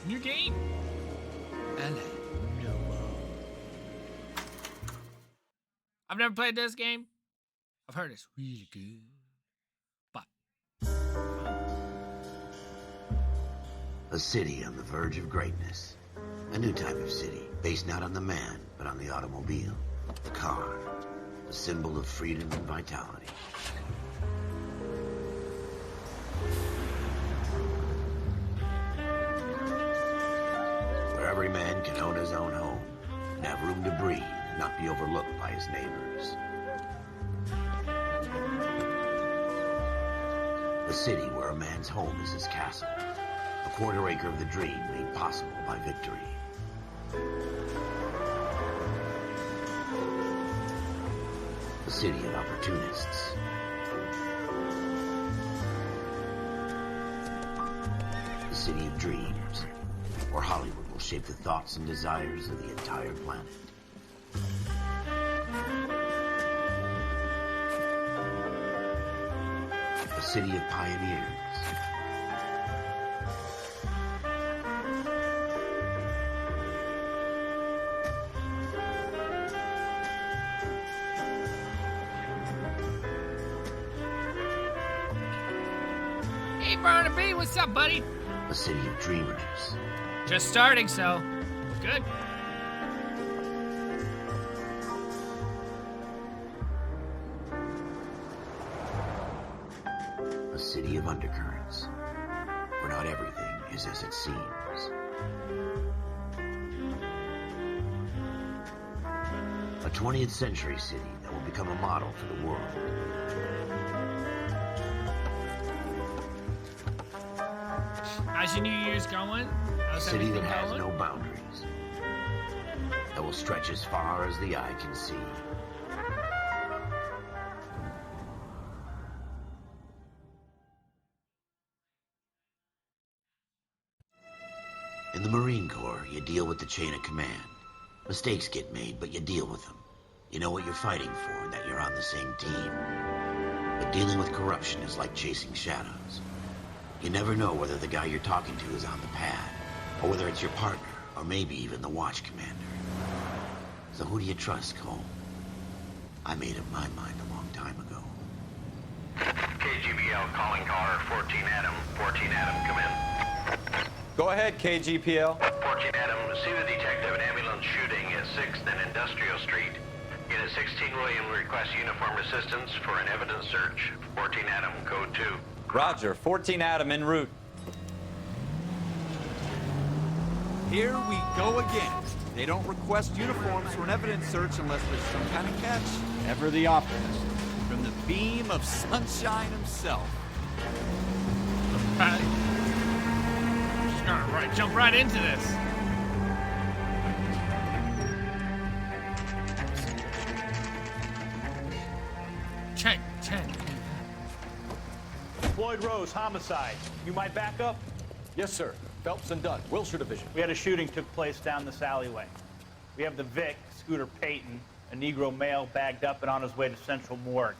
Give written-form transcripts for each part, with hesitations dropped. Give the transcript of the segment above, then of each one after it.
New game. I've never played this game. I've heard it's really good. But a city on the verge of greatness. A new type of city, based not on the man, but on the automobile. The car. The symbol of freedom and vitality. Where every man can own his own home, and have room to breathe, and not be overlooked by his neighbors. A city where a man's home is his castle. A quarter acre of the dream made possible by victory. A city of opportunists. A city of dreams, where Hollywood will shape the thoughts and desires of the entire planet. A city of pioneers. hey, Barnaby, what's up, buddy? A city of dreamers. Just starting, so good. A city of undercurrents, where not everything is as it seems. A 20th century city that will become a model for the world. How's your New Year's going? A How's city that everything has going? no boundaries, that will stretch as far as the eye can see. In the Marine Corps, you deal with the chain of command. Mistakes get made, but you deal with them. You know what you're fighting for, and that you're on the same team. But dealing with corruption is like chasing shadows. You never know whether the guy you're talking to is on the pad, or whether it's your partner, or maybe even the watch commander. So who do you trust, Cole? I made up my mind a long time ago. KGBL calling caller 14 Adam. 14 Adam, come in. Go ahead, KGPL. 14 Adam, see the detective, an ambulance shooting at 6th and Industrial Street. Unit 16 William requests uniform assistance for an evidence search. 14 Adam, code 2. Roger, 14 Adam en route. Here we go again. They don't request uniforms for an evidence search unless there's some kind of catch. Ever the optimist. From the beam of sunshine himself. Just gonna jump right into this. Check. Floyd Rose, homicide. You might back up? Yes, sir. Phelps and Dunn, Wilshire Division. We had a shooting took place down this alleyway. We have the Vic, Scooter Payton, a Negro male bagged up and on his way to Central Morgue.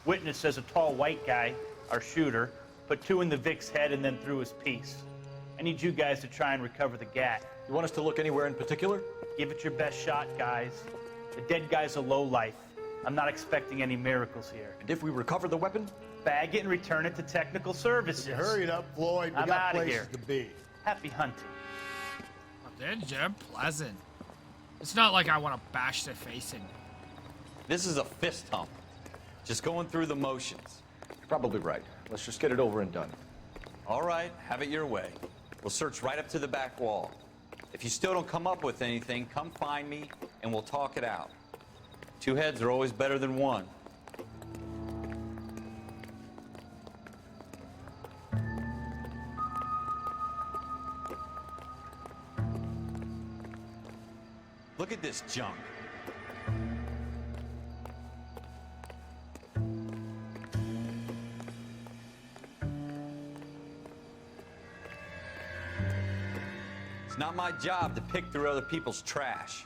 Witness says a tall white guy, our shooter, put 2 in the Vic's head and then threw his piece. I need you guys to try and recover the gat. You want us to look anywhere in particular? Give it your best shot, guys. The dead guy's a lowlife. I'm not expecting any miracles here. And if we recover the weapon? Bag it and return it to technical services. Hurry it up, Floyd. We I'm got outta places here. to be. Happy hunting. They're pleasant. It's not like I want to bash their face in. This is a fist hump. Just going through the motions. You're probably right. Let's just get it over and done. All right, have it your way. We'll search right up to the back wall. If you still don't come up with anything, come find me and we'll talk it out. 2 heads are always better than 1. Look at this junk. It's not my job to pick through other people's trash.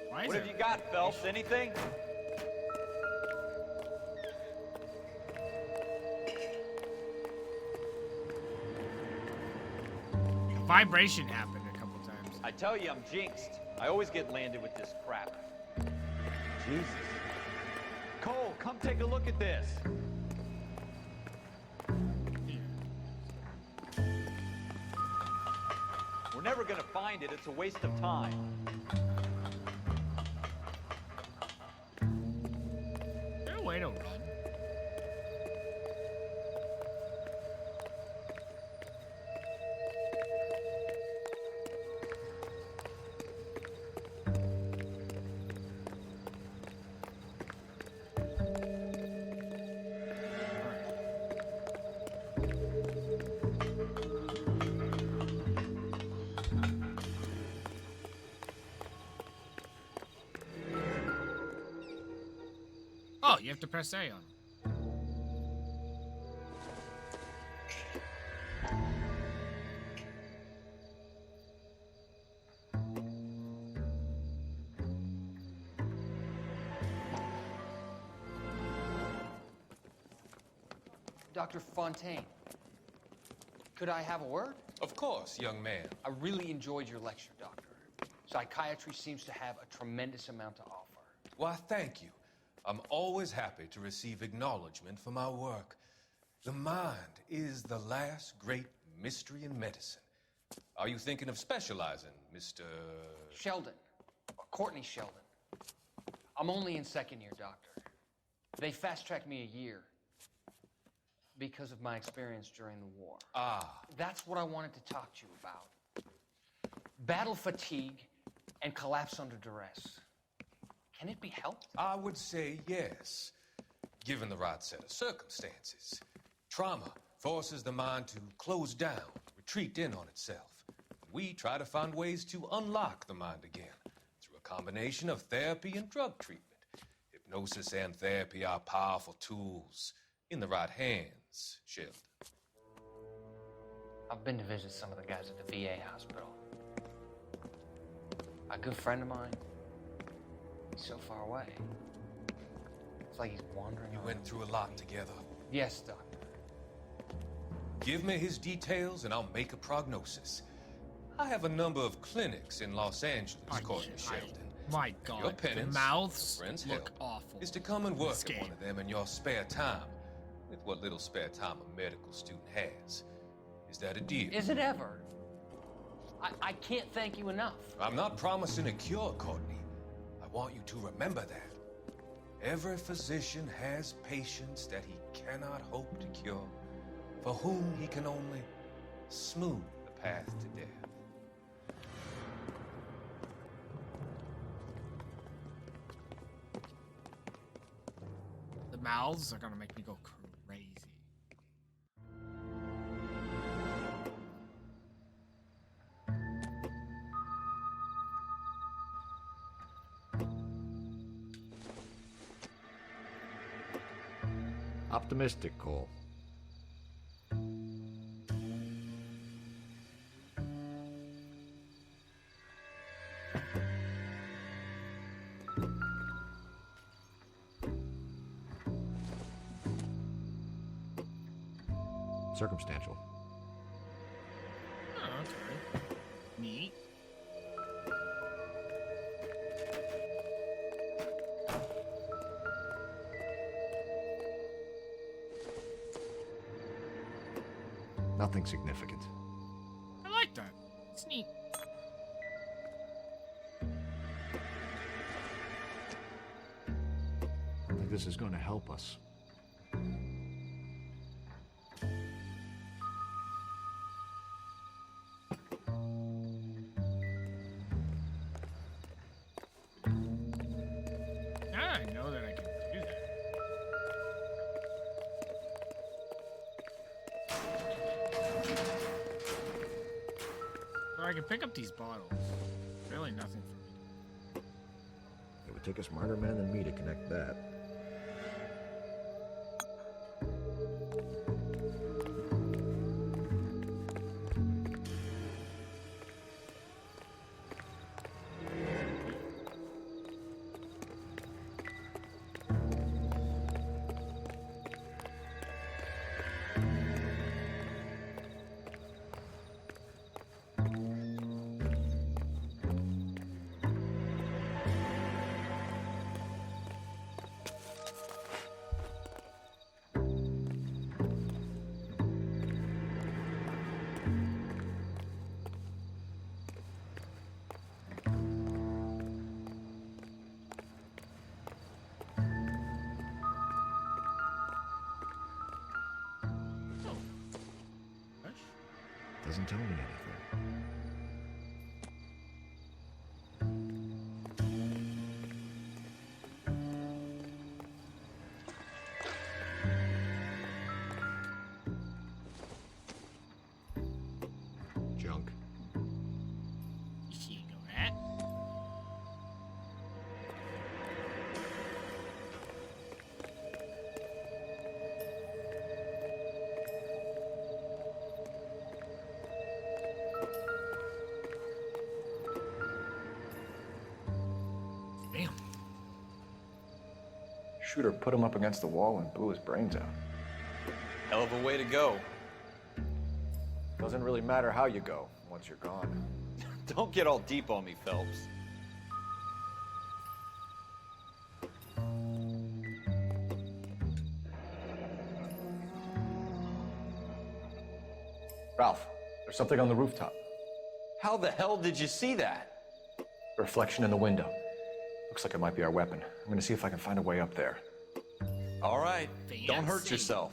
Why Why is What have it- you got, Phelps? Anything? Vibration happened a couple times. I tell you, I'm jinxed. I always get landed with this crap. Jesus. Cole, come take a look at this. We're never gonna find it. It's a waste of time. Is there a way to run? Oh, you have to press A on it. Dr. Fontaine, could I have a word? Of course, young man. I really enjoyed your lecture, Doctor. Psychiatry seems to have a tremendous amount to offer. Why, thank you. I'm always happy to receive acknowledgement for my work. The mind is the last great mystery in medicine. Are you thinking of specializing, Mr. Sheldon, or Courtney Sheldon. I'm only in second year, Doctor. They fast-tracked me a year because of my experience during the war. Ah, That's what I wanted to talk to you about. Battle fatigue and collapse under duress. Can it be helped? I would say yes, given the right set of circumstances. Trauma forces the mind to close down, retreat in on itself. We try to find ways to unlock the mind again through a combination of therapy and drug treatment. Hypnosis and therapy are powerful tools in the right hands, Sheldon. I've been to visit some of the guys at the VA hospital. A good friend of mine, he's so far away. It's like he's wandering You around. went through a lot together. Yes, Doctor. Give me his details and I'll make a prognosis. I have a number of clinics in Los Angeles, Courtney Sheldon. My Your God, the penance, mouths your friend's look help, awful. is to come and work This at one game. of them in your spare time, with what little spare time a medical student has. Is that a deal? Is it ever? I can't thank you enough. I'm not promising a cure, Courtney. I want you to remember that. Every physician has patients that he cannot hope to cure, for whom he can only smooth the path to death. The mouths are gonna make me go crazy. Optimistic, Cole. Circumstantial. Oh, okay. Neat. Nothing significant. I like that. It's neat. I don't think this is going to help us. Yeah, I know that I can do that. Or I can pick up these bottles. Really nothing for me. It would take a smarter man than me to connect that. doesn't tell me anything. Junk. Here you go, rat. Damn. Shooter put him up against the wall and blew his brains out. Hell of a way to go. Doesn't really matter how you go once you're gone. Don't get all deep on me, Phelps. Ralph, there's something on the rooftop. How the hell did you see that? A reflection in the window. Looks like it might be our weapon. I'm gonna see if I can find a way up there. All right, don't hurt Fancy. yourself.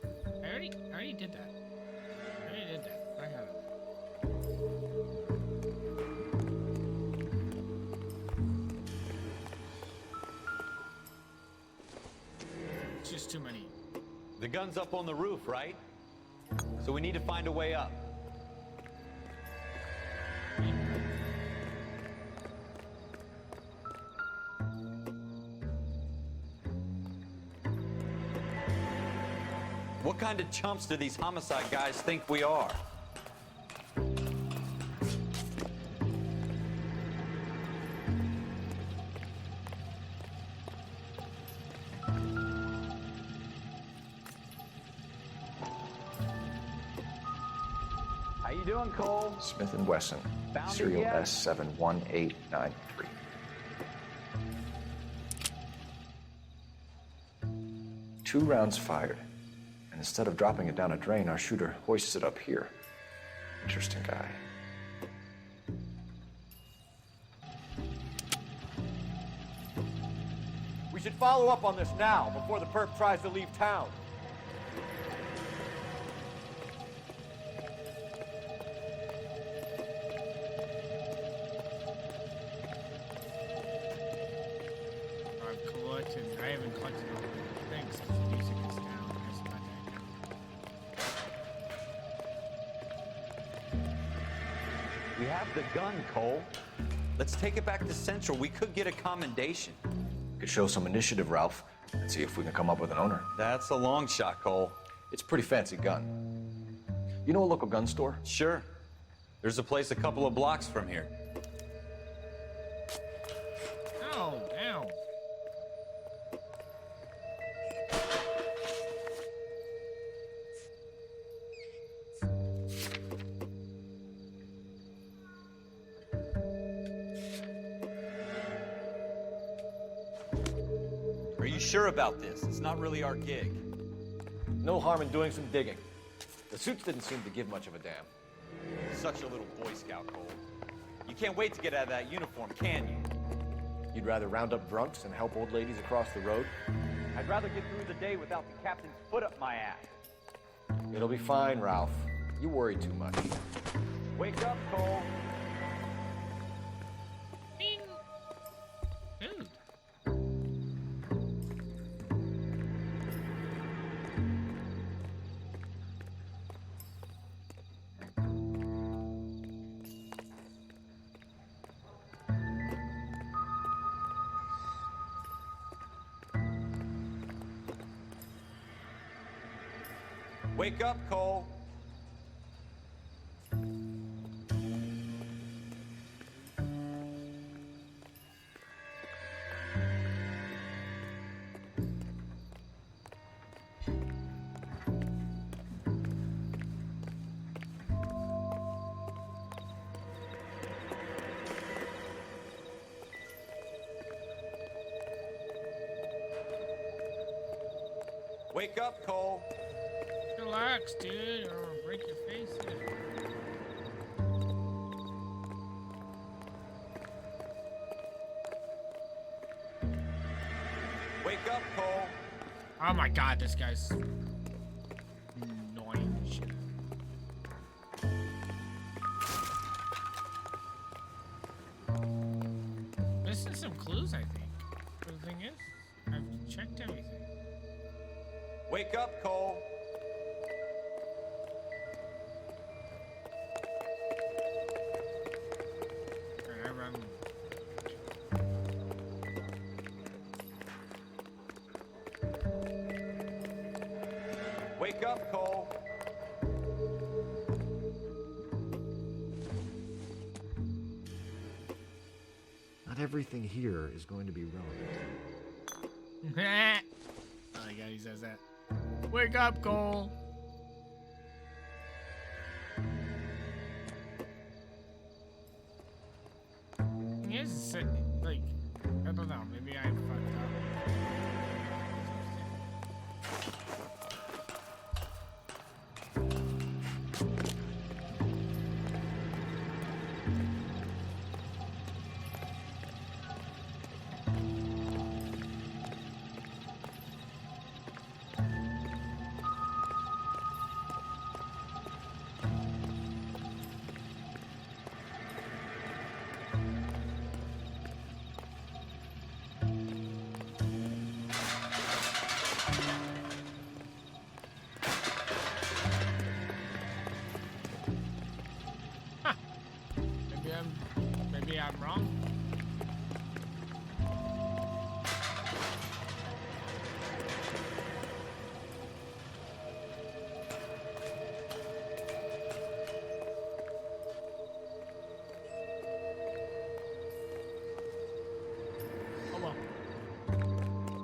I already did that. I already did that. I got it. It's just too many. The gun's up on the roof, right? So we need to find a way up. What kind of chumps do these homicide guys think we are? How you doing, Cole? Smith & Wesson, Found it serial yet? S71893. 2 rounds fired. And instead of dropping it down a drain, our shooter hoists it up here. Interesting guy. We should follow up on this now, before the perp tries to leave town. I've collected. I haven't collected all the things because the music is down. That's about that. We have the gun, Cole. Let's take it back to Central. We could get a commendation. Could show some initiative, Ralph, and see if we can come up with an owner. That's a long shot, Cole. It's a pretty fancy gun. You know a local gun store? Sure. There's a place a couple of blocks from here. Oh, down. Are you sure about this? It's not really our gig. No harm in doing some digging. The suits didn't seem to give much of a damn. Such a little Boy Scout, Cole. You can't wait to get out of that uniform, can you? You'd rather round up drunks and help old ladies across the road? I'd rather get through the day without the captain's foot up my ass. It'll be fine, Ralph. You worry too much. Wake up, Cole. Bing. Dude. Wake up, Cole. Wake up, Cole. Relax, dude, or I'll break your face. Wake up, Cole. Oh my god, this guy's annoying as shit. clues, I think. But the thing is, I've checked everything. Wake up, Cole. Alright, I run. Wake up, Cole. Not everything here is going to be relevant. I like how he says that. Wake up, Cole. Yes, like, I don't know. Maybe I fucked up. Maybe I'm wrong. Oh well.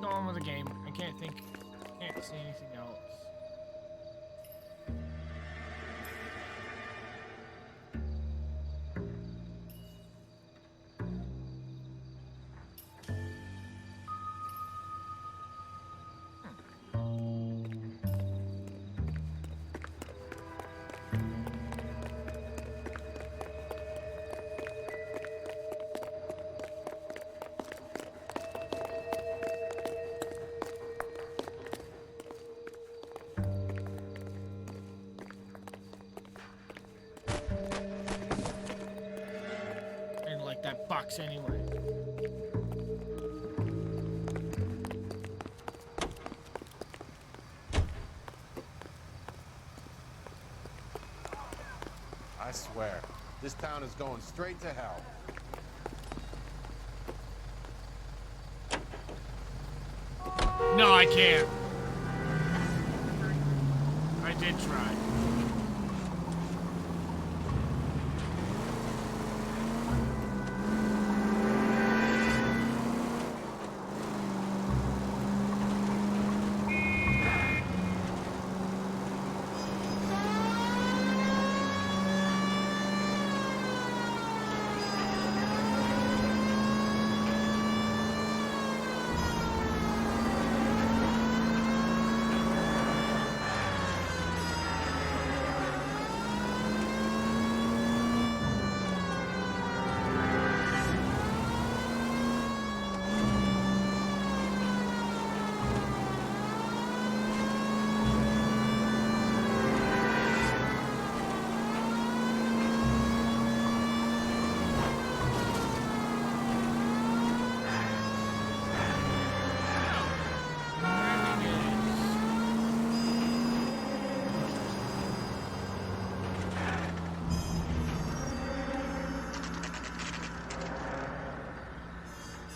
Go on with the game. I can't think. Can't see anything else. That box anyway. I swear, this town is going straight to hell. No, I can't. I did try.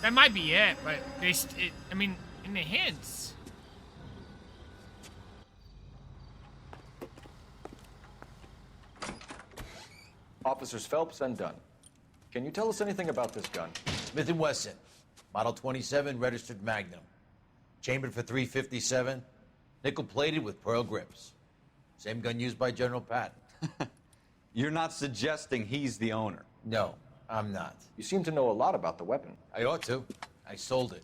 That might be it, but I mean, in the hints. Officers Phelps and Dunn. Can you tell us anything about this gun? Smith & Wesson, Model 27, registered Magnum. Chambered for .357, nickel-plated with pearl grips. Same gun used by General Patton. You're not suggesting he's the owner? No, I'm not. You seem to know a lot about the weapon. I ought to. I sold it.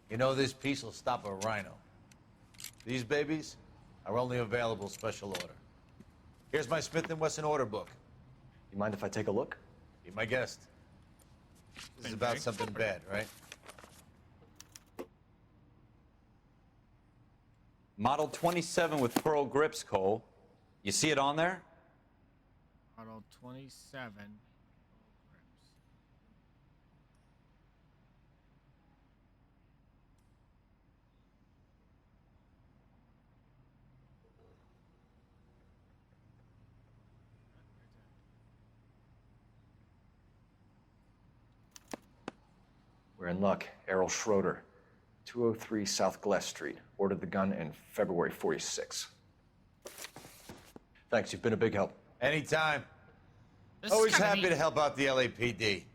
You know, this piece will stop a rhino. These babies are only available special order. Here's my Smith & Wesson order book. You mind if I take a look? Be my guest. This is about something bad, right? Model 27 with pearl grips, Cole. You see it on there? Model 27. We're in luck. Errol Schroeder, 203 South Glass Street. Ordered the gun in February 46. Thanks, you've been a big help. Anytime. This is Always kinda happy neat. to help out the LAPD.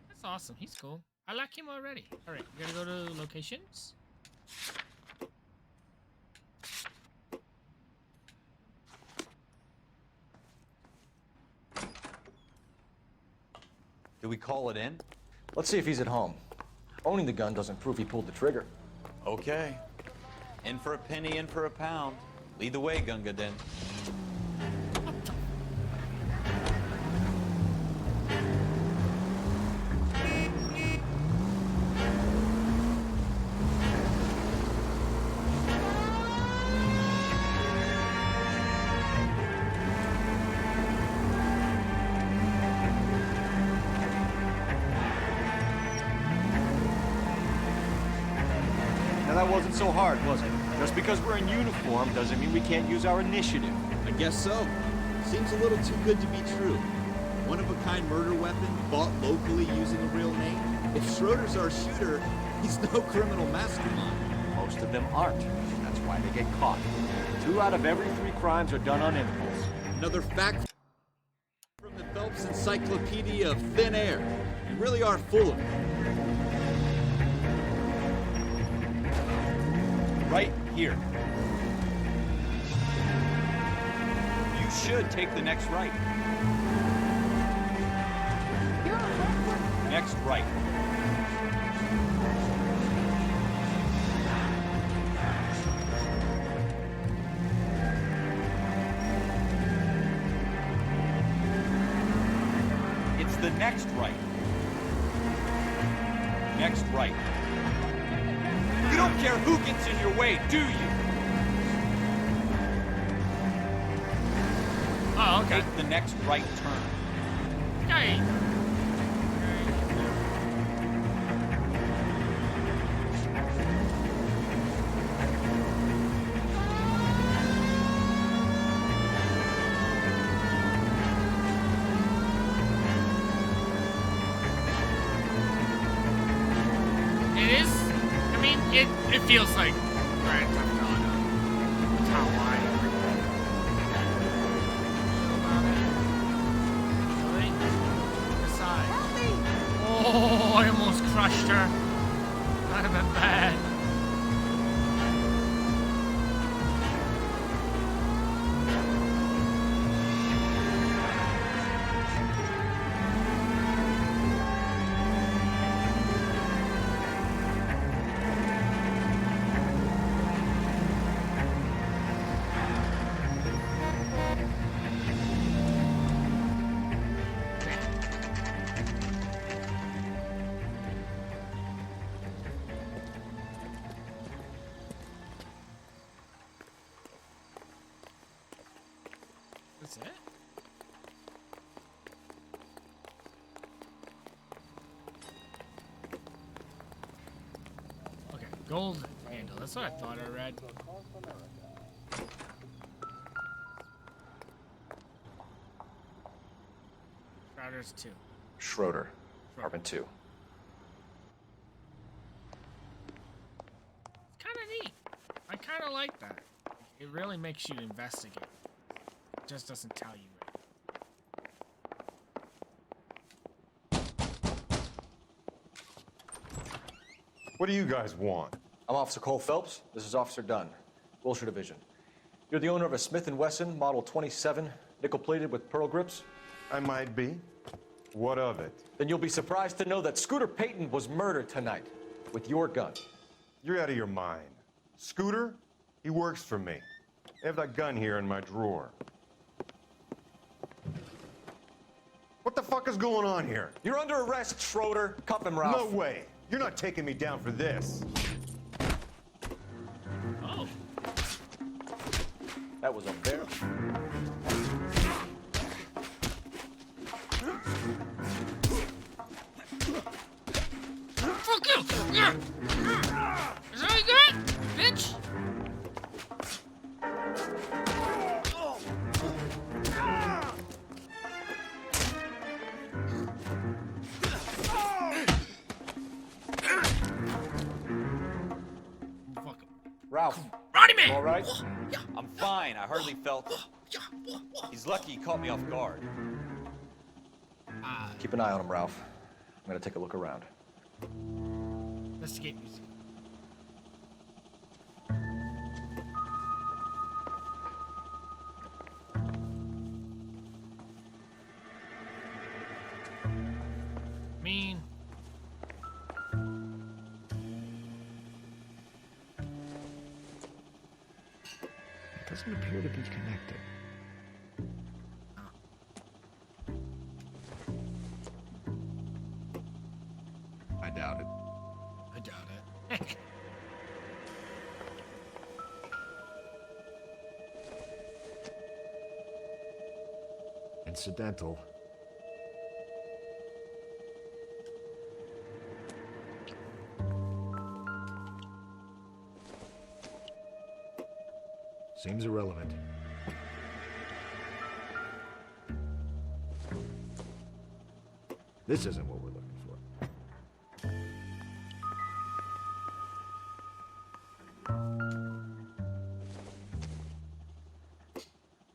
That's awesome. He's cool. I like him already. All right, we gotta go to locations. Do we call it in? Let's see if he's at home. Owning the gun doesn't prove he pulled the trigger. Okay. In for a penny, in for a pound. Lead the way, Gunga Din. Now that wasn't so hard, was it? Just because we're in uniform doesn't mean we can't use our initiative. I guess so. Seems a little too good to be true. One-of-a-kind murder weapon bought locally using a real name. If Schroeder's our shooter, he's no criminal mastermind. Most of them aren't. That's why they get caught. 2 out of every 3 crimes are done on impulse. Another fact from the Phelps Encyclopedia of Thin Air. You really are full of it. Right here. You should take the next right. Next right. It's the next right. Next right. You don't care who gets in your way, do you? Oh, okay. Take the next right turn. Hey. It is. I mean, it feels like Grand Theft Auto. That's how I feel about it. Really? Aside. Oh, I almost crushed her. That'd have been bad. That's it? Okay, gold handle. That's what I thought I read. Crowder's 2. Schroeder, apartment 2. It's kind of neat. I kind of like that. It really makes you investigate. It just doesn't tell you it. What do you guys want? I'm Officer Cole Phelps. This is Officer Dunn, Wilshire Division. You're the owner of a Smith & Wesson Model 27, nickel-plated with pearl grips? I might be. What of it? Then you'll be surprised to know that Scooter Payton was murdered tonight with your gun. You're out of your mind. Scooter? He works for me. I have that gun here in my drawer. What the fuck is going on here? You're under arrest, Schroeder. Cuff him, Ralph. No way. You're not taking me down for this. Oh. That was unfair. Fuck you! Yeah. Is that all you got, bitch? Ralph, Roddy man! you all right? I'm fine. I hardly felt it. He's lucky he caught me off guard. Keep an eye on him, Ralph. I'm gonna take a look around. Investigate music. Mean. It doesn't appear to be connected. I doubt it. I doubt it. Incidental. Seems irrelevant. This isn't what we're looking for.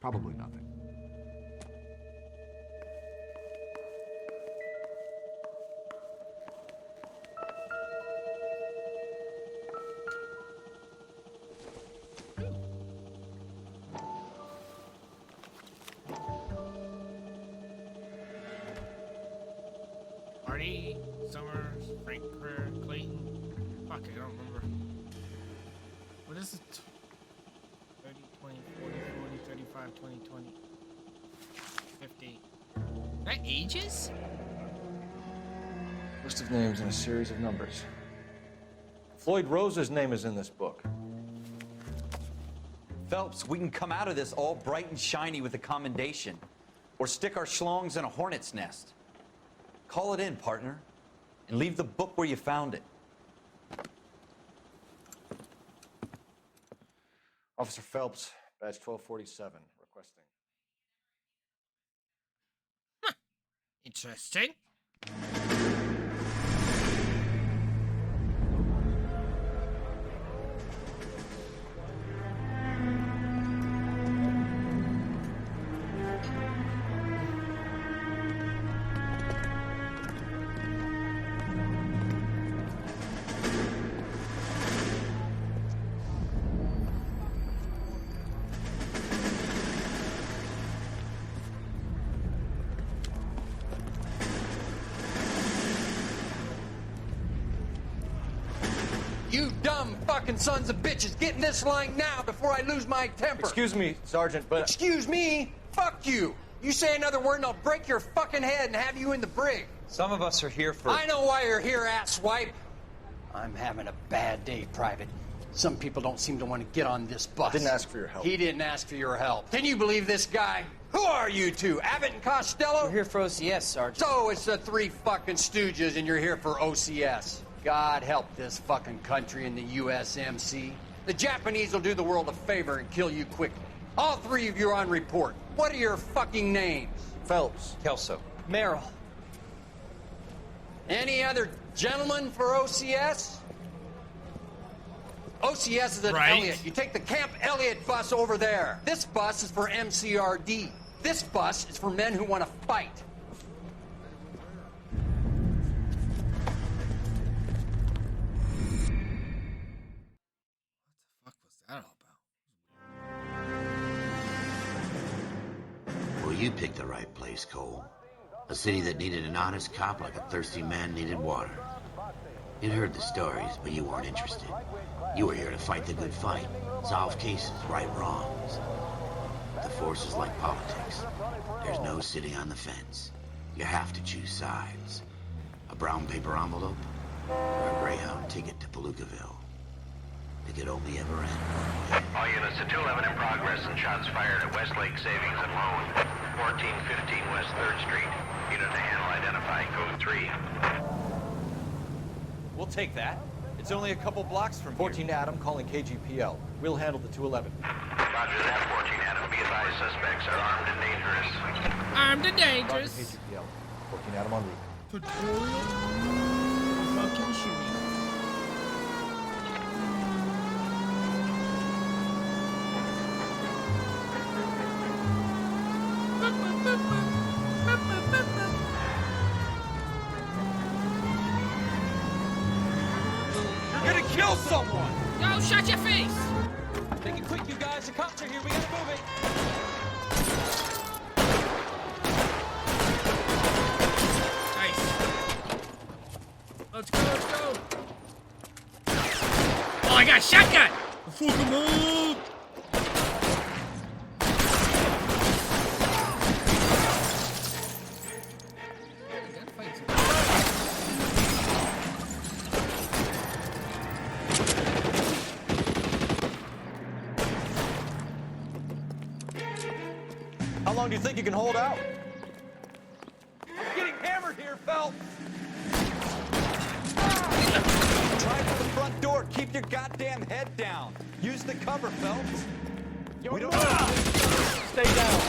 Probably nothing. Marty, Summers, Frank Kerr, Clayton. Fuck, I don't remember. What is it? 30, 20, 40, 40, 35, 20, 20. 50. That ages? List of names and a series of numbers. Floyd Rose's name is in this book. Phelps, we can come out of this all bright and shiny with a commendation. Or stick our schlongs in a hornet's nest. Call it in, partner. And leave the book where you found it. Officer Phelps, badge 1247, requesting. Interesting. You dumb fucking sons of bitches, get in this line now before I lose my temper. Excuse me, Sergeant, but... Excuse me? Fuck you. You say another word and I'll break your fucking head and have you in the brig. Some of us are here for... I know why you're here, asswipe. I'm having a bad day, Private. Some people don't seem to want to get on this bus. Didn't ask for your help. He didn't ask for your help. Can you believe this guy? Who are you two? Abbott and Costello? We're here for OCS, Sergeant. So it's the three fucking stooges and you're here for OCS. God help this fucking country and the USMC. The Japanese will do the world a favor and kill you quickly. All three of you are on report. What are your fucking names? Phelps. Kelso. Merrill. Any other gentlemen for OCS? OCS is at Right. Elliott. You take the Camp Elliott bus over there. This bus is for MCRD. This bus is for men who want to fight. What was that all about? Well, you picked the right place, Cole. A city that needed an honest cop like a thirsty man needed water. You'd heard the stories, but you weren't interested. You were here to fight the good fight, solve cases, right wrongs. The force is like politics. There's no sitting on the fence. You have to choose sides. A brown paper envelope or a Greyhound ticket to Palookaville. It could only ever end. All units to 211 in progress and shots fired at Westlake Savings and Loan, 1415 West 3rd Street. Unit to handle identify code 3. We'll take that. It's only a couple blocks from 14 Adam calling KGPL. We'll handle the 211. Roger that, 14 Adam. Be advised, suspects are armed and dangerous. Armed and Roger dangerous. KGPL. 14 Adam en route. Tutorial. Fucking shooting. kill someone! Yo, shut your face! Make it quick, you guys. The cops are here. We gotta move it. Nice. Let's go. Oh, I got a shotgun! Fucking move! How long do you think you can hold out? I'm getting hammered here, Phelps! Try for the front door. Keep your goddamn head down. Use the cover, Phelps. We don't Stay down.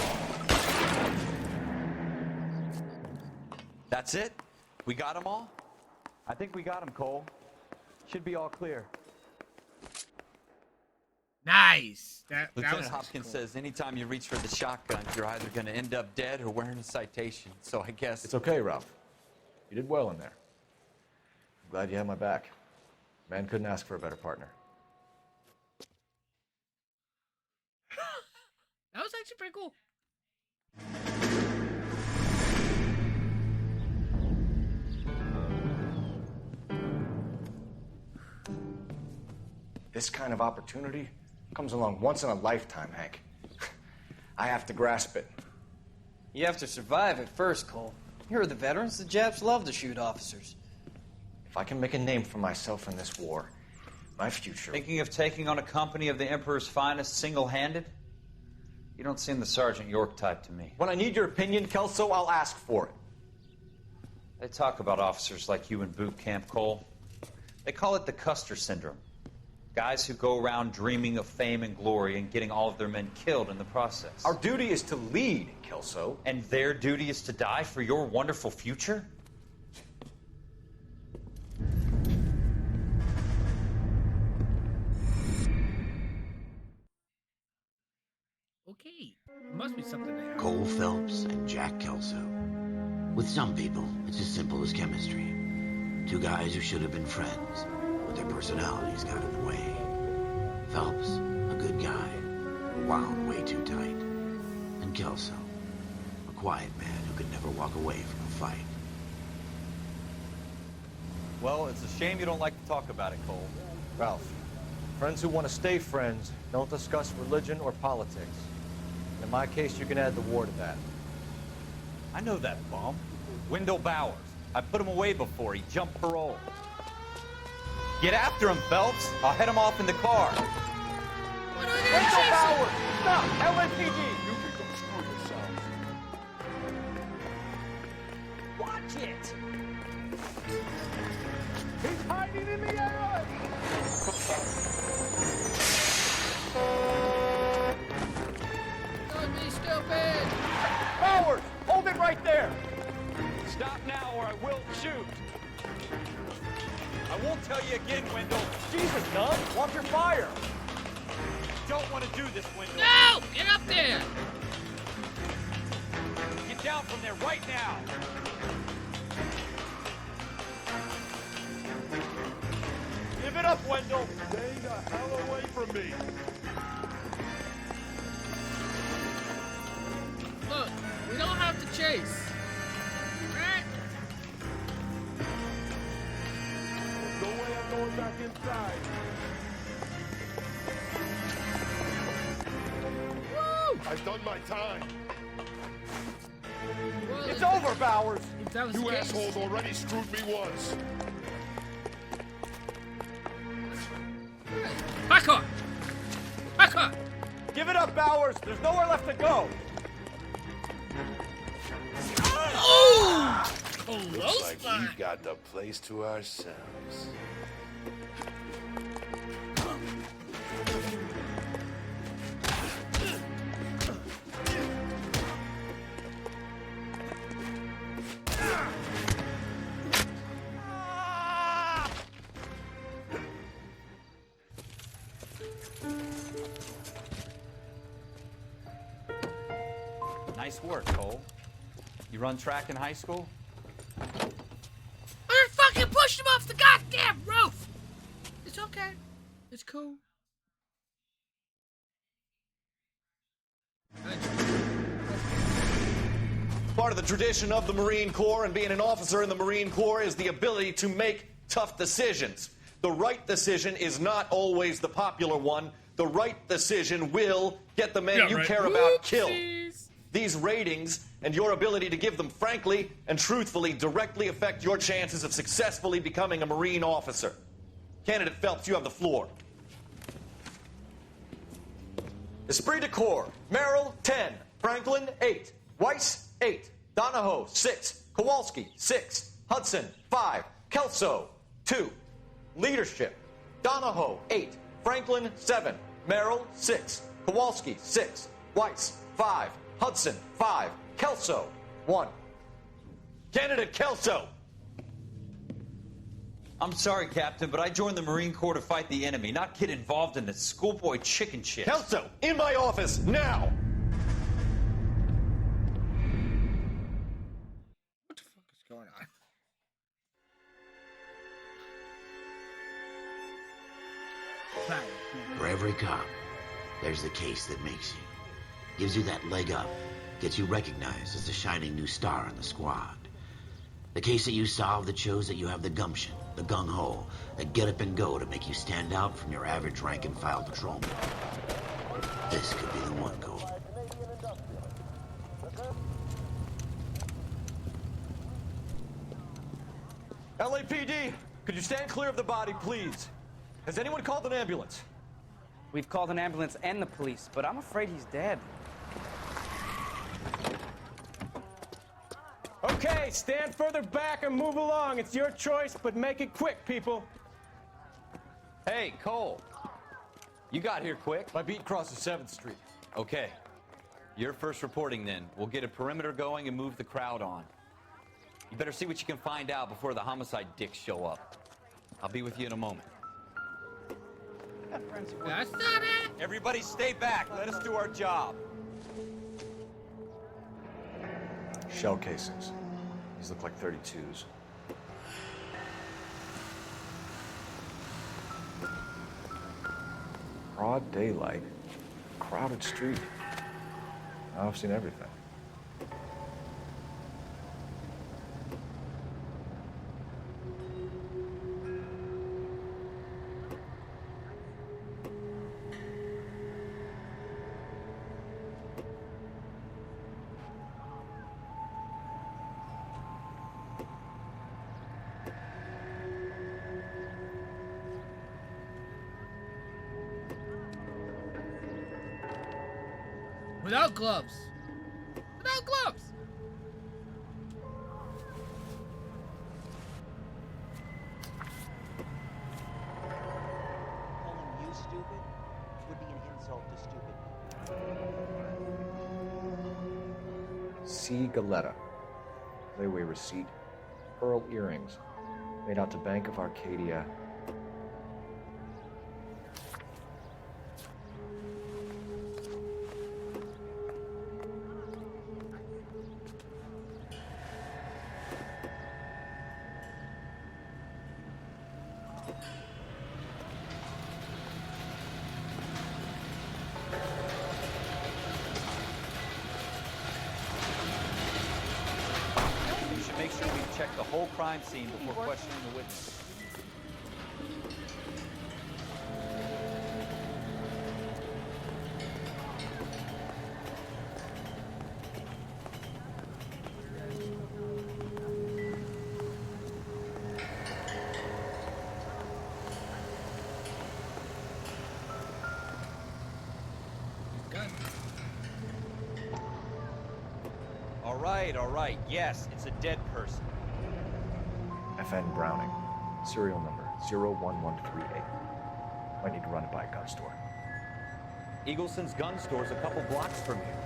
That's it? We got them all? I think we got him, Cole. Should be all clear. Nice. That Lieutenant was Hopkins says anytime you reach for the shotgun, you're either going to end up dead or wearing a citation. So I guess... It's okay, Ralph. You did well in there. I'm glad you had my back. Man couldn't ask for a better partner. That was actually pretty cool. This kind of opportunity comes along once in a lifetime, Hank. I have to grasp it. You have to survive it first, Cole. Here are the veterans. The Japs love to shoot officers. If I can make a name for myself in this war, my future... Thinking of taking on a company of the Emperor's finest single-handed? You don't seem the Sergeant York type to me. When I need your opinion, Kelso, I'll ask for it. They talk about officers like you in boot camp, Cole. They call it the Custer Syndrome. Guys who go around dreaming of fame and glory and getting all of their men killed in the process. Our duty is to lead, Kelso. And their duty is to die for your wonderful future? Okay. Must be something there. Cole Phelps and Jack Kelso. With some people, it's as simple as chemistry. Two guys who should have been friends, but their personalities got in the way. Phelps, a good guy, wound way too tight. And Kelso, a quiet man who could never walk away from a fight. Well, it's a shame you don't like to talk about it, Cole. Ralph, friends who want to stay friends don't discuss religion or politics. In my case, you can add the war to that. I know that bum. Wendell Bowers. I put him away before he jumped parole. Get after him, Phelps. I'll head him off in the car. Wendell Bowers! Stop! LMPD! You can go screw yourselves. Watch it! He's hiding in the alley! Don't be stupid! Bowers! Hold it right there! Stop now or I will shoot! I won't tell you again, Wendell. Jesus, Gunn! Watch your fire! Don't want to do this, Wendell. No! Get up there! Get down from there right now! Give it up, Wendell! Stay the hell away from me. Look, we don't have to chase. Right? No way I'm going back inside. Woo! I've done my time. Well, It's over, Bowers! If that was You the case, assholes already screwed me once. back up! Back up! Give it up, Bowers! There's nowhere left to go! Oh! Looks like we've got the place to ourselves. Nice work, Cole. You run track in high school? I fucking pushed him off the goddamn roof! His It's okay. It's cool. Part of the tradition of the Marine Corps and being an officer in the Marine Corps is the ability to make tough decisions. The right decision is not always the popular one. The right decision will get the men you care about killed. These ratings and your ability to give them frankly and truthfully directly affect your chances of successfully becoming a Marine officer. Candidate Phelps, you have the floor. Esprit de Corps, Merrill, 10. Franklin, 8. Weiss, 8. Donahoe, 6. Kowalski, 6. Hudson, 5. Kelso, 2. Leadership, Donahoe, 8. Franklin, 7. Merrill, 6. Kowalski, 6. Weiss, 5. Hudson, 5. Kelso, 1. Candidate Kelso. I'm sorry, Captain, but I joined the Marine Corps to fight the enemy, not get involved in this schoolboy chicken shit. Kelso, in my office, now! What the fuck is going on? For every cop, there's the case that makes you. Gives you that leg up. Gets you recognized as the shining new star in the squad. The case that you solve that shows that you have the gumption, the gung-ho, the get up and go to make you stand out from your average rank-and-file patrolman. This could be the one, Cole. LAPD, could you stand clear of the body, please? Has anyone called an ambulance? We've called an ambulance and the police, but I'm afraid he's dead. Okay, stand further back and move along. It's your choice, but make it quick, people. Hey, Cole. You got here quick. My beat crosses 7th Street. Okay. You're first reporting then. We'll get a perimeter going and move the crowd on. You better see what you can find out before the homicide dicks show up. I'll be with you in a moment. That's not it. Everybody stay back. Let us do our job. Shell casings. These look like 32s. Broad daylight. Crowded street. Now I've seen everything. Without gloves. Without gloves. Calling you stupid would be an insult to stupid. C. Galetta. Layaway receipt. Pearl earrings. Made out to Bank of Arcadia. Make sure we check the whole crime scene before questioning the witness. All right. Yes, it's a dead person. FN Browning. Serial number 01138. Might need to run it by a gun store. Eagleson's gun store's a couple blocks from here.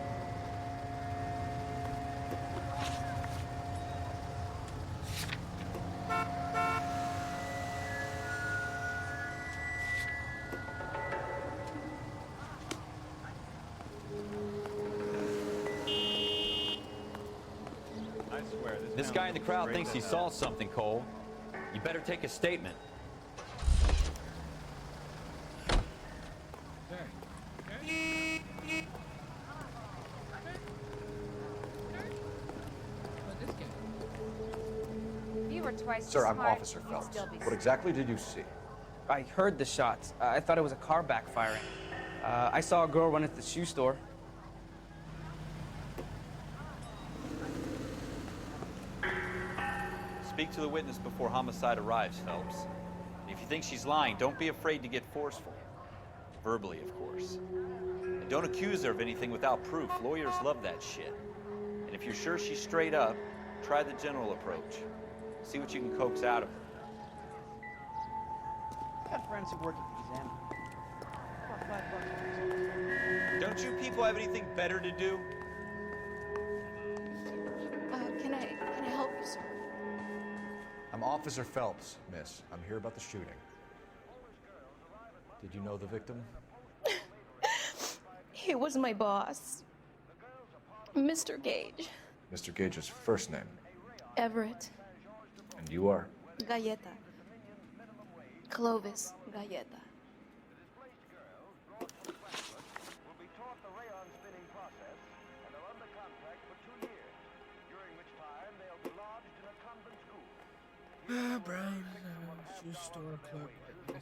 This guy in the crowd thinks he saw something, Cole. You better take a statement. were twice Sir, as I'm smart, Officer you'd Phelps. still be What exactly did you see? I heard the shots. I thought it was a car backfiring. I saw a girl run into the shoe store. Speak to the witness before homicide arrives, Phelps. If you think she's lying, don't be afraid to get forceful. Verbally, of course. And don't accuse her of anything without proof. Lawyers love that shit. And if you're sure she's straight up, try the general approach. See what you can coax out of her. I've got friends who work at the exam. About $5 Don't you people have anything better to do? Can I help you, sir? I'm Officer Phelps, miss. I'm here about the shooting. Did you know the victim? He was my boss, Mr. Gage. Mr. Gage's first name. Everett. And you are? Galleta. Clovis Galleta. Brown, shoe store clerk. Do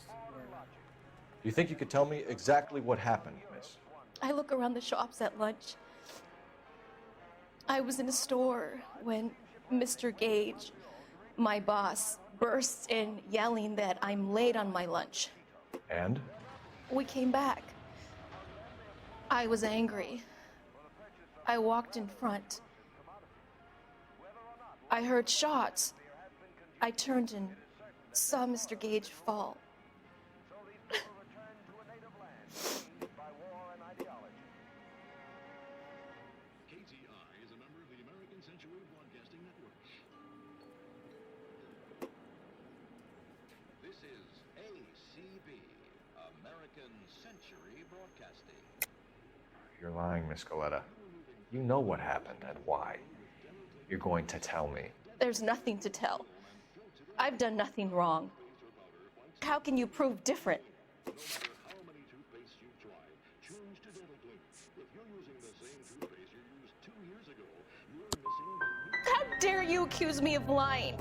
you think you could tell me exactly what happened, miss? I look around the shops at lunch. I was in a store when Mr. Gage, my boss, bursts in yelling that I'm late on my lunch. And? We came back. I was angry. I walked in front. I heard shots. I turned and saw Mr. Gage fall. This is ACB, American Century Broadcasting. You're lying, Miss Galleta. You know what happened and why. You're going to tell me. There's nothing to tell. I've done nothing wrong. How can you prove different? How dare you accuse me of lying?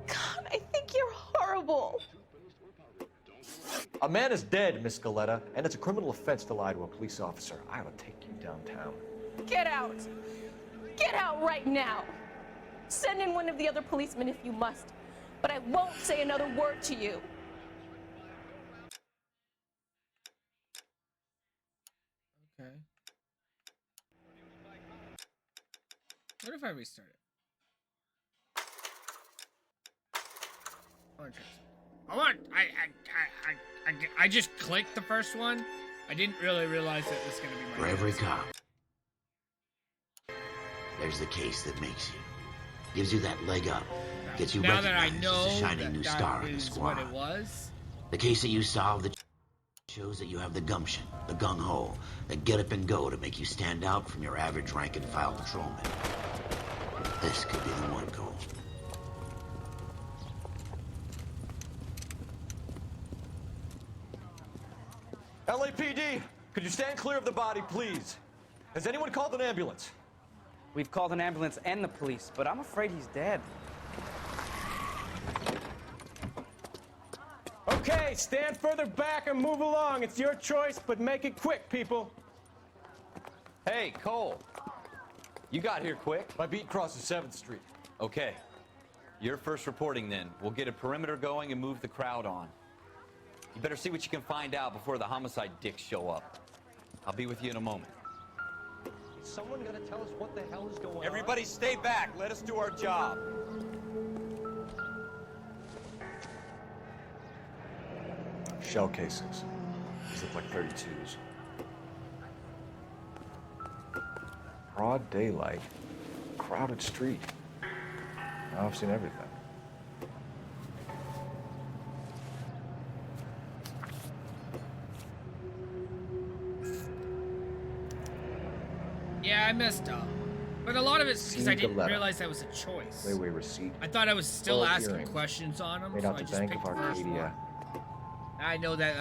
God, I think you're horrible. A man is dead, Miss Galleta, and it's a criminal offense to lie to a police officer. I will take you downtown. Get out. Get out right now. Send in one of the other policemen if you must, but I won't say another word to you. Okay. What if I restart it? I just clicked the first one. I didn't really realize that it was gonna be my For every cop, there's the case that makes you. Gives you that leg up. Gets you now that I recognized know as a shining that new that star in the is squad. what it was. The case that you solve that shows that you have the gumption, the gung-ho, the get up and go to make you stand out from your average rank and file patrolman. This could be the one, Cole. LAPD, could you stand clear of the body, please? Has anyone called an ambulance? We've called an ambulance and the police, but I'm afraid he's dead. Okay, stand further back and move along. It's your choice, but make it quick, people. Hey, Cole. You got here quick. My beat crosses 7th Street. Okay. You're first reporting then. We'll get a perimeter going and move the crowd on. You better see what you can find out before the homicide dicks show up. I'll be with you in a moment. Is someone gonna tell us what the hell is going on? Everybody stay back. Let us do our job. Shell cases. These look like 32s. Broad daylight. Crowded street. Now I've seen everything. Yeah, I messed up. But a lot of it's because I didn't letter. realize that was a choice. Layaway receipt. I thought I was still Full asking hearing. questions on them, Made so out I the just Bank picked of the first one. Arcadia. I know that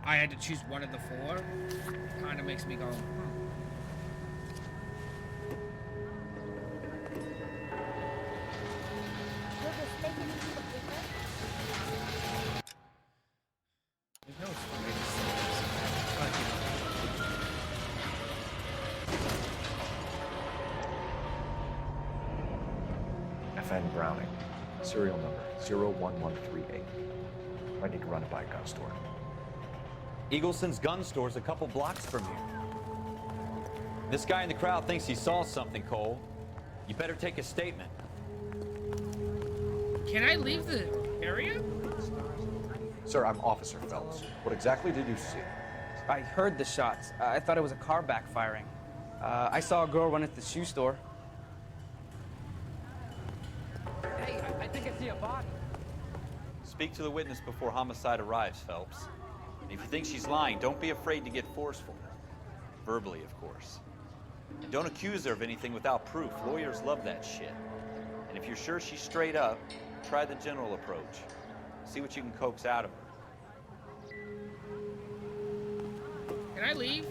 I had to choose one of the four. Kind of makes me go, We'll just take it easy Browning. Serial number 01138. Might need to run it by a gun store. Eagleson's gun store's a couple blocks from here. This guy in the crowd thinks he saw something, Cole. You better take a statement. Can I leave the area? Sir, I'm Officer Phelps. What exactly did you see? I heard the shots. I thought it was a car backfiring. I saw a girl run into the shoe store. Hey, I think I see a body. Speak to the witness before homicide arrives, Phelps. And if you think she's lying, don't be afraid to get forceful. Verbally, of course. And don't accuse her of anything without proof. Lawyers love that shit. And if you're sure she's straight up, try the general approach. See what you can coax out of her. Can I leave?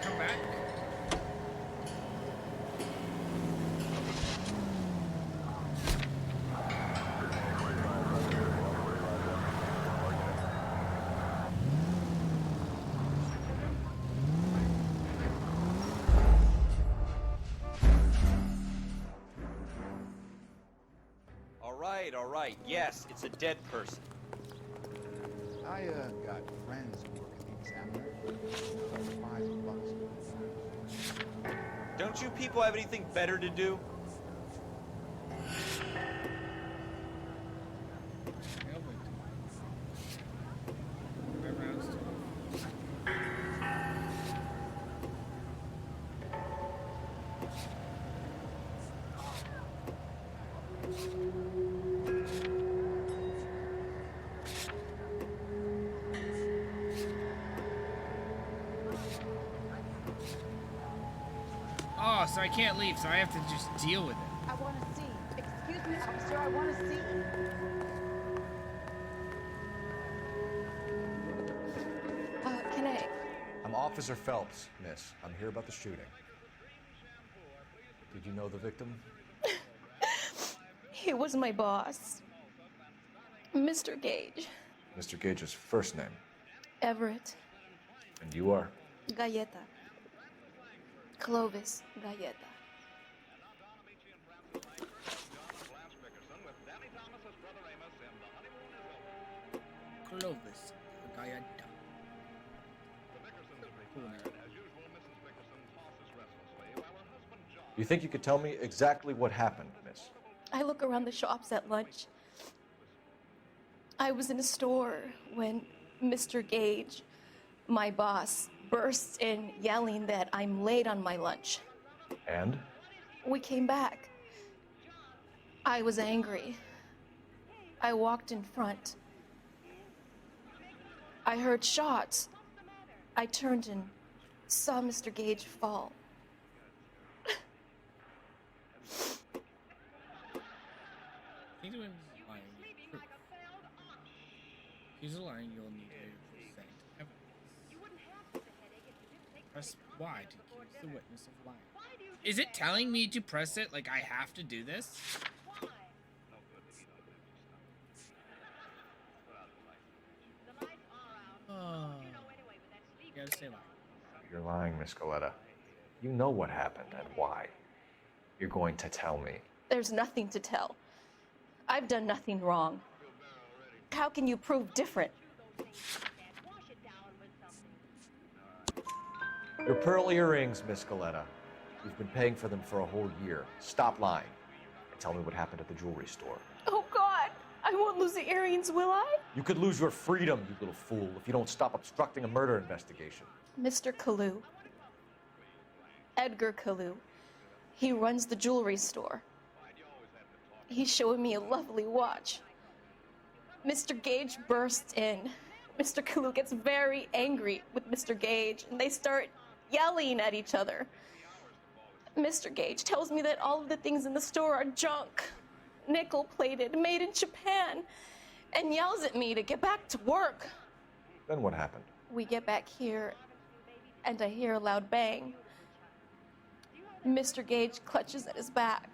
Come back? All right. Yes, it's a dead person. I got friends who work at the Examiner. $5 Don't you people have anything better to do? Oh, so I can't leave, so I have to just deal with it. I want to see. Excuse me, officer, I want to see. Can I? I'm Officer Phelps, miss. I'm here about the shooting. Did you know the victim? He was my boss, Mr. Gage. Mr. Gage's first name. Everett. And you are? Galleta. Clovis Galleta. Clovis Galleta. You think you could tell me exactly what happened, miss? I look around the shops at lunch. I was in a store when Mr. Gage, my boss, bursts in yelling that I'm late on my lunch. And? We came back. I was angry. I walked in front. I heard shots. I turned and saw Mr. Gage fall. He's lying, you'll need to present evidence. Press Y to accuse the witness of lying. Is it telling me to press it like I have to do this? Oh. You gotta say lying. You're lying, Miss Galleta. You know what happened and why. You're going to tell me. There's nothing to tell. I've done nothing wrong. How can you prove different? Your pearl earrings, Miss Galleta. You've been paying for them for a whole year. Stop lying and tell me what happened at the jewelry store. Oh, God! I won't lose the earrings, will I? You could lose your freedom, you little fool, if you don't stop obstructing a murder investigation. Mr. Kalu. Edgar Kalu. He runs the jewelry store. He's showing me a lovely watch. Mr. Gage bursts in. Mr. Kalu gets very angry with Mr. Gage, and they start yelling at each other. Mr. Gage tells me that all of the things in the store are junk, nickel-plated, made in Japan, and yells at me to get back to work. Then what happened? We get back here, and I hear a loud bang. Mr. Gage clutches at his back.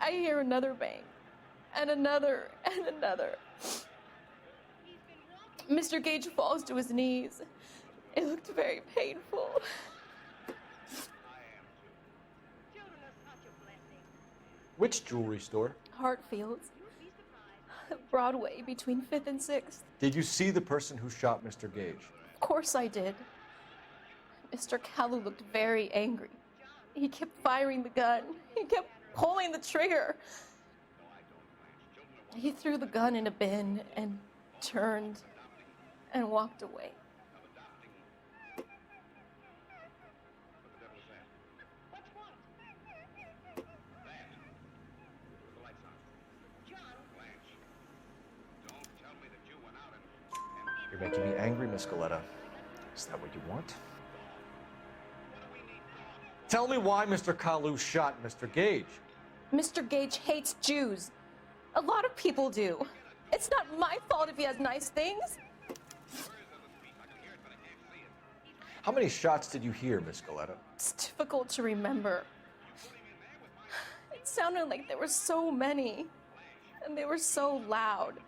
I hear another bang, and another, and another. Mr. Gage falls to his knees. It looked very painful. Which jewelry store? Hartfield's. Broadway between 5th and 6th. Did you see the person who shot Mr. Gage? Of course I did. Mr. Kalu looked very angry. He kept firing the gun. He kept pulling the trigger. He threw the gun in a bin and turned and walked away. You're making me angry, Miss Galetta. Is that what you want? Tell me why Mr. Kalu shot Mr. Gage. Mr. Gage hates Jews. A lot of people do. It's not my fault if he has nice things. How many shots did you hear, Miss Galetta? It's difficult to remember. It sounded like there were so many, and they were so loud.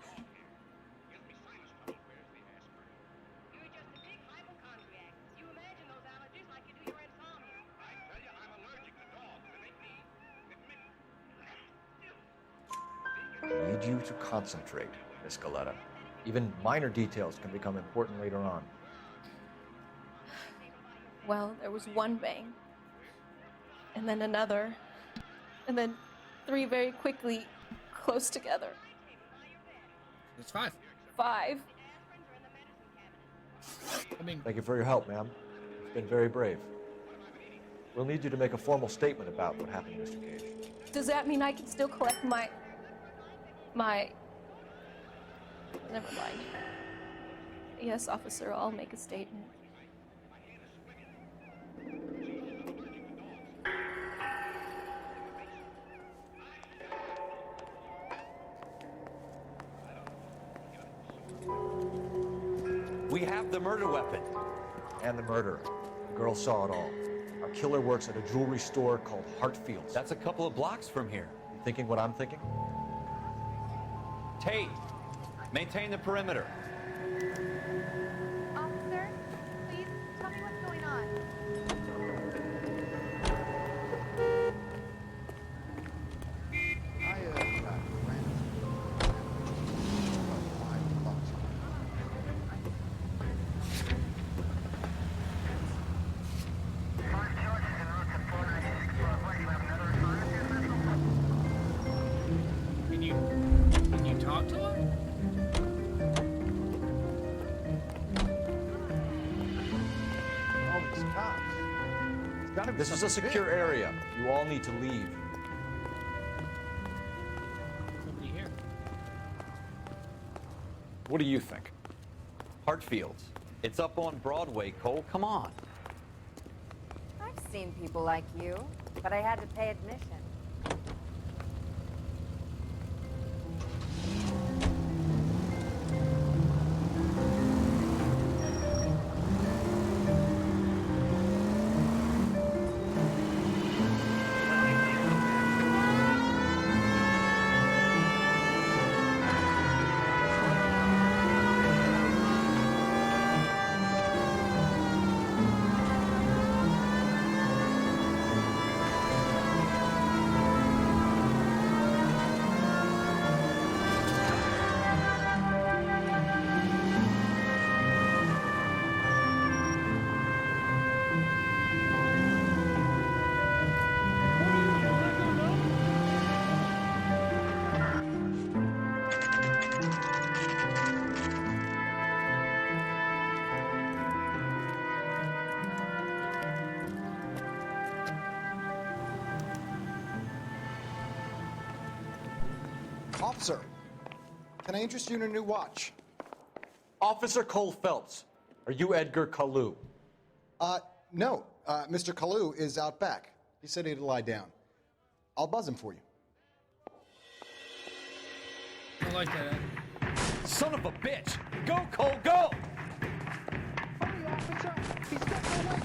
I need you to concentrate, Miss Galetta. Even minor details can become important later on. Well, there was one bang, and then another, and then 3 very quickly, close together. It's 5. 5. I mean, Thank you for your help, ma'am. You've been very brave. We'll need you to make a formal statement about what happened, Mr. Gage. Does that mean I can still collect my... Never mind. Yes, officer, I'll make a statement. We have the murder weapon. And the murderer. The girl saw it all. Our killer works at a jewelry store called Hartfield's. That's a couple of blocks from here. You thinking what I'm thinking? Tate, maintain the perimeter. Officer, please tell me what's going on. I got friends. About $5. Can you talk to him? All these cops. It's gotta be This is a something secure big. area. You all need to leave. Somebody here. What do you think? Hartfield's. It's up on Broadway, Cole. Come on. I've seen people like you, but I had to pay admission. Officer, can I interest you in a new watch? Officer Cole Phelps, are you Edgar Kalu? No. Mr. Kalu is out back. He said he'd lie down. I'll buzz him for you. I like that. Son of a bitch! Go, Cole, go! Hurry, officer! He's getting away!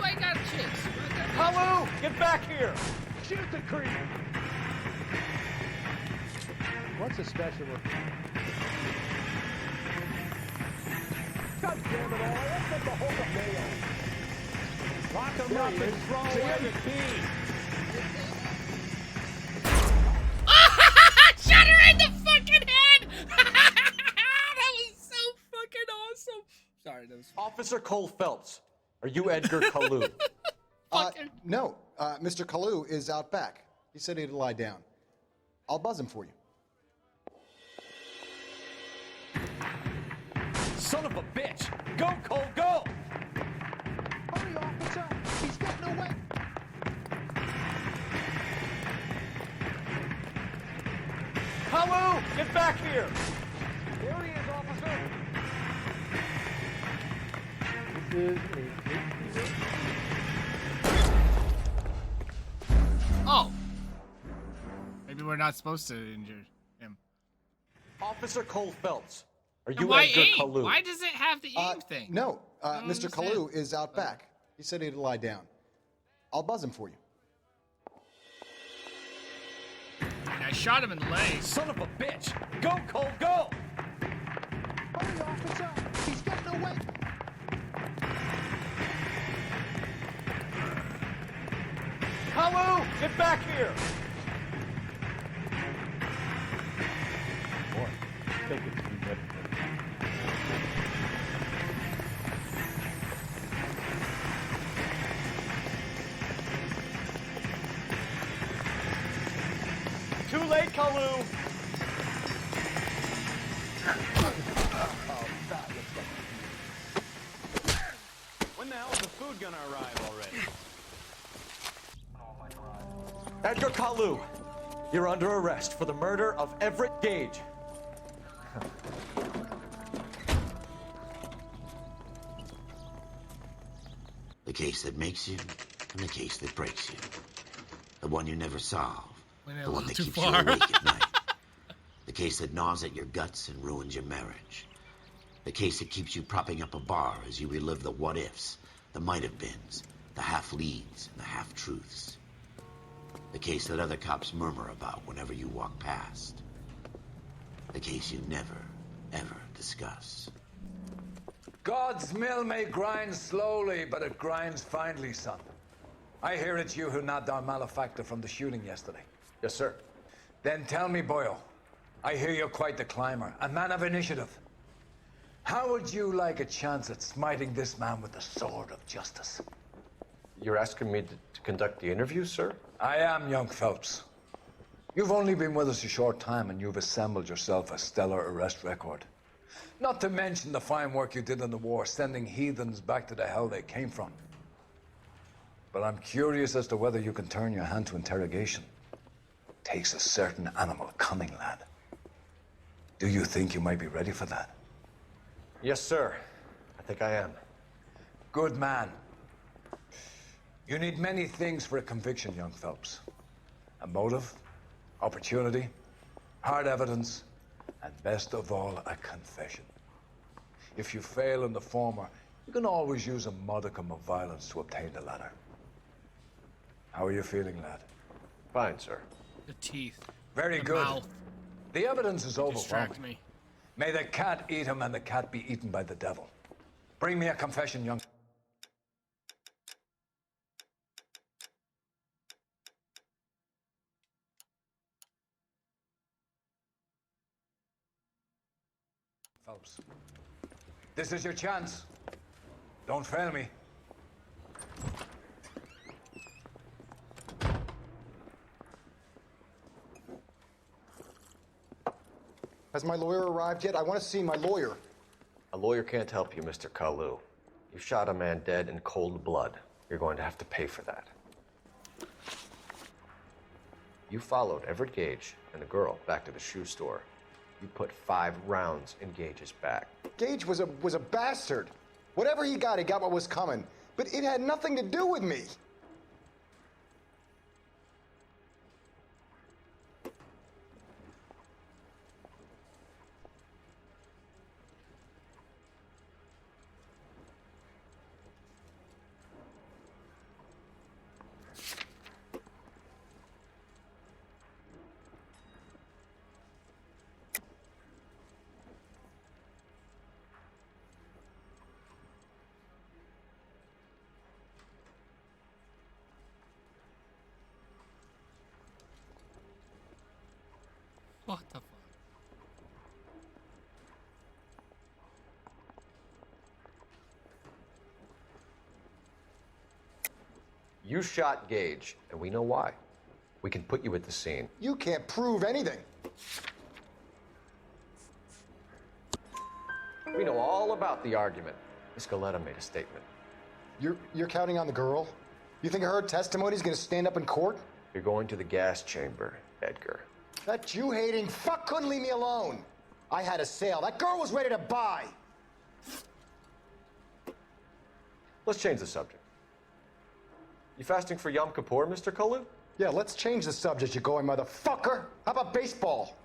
I got chicks. Kalu, get back here! Shoot the creep! What's a special? God damn it all! Let's take the whole mail. Lock him up and throw away the key. Shot her in the fucking head! That was so fucking awesome. Sorry, that was Officer Cole Phelps, are you Edgar Kalu? No, Mr. Kalu is out back. He said he'd lie down. I'll buzz him for you. Son of a bitch! Go, Cole, go! Hurry, officer! He's getting away! Kalu, get back here! There he is, officer! Oh! Maybe we're not supposed to injure him. Officer Cole Phelps, are And you why Edgar aim? Kalu? Why does it have the aim thing? No, I don't Mr. understand. Kalu is out back. He said he'd lie down. I'll buzz him for you. I shot him in the leg. Son of a bitch! Go, Cole, go! Hurry, officer! He's getting away! Kalu, get back here! Boy, take it from that. Too late, Kalu! When the hell is the food gonna arrive already? Edgar Kalu, you're under arrest for the murder of Everett Gage. The case that makes you and the case that breaks you. The one you never solve. Went a The one little that too keeps far. you awake at night. The case that gnaws at your guts and ruins your marriage. The case that keeps you propping up a bar as you relive the what-ifs, the might-have-beens, the half-leads, and the half-truths. The case that other cops murmur about whenever you walk past. The case you never, ever discuss. God's mill may grind slowly, but it grinds finely, son. I hear it's you who nabbed our malefactor from the shooting yesterday. Yes, sir. Then tell me, boyo, I hear you're quite the climber, a man of initiative. How would you like a chance at smiting this man with the sword of justice? You're asking me to conduct the interview, sir? I am, young Phelps. You've only been with us a short time, and you've assembled yourself a stellar arrest record. Not to mention the fine work you did in the war, sending heathens back to the hell they came from. But I'm curious as to whether you can turn your hand to interrogation. Takes a certain animal cunning, lad. Do you think you might be ready for that? Yes, sir. I think I am. Good man. You need many things for a conviction, young Phelps. A motive, opportunity, hard evidence, and best of all, a confession. If you fail in the former, you can always use a modicum of violence to obtain the latter. How are you feeling, lad? Fine, sir. The teeth. Very the good. Mouth. The evidence is Distract overwhelming. me. May the cat eat him and the cat be eaten by the devil. Bring me a confession, young... Phelps. This is your chance. Don't fail me. Has my lawyer arrived yet? I want to see my lawyer. A lawyer can't help you, Mr. Kalu. You shot a man dead in cold blood. You're going to have to pay for that. You followed Everett Gage and the girl back to the shoe store. You put 5 rounds in Gage's back. Gage was a bastard. Whatever he got what was coming. But it had nothing to do with me. What the fuck? You shot Gage, and we know why. We can put you at the scene. You can't prove anything. We know all about the argument. Miss Galetta made a statement. You're counting on the girl? You think her testimony's gonna stand up in court? You're going to the gas chamber, Edgar. That Jew-hating fuck couldn't leave me alone. I had a sale. That girl was ready to buy. Let's change the subject. You fasting for Yom Kippur, Mr. Kalu? Yeah, let's change the subject, you going motherfucker. How about baseball?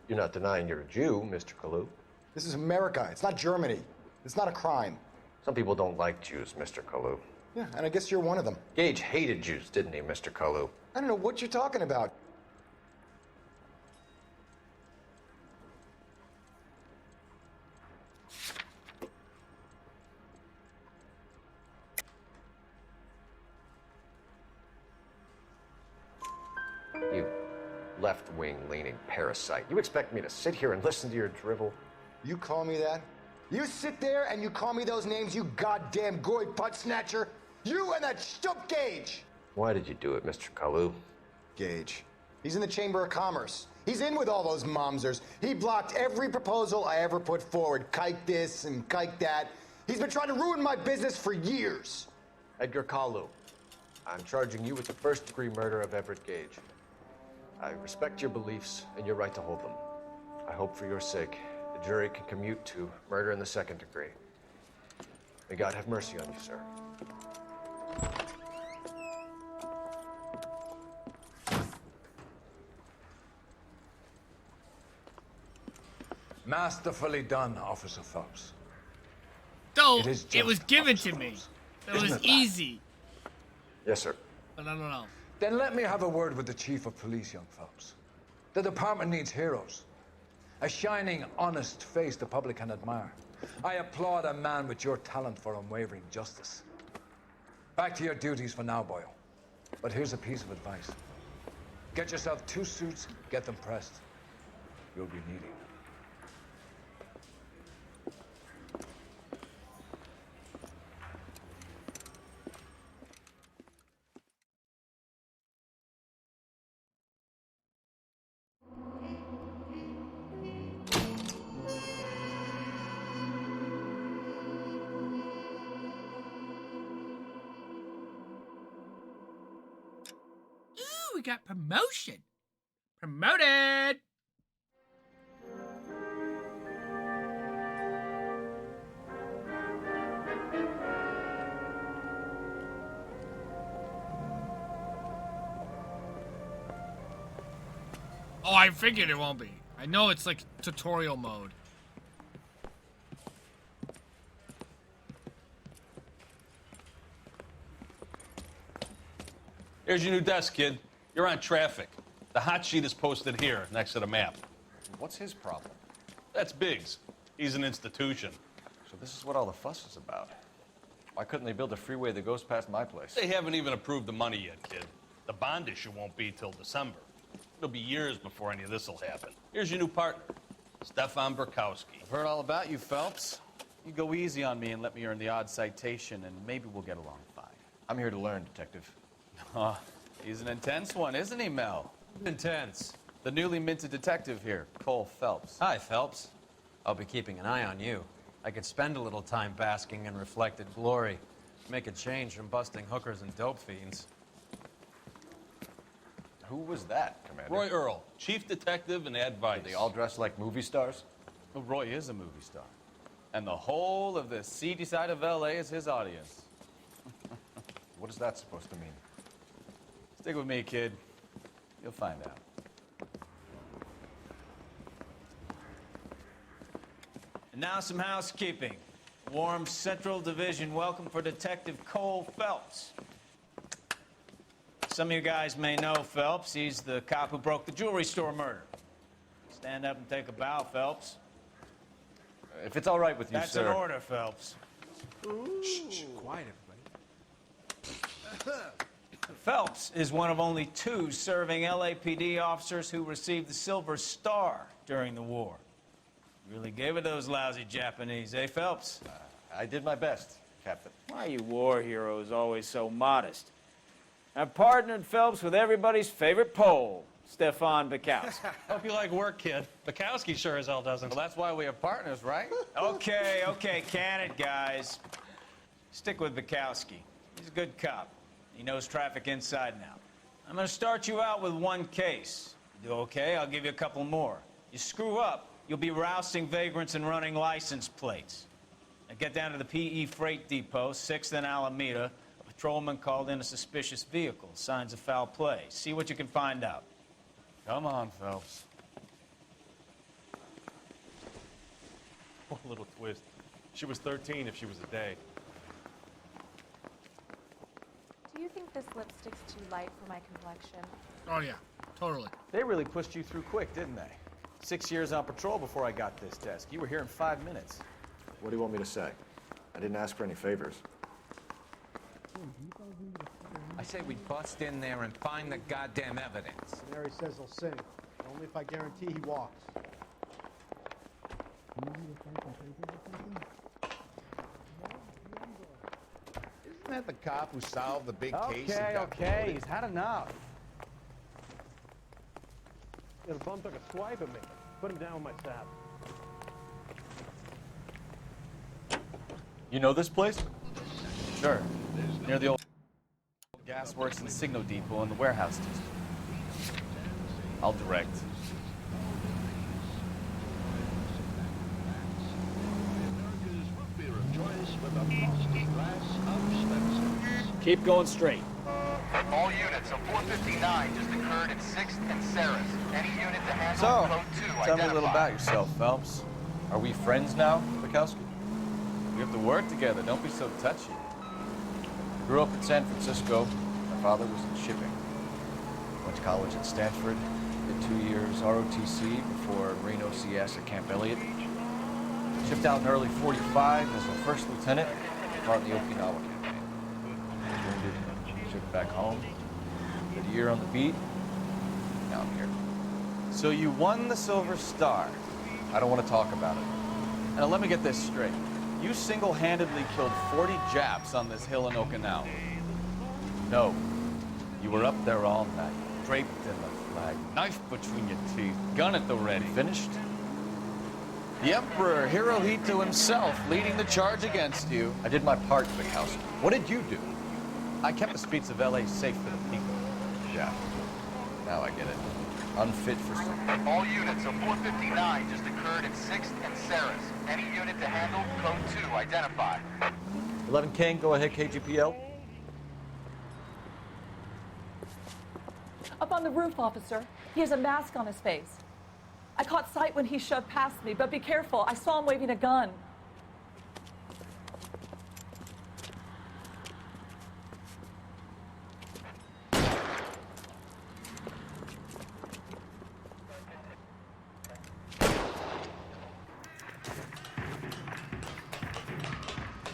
You're not denying you're a Jew, Mr. Kalu. This is America. It's not Germany. It's not a crime. Some people don't like Jews, Mr. Kalu. Yeah, and I guess you're one of them. Gage hated Jews, didn't he, Mr. Kalu? I don't know what you're talking about. You left-wing leaning parasite. You expect me to sit here and listen to your drivel? You call me that? You sit there and you call me those names, you goddamn goy butt snatcher? You and that stup Gage! Why did you do it, Mr. Kalu? Gage. He's in the Chamber of Commerce. He's in with all those momsers. He blocked every proposal I ever put forward. Kike this and kike that. He's been trying to ruin my business for years. Edgar Kalu, I'm charging you with the first-degree murder of Everett Gage. I respect your beliefs and your right to hold them. I hope for your sake the jury can commute to murder in the second degree. May God have mercy on you, sir. Masterfully done, Officer Phelps. No, It is it was just given Officer to me. Phelps. It Isn't was it that? easy. Yes, sir. But I don't know. Then let me have a word with the Chief of Police, young Phelps. The department needs heroes. A shining, honest face the public can admire. I applaud a man with your talent for unwavering justice. Back to your duties for now, Boyle. But here's a piece of advice. Get yourself 2 suits, get them pressed. You'll be needing them. Ooh, we got promotion. Promoted. Oh, I figured it won't be. I know it's like tutorial mode. Here's your new desk, kid. You're on traffic. The hot sheet is posted here, next to the map. What's his problem? That's Biggs. He's an institution. So this is what all the fuss is about. Why couldn't they build a freeway that goes past my place? They haven't even approved the money yet, kid. The bond issue won't be till December. It'll be years before any of this will happen. Here's your new partner, Stefan Burkowski. I've heard all about you, Phelps. You go easy on me and let me earn the odd citation, and maybe we'll get along fine. I'm here to learn, Detective. Oh, he's an intense one, isn't he, Mel? Intense. The newly minted detective here, Cole Phelps. Hi, Phelps. I'll be keeping an eye on you. I could spend a little time basking in reflected glory. Make a change from busting hookers and dope fiends. Who was that, Commander? Roy Earl, chief detective and advice. They all dress like movie stars? Well, Roy is a movie star. And the whole of the seedy side of L.A. is his audience. What is that supposed to mean? Stick with me, kid. You'll find out. And now some housekeeping. Warm Central Division welcome for Detective Cole Phelps. Some of you guys may know Phelps. He's the cop who broke the jewelry store murder. Stand up and take a bow, Phelps. If it's all right with you, That's sir. an order, Phelps. Shh, quiet, everybody. Phelps is one of only 2 serving LAPD officers who received the Silver Star during the war. Really gave it those lousy Japanese, eh, Phelps? I did my best, Captain. Why are you war heroes always so modest? I've partnered Phelps with everybody's favorite Pole, Stefan Bukowski. Hope you like work, kid. Bukowski sure as hell doesn't. Well, that's why we have partners, right? Okay, can it, guys. Stick with Bukowski. He's a good cop. He knows traffic inside and out. I'm gonna start you out with 1 case. You do okay, I'll give you a couple more. You screw up, you'll be rousting vagrants and running license plates. Now get down to the PE Freight Depot, 6th and Alameda. A patrolman called in a suspicious vehicle. Signs of foul play. See what you can find out. Come on, Phelps. Oh, little twist. She was 13 if she was a day. Do you think this lipstick's too light for my complexion? Oh, yeah. Totally. They really pushed you through quick, didn't they? 6 years on patrol before I got this desk. You were here in 5 minutes. What do you want me to say? I didn't ask for any favors. I say we bust in there and find the goddamn evidence. Mary says he'll sing. Only if I guarantee he walks. Isn't that the cop who solved the big case? Okay, he's had enough. The bum took a swipe at me. Put him down with my sap. You know this place? Sure. Near the old gas works and Signo Depot in the warehouse district. I'll direct. Keep going straight. All units, a 459 just occurred at 6th and Sarah's. Any unit to handle So, code 2 tell me a identified. little about yourself, Phelps. Are we friends now, Bukowski? We have to work together. Don't be so touchy. Grew up in San Francisco. My father was in shipping. Went to college at Stanford. Did 2 years ROTC before Marine OCS at Camp Elliott. Shipped out in early 45 as a first lieutenant, part in the Okinawa campaign. Wounded, shipped back home. Did a year on the beat. Now I'm here. So you won the Silver Star. I don't want to talk about it. Now let me get this straight. You single-handedly killed 40 Japs on this hill in Okinawa. No. You were up there all night, draped in the flag, knife between your teeth, gun at the ready. Finished? The Emperor Hirohito himself leading the charge against you. I did my part, Bukowski. What did you do? I kept the streets of L.A. safe for the people. Yeah. Now I get it. Unfit for some. All units, a 459 just occurred at 6th and Sarah's. Any unit to handle code 2 identified. 11 King, go ahead, KGPL. Up on the roof, officer. He has a mask on his face. I caught sight when he shoved past me, but be careful. I saw him waving a gun.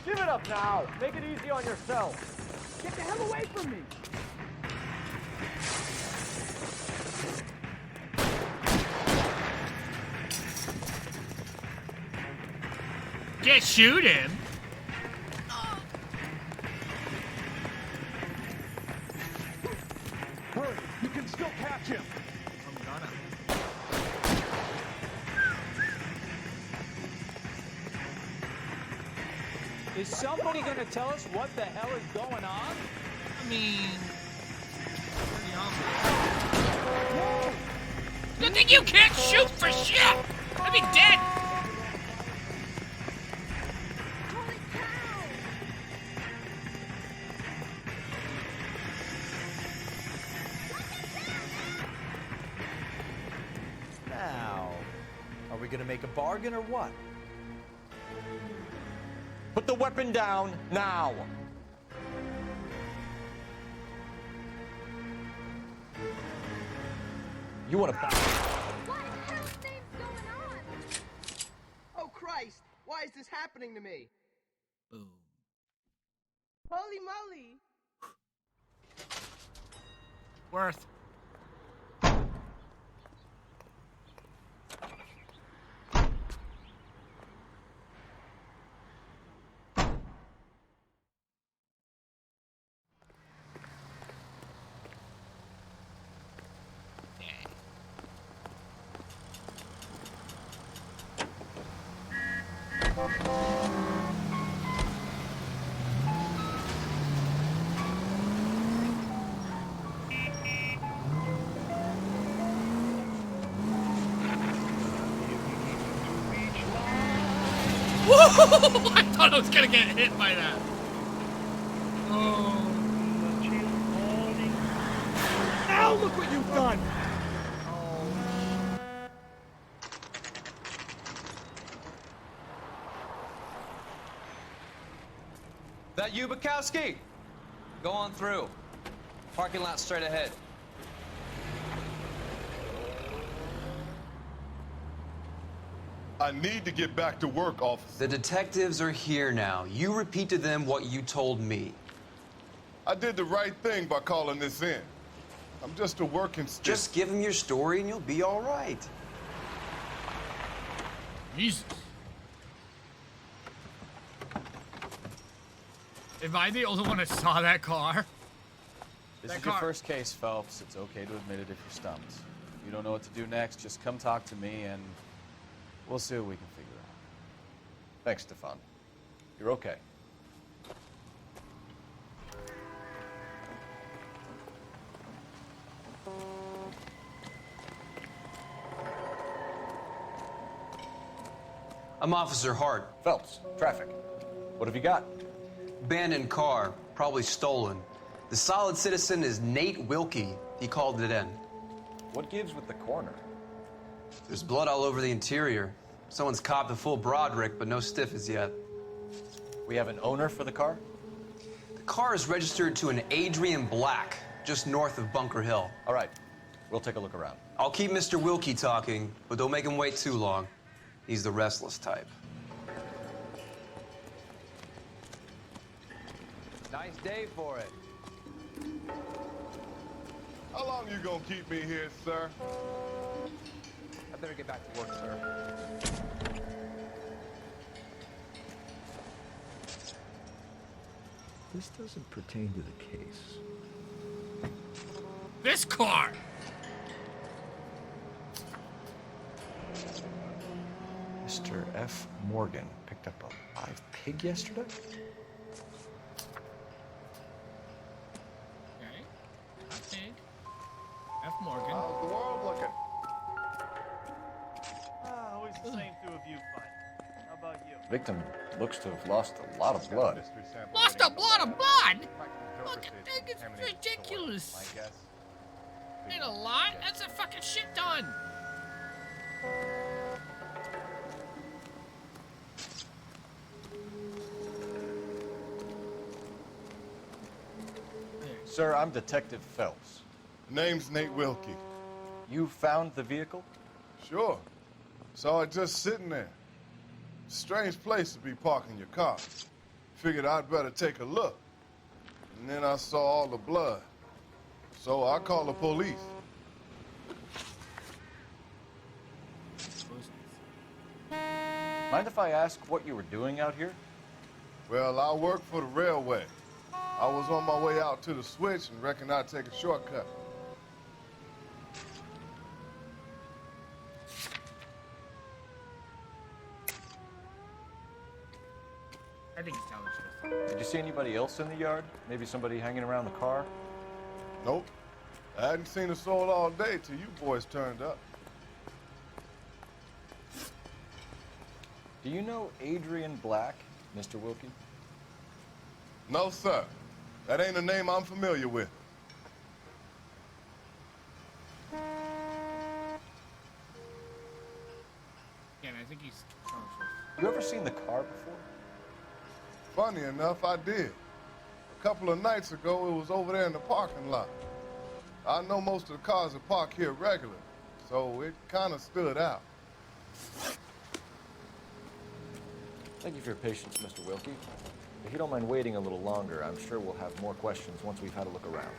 Give it up now. Make it easy on yourself. Get the hell away from me. Just shoot him. Hurry, you can still catch him. I'm gonna. Is somebody going to tell us what the hell is going on? I mean, pretty awesome. You think you can't shoot for shit? I'd be dead. Now, are we gonna make a bargain or what? Put the weapon down now. You want to? What hell's going on? Oh Christ! Why is this happening to me? Boom. Holy moly! Worth. I thought I was gonna get hit by that. Oh. Ow, look what you've done! That you, Bukowski? Go on through. Parking lot straight ahead. I need to get back to work, officer. The detectives are here now. You repeat to them what you told me. I did the right thing by calling this in. I'm just a working stick. Just give them your story and you'll be all right. Jesus. Am I the only one that saw that car? This is your first case, Phelps. It's okay to admit it if you're stumped. If you don't know what to do next, just come talk to me and we'll see what we can figure out. Thanks, Stefan. You're okay. I'm Officer Hart. Phelps, traffic. What have you got? Abandoned car, probably stolen. The solid citizen is Nate Wilkie. He called it in. What gives with the corner? There's blood all over the interior. Someone's copped a full Broderick, but no stiff as yet. We have an owner for the car? The car is registered to an Adrian Black, just north of Bunker Hill. All right, we'll take a look around. I'll keep Mr. Wilkie talking, but don't make him wait too long. He's the restless type. Nice day for it. How long you gonna keep me here, sir? I better get back to work, sir. This doesn't pertain to the case. This car! Mr. F. Morgan picked up a live pig yesterday? Okay. Pig. F. Morgan. How's the world looking? Always the same two of you fight. How about you? Victim looks to have lost a lot of blood. Lost a lot of blood? Look, it's ridiculous. Ain't a lot. That's a fucking shit ton. Sir, I'm Detective Phelps. Name's Nate Wilkie. You found the vehicle? Sure. Saw it just sitting there. Strange place to be parking your car. Figured I'd better take a look. And then I saw all the blood. So I called the police. Mind if I ask what you were doing out here? Well, I work for the railway. I was on my way out to the switch and reckoned I'd take a shortcut. I think he's telling the truth. Did you see anybody else in the yard? Maybe somebody hanging around the car? Nope. I hadn't seen a soul all day till you boys turned up. Do you know Adrian Black, Mr. Wilkie? No, sir. That ain't a name I'm familiar with. Yeah, I think he's telling the truth. You ever seen the car before? Funny enough, I did. A couple of nights ago, it was over there in the parking lot. I know most of the cars are parked here regularly, so it kind of stood out. Thank you for your patience, Mr. Wilkie. If you don't mind waiting a little longer, I'm sure we'll have more questions once we've had a look around.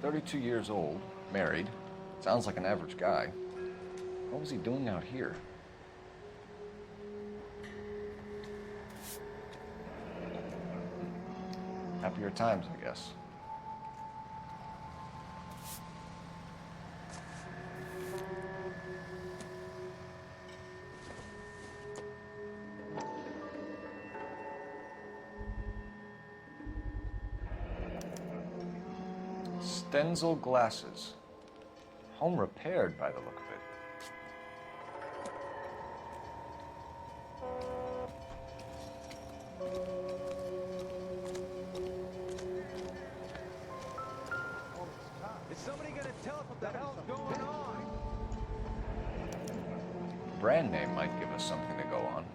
32 years old, married. Sounds like an average guy. What was he doing out here? Happier times, I guess. Stenzel glasses. Home repaired by the look of it. Is somebody gonna tell us what the hell's going on? Brand name might give us something to go on.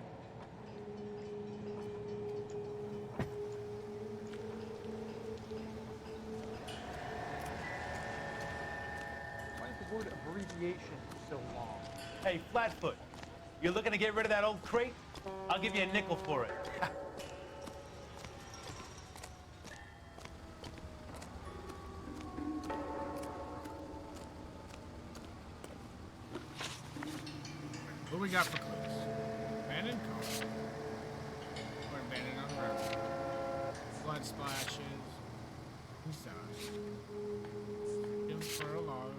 Why is the word abbreviation so long? Hey, Flatfoot, you looking to get rid of that old crate? I'll give you a nickel for it. What we got for clues? Abandoned car. Or abandoned on the road. Blood splashes. Inside. Give for a log.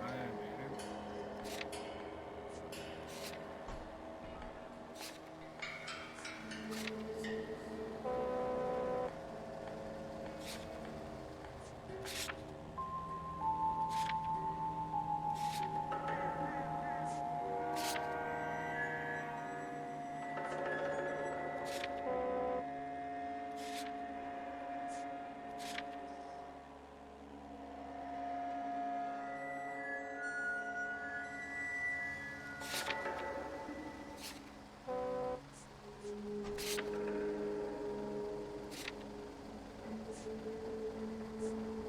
Unabandoned.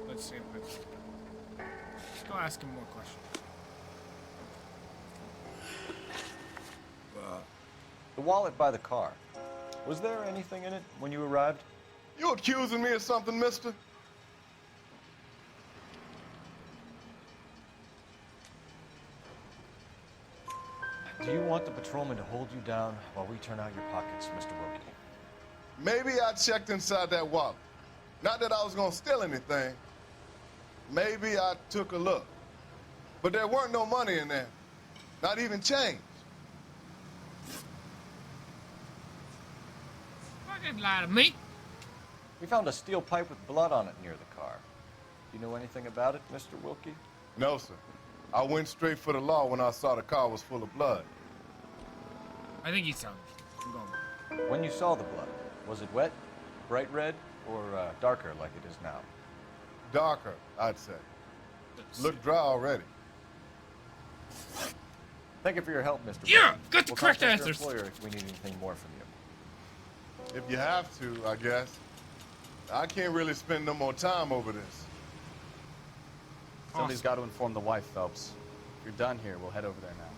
Let's see. Let's go ask him more questions. The wallet by the car. Was there anything in it when you arrived? You accusing me of something, mister? Do you want the patrolman to hold you down while we turn out your pockets, Mr. Wilkie? Maybe I checked inside that wallet. Not that I was gonna steal anything. Maybe I took a look. But there weren't no money in there. Not even change. Fucking lie to me. We found a steel pipe with blood on it near the car. Do you know anything about it, Mr. Wilkie? No, sir. I went straight for the law when I saw the car was full of blood. I think he's telling me. I'm going. When you saw the blood, was it wet, bright red, or darker like it is now? Darker, I'd say. Looked dry already. Thank you for your help, Mr. Yeah, Wilkie. got the We'll correct contact answers. Your employer if we need anything more from you. If you have to, I guess. I can't really spend no more time over this. Somebody's got to inform the wife, Phelps. If you're done here, we'll head over there now.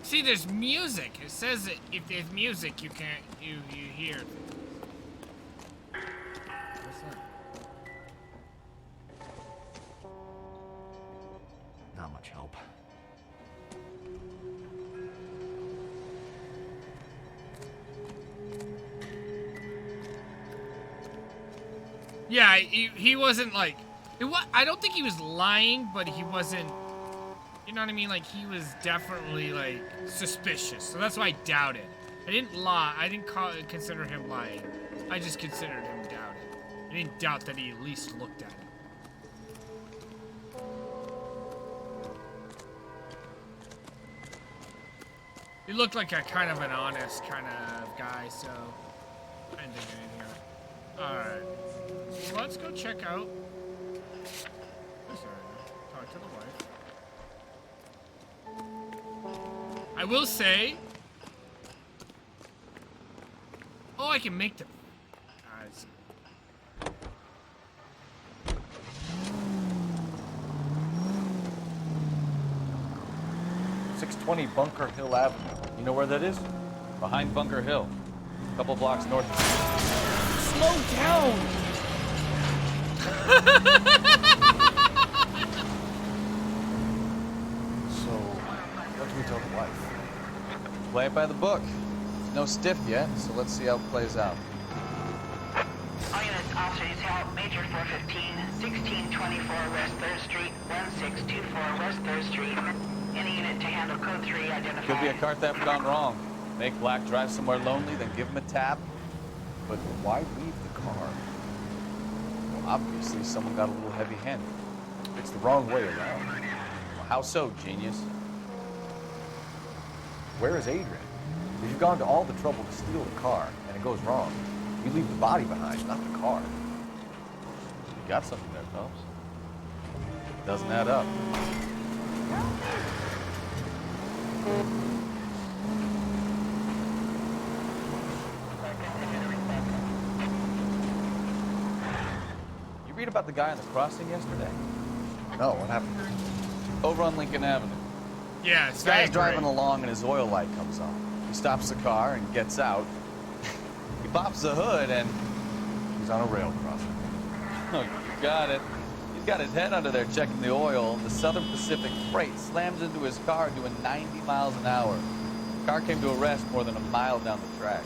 See, there's music. It says that if there's music, you can't, you hear it. What's that? Not much help. Yeah, he wasn't like, I don't think he was lying, but he wasn't, you know what I mean? Like, he was definitely, like, suspicious. So that's why I doubted. I didn't lie. I didn't consider him lying. I just considered him doubted. I didn't doubt that he at least looked at it. He looked like a kind of an honest kind of guy, so I didn't think anything of it. Alright. Well, let's go check out this area. Talk to the wife. I will say... Oh, I can make them. I see. 20 Bunker Hill Avenue. You know where that is? Behind Bunker Hill. A couple blocks north of Slow down! So, what do we tell the wife? Play it by the book. No stiff yet, so let's see how it plays out. All units, officers help. Major 415, 1624 West 3rd Street, 1624 West 3rd Street. Any unit to handle code 3 identified. Could be a car theft gone wrong. Make Black drive somewhere lonely, then give him a tap. But why leave the car? Well, obviously someone got a little heavy-handed. It's the wrong way around. Well, how so, genius? Where is Adrian? If you've gone to all the trouble to steal the car, and it goes wrong, you leave the body behind, not the car. You got something there, Phelps. It doesn't add up. You read about the guy on the crossing yesterday? No, what happened? Over on Lincoln Avenue. Yeah, This guy's driving along and his oil light comes on. He stops the car and gets out. He pops the hood and he's on a rail crossing. Oh, you got it. He's got his head under there checking the oil. The Southern Pacific freight slams into his car doing 90 miles an hour. The car came to a rest more than a mile down the track.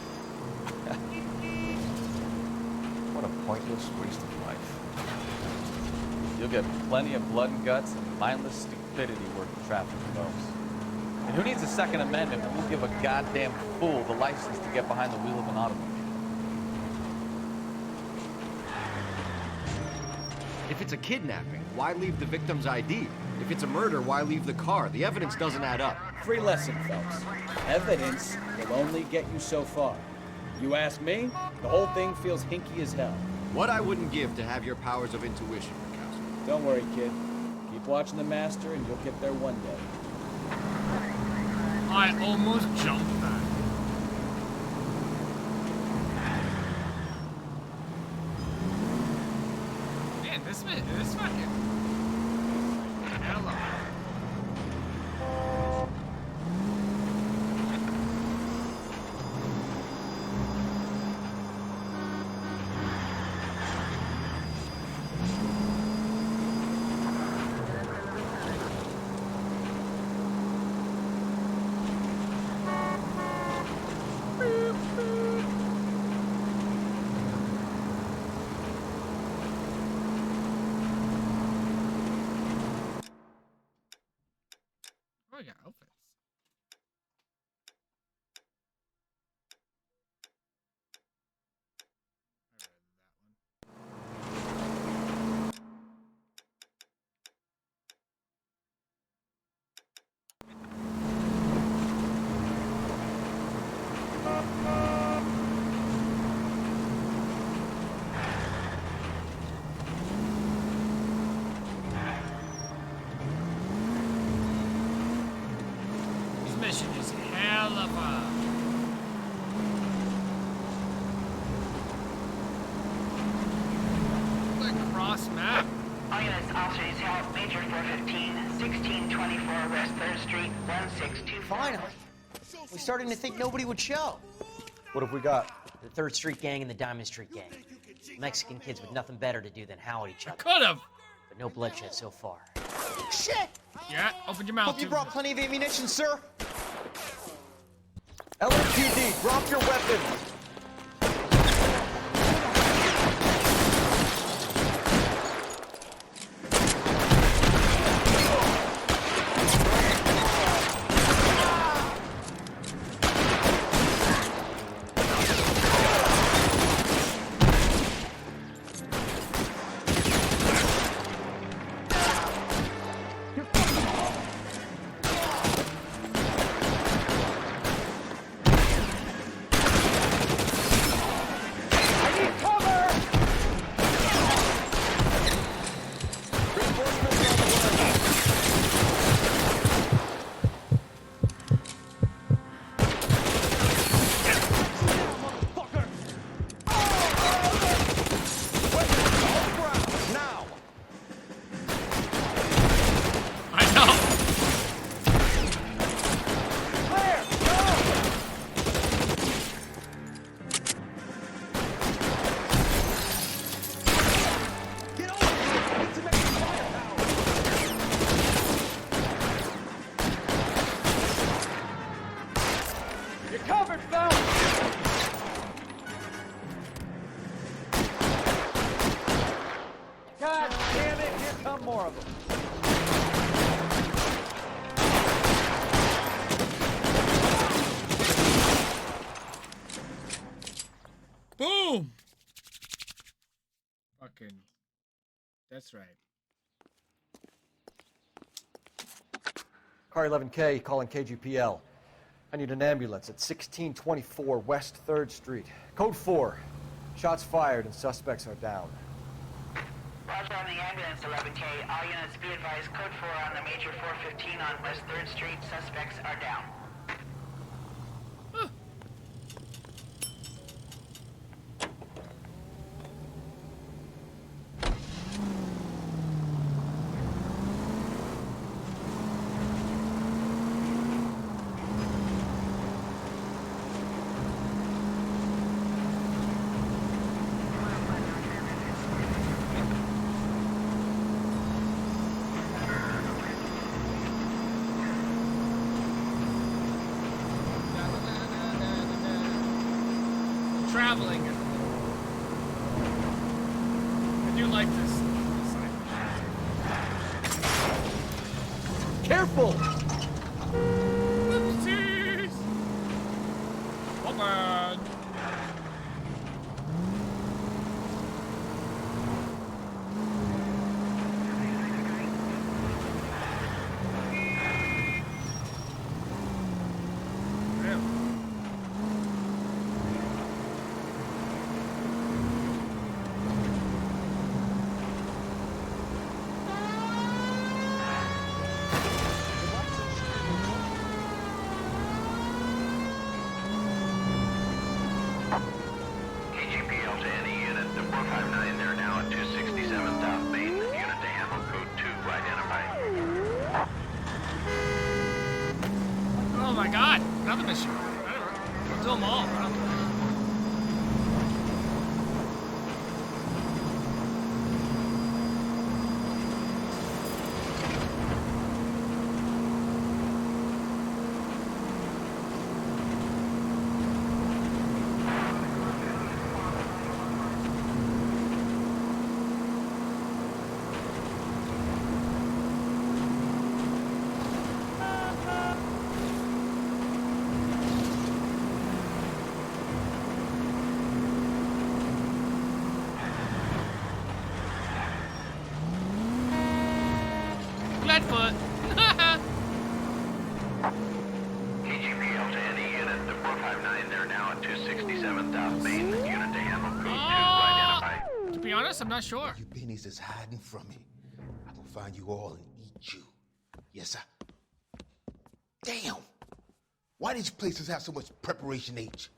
What a pointless waste of life. You'll get plenty of blood and guts and mindless stupidity working traffic, folks. And who needs a Second Amendment when we'll give a goddamn fool the license to get behind the wheel of an automobile? If it's a kidnapping, why leave the victim's ID? If it's a murder, why leave the car? The evidence doesn't add up. Free lesson, Phelps. Evidence will only get you so far. You ask me, the whole thing feels hinky as hell. What I wouldn't give to have your powers of intuition, Mikowski. Don't worry, kid. Keep watching the master and you'll get there one day. I almost jumped that. Man, this fucking... Hello. I got outfits. Mission is hell of a... Like cross map. All units, officers help. Major 415, 1624 West 3rd Street, 1624. Finally. We're starting to think nobody would show. What have we got? The 3rd Street Gang and the Diamond Street Gang. Mexican kids with nothing better to do than howl at each other. Could've. But no bloodshed so far. Shit! Yeah, open your mouth. Hope you brought plenty of ammunition, sir. LAPD, drop your weapon! more of them. Boom! Fucking. That's right. Car 11K calling KGPL. I need an ambulance at 1624 West 3rd Street. Code 4. Shots fired and suspects are down. Roger on the ambulance, 11K. All units be advised, code 4 on the major 415 on West 3rd Street. Suspects are down. Traveling. I do like this. Careful! Oopsies! Oh man. Oh my god, another mission. We'll do them all, bro. Flatfoot. KGPL to any unit, the 459, they're now at 267 South Main. Unit to handle code 2, identify. To be honest, I'm not sure. You pennies is hiding from me. I will find you all and eat you. Yes, sir. Damn! Why these places have so much preparation H?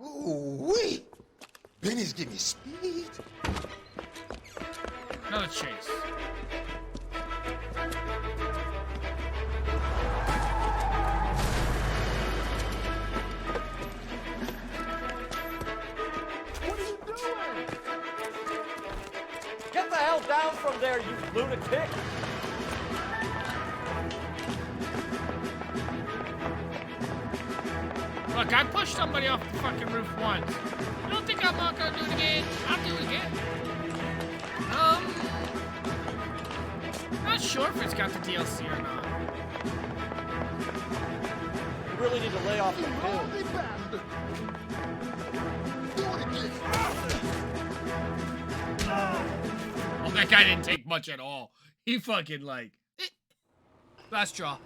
Ooh-wee! Benny's give me speed. Another chase. What are you doing? Get the hell down from there, you lunatic! Look, I pushed somebody off the fucking roof once. You don't think I'm not gonna do it again? I'll do it again. Not sure if it's got the DLC or not. You really need to lay off the pill. Oh, that guy didn't take much at all. He fucking like... Last draw.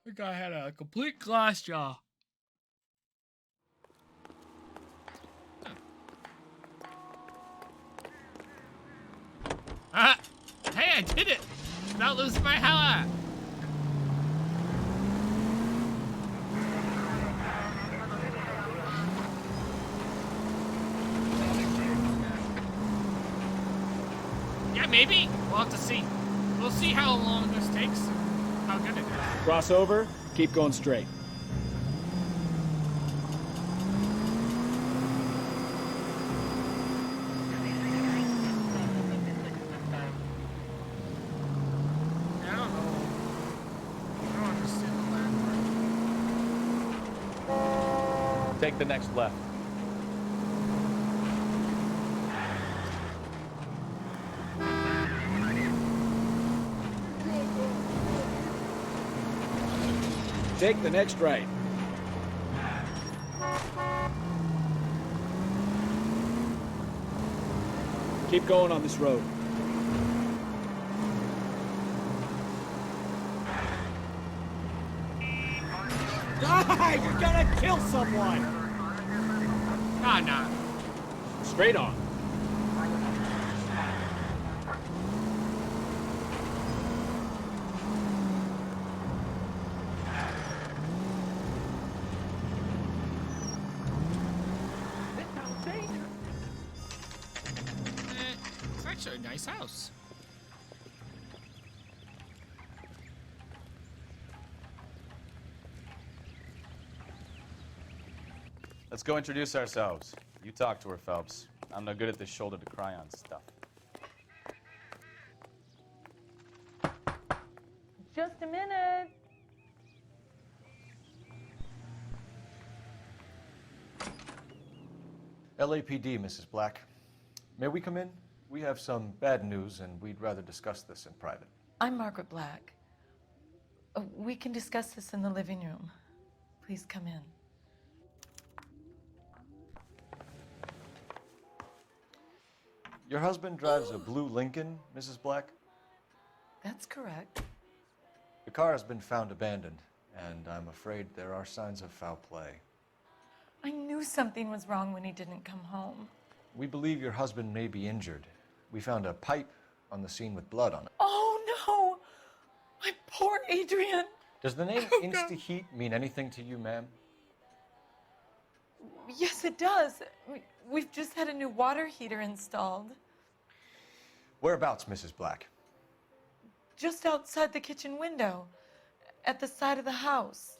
The guy had a complete glass jaw. Ah! Hey, I did it! Without losing my hat. Yeah, maybe. We'll have to see. We'll see how long this takes and how good it is. Cross over, keep going straight. Take the next left. Take the next right. Keep going on this road. Die! You're gonna kill someone! Nah. Straight on. It's actually a nice house. Let's go introduce ourselves. You talk to her, Phelps. I'm no good at this shoulder to cry on stuff. Just a minute. LAPD, Mrs. Black. May we come in? We have some bad news, and we'd rather discuss this in private. I'm Margaret Black. We can discuss this in the living room. Please come in. Your husband drives a blue Lincoln, Mrs. Black? That's correct. The car has been found abandoned, and I'm afraid there are signs of foul play. I knew something was wrong when he didn't come home. We believe your husband may be injured. We found a pipe on the scene with blood on it. Oh, no! My poor Adrian! Does the name Insta-Heat mean anything to you, ma'am? Yes, it does. We've just had a new water heater installed. Whereabouts, Mrs. Black? Just outside the kitchen window, at the side of the house.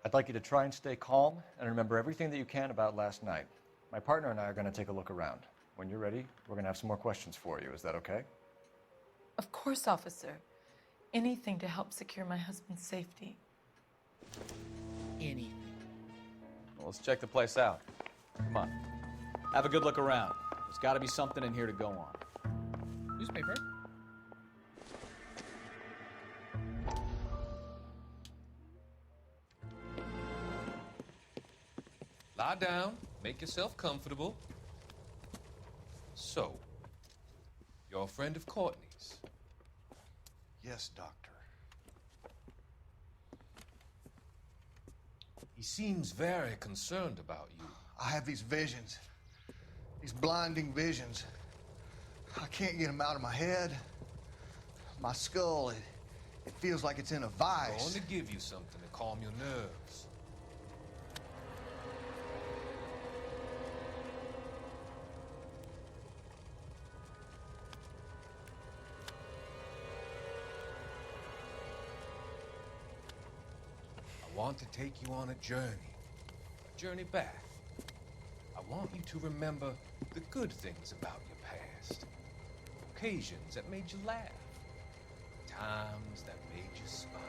I'd like you to try and stay calm and remember everything that you can about last night. My partner and I are going to take a look around. When you're ready, we're going to have some more questions for you. Is that okay? Of course, officer. Anything to help secure my husband's safety. Anything. Well, let's check the place out. Come on. Have a good look around. There's got to be something in here to go on. Newspaper. Lie down. Make yourself comfortable. So, you're a friend of Courtney's? Yes, Doctor. He seems very concerned about you. I have these visions. These blinding visions. I can't get them out of my head. My skull, it feels like it's in a I'm vice. going to give you something to calm your nerves. I want to take you on a journey back. I want you to remember the good things about your past, occasions that made you laugh, times that made you smile.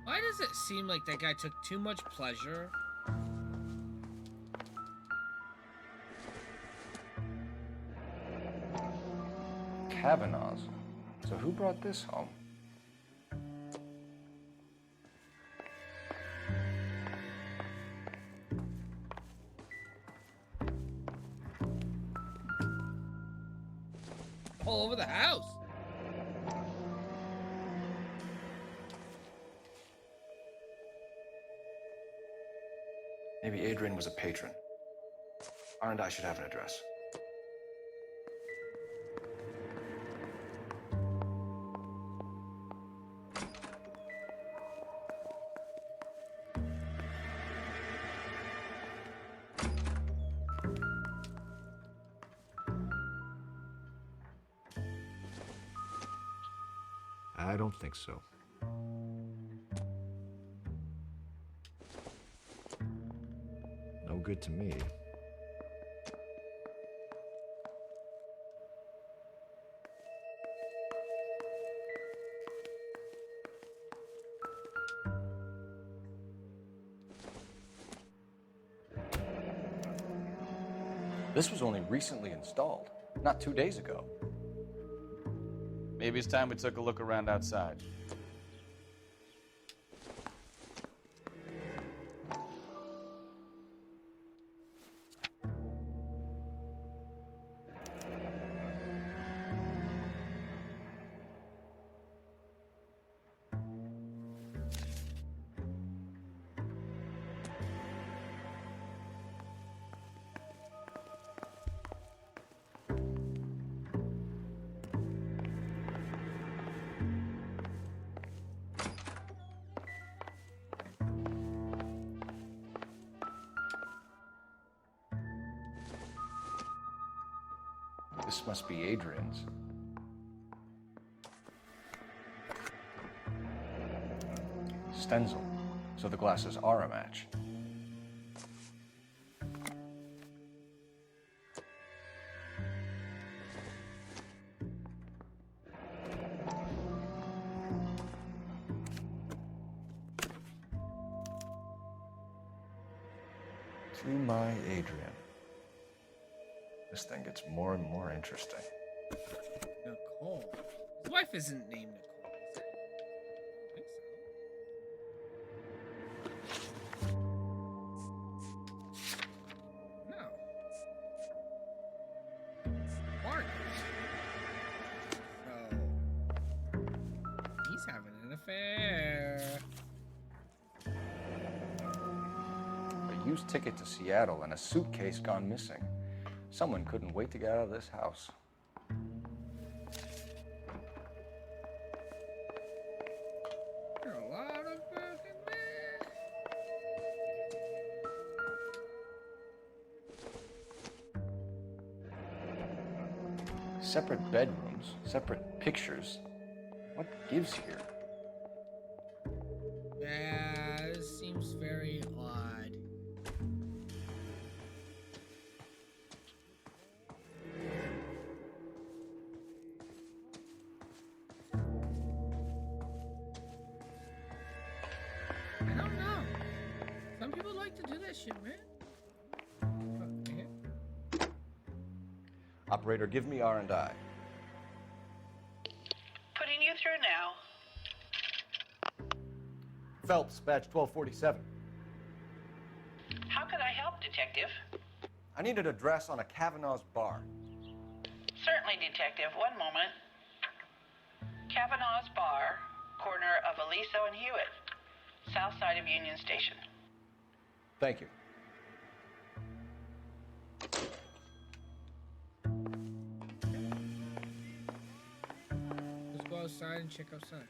Why does it seem like that guy took too much pleasure? Kavanaugh's. So who brought this home? All over the house. Maybe Adrian was a patron. R&I should have an address. I don't think so. No good to me. This was only recently installed, not 2 days ago. Maybe it's time we took a look around outside. This must be Adrian's. Stencil, so the glasses are a match. To my Adrian. This thing gets more and more interesting. Nicole. His wife isn't named Nicole, is it? I think so. No. Mark. So he's having an affair. A used ticket to Seattle and a suitcase gone missing. Someone couldn't wait to get out of this house. There are a lot of broken men. Separate bedrooms, separate pictures. What gives here? Yeah, this seems very odd. I don't know. Some people like to do that shit, man. Okay. Operator, give me R&I. Putting you through now. Phelps, badge 1247. How can I help, Detective? I need an address on a Kavanaugh's bar. Certainly, Detective. One moment. Kavanaugh's Bar, corner of Aliso and Hewitt, south side of Union Station. Thank you. Let's go outside and check outside.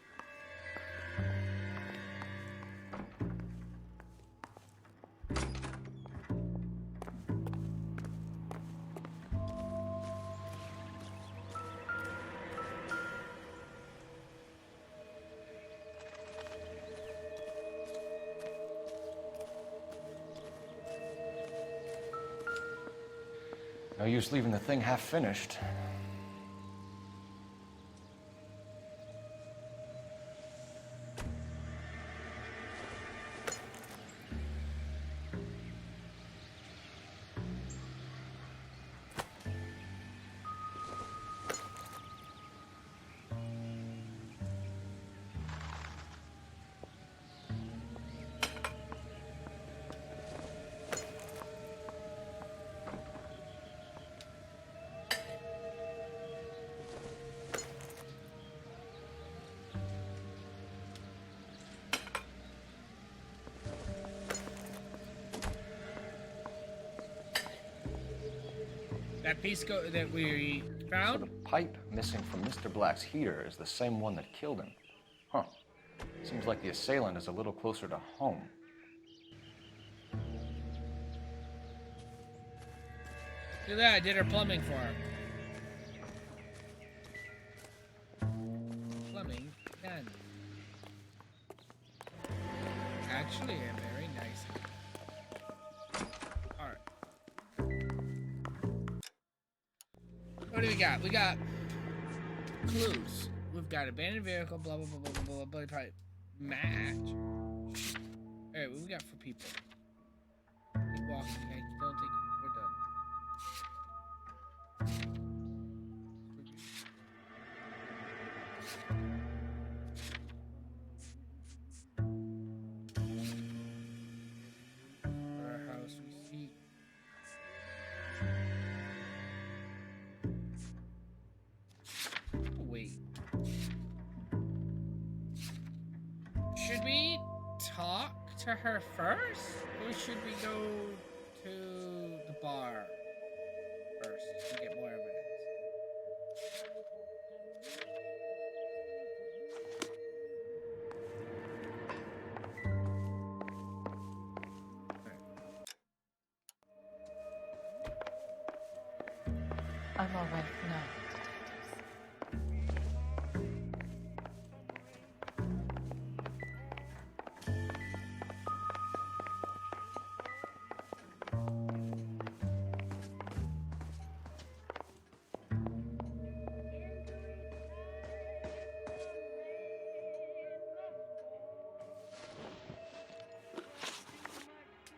No use leaving the thing half finished. That piece that we So found? the pipe missing from Mr. Black's heater is the same one that killed him. Huh. Seems like the assailant is a little closer to home. Look at that, I did her plumbing for her. Plumbing done. Actually, a very nice. Alright. What do we got? We got clues. We've got abandoned vehicle, blah blah blah blah blah blah blah. Probably match. Alright, what we got for people? Keep walking. I don't think we're done. Warehouse receipt. Wait. Should we talk to her first? Or should we go to the bar first to get more evidence? I'm all right now.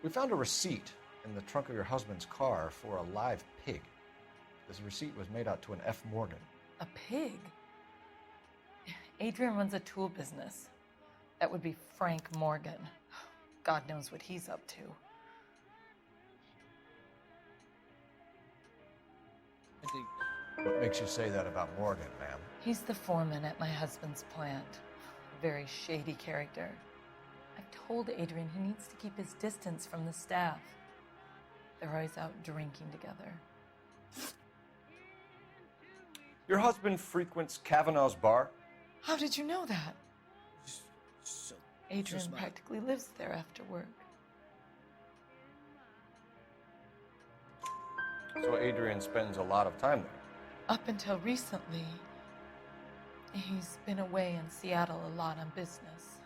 We found a receipt in the trunk of your husband's car for a live pig. This receipt was made out to an F. Morgan. A pig? Adrian runs a tool business. That would be Frank Morgan. God knows what he's up to. What makes you say that about Morgan, ma'am? He's the foreman at my husband's plant. A very shady character. I've told Adrian he needs to keep his distance from the staff. They're always out drinking together. Your husband frequents Kavanaugh's bar? How did you know that? So Adrian smart. practically lives there after work. So Adrian spends a lot of time there. Up until recently, he's been away in Seattle a lot on business.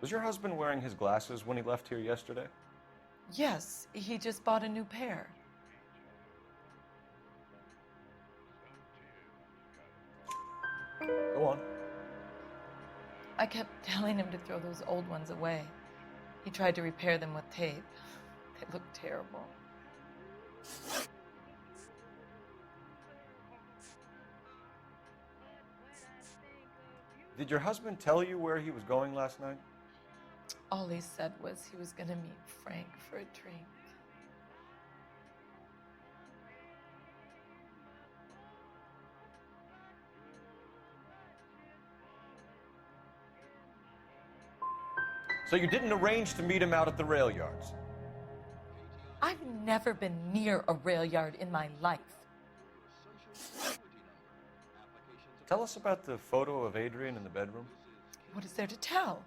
Was your husband wearing his glasses when he left here yesterday? Yes, he just bought a new pair. Go on. I kept telling him to throw those old ones away. He tried to repair them with tape. They look terrible. Did your husband tell you where he was going last night? All he said was he was going to meet Frank for a drink. So you didn't arrange to meet him out at the rail yards? I've never been near a rail yard in my life. Tell us about the photo of Adrian in the bedroom. What is there to tell?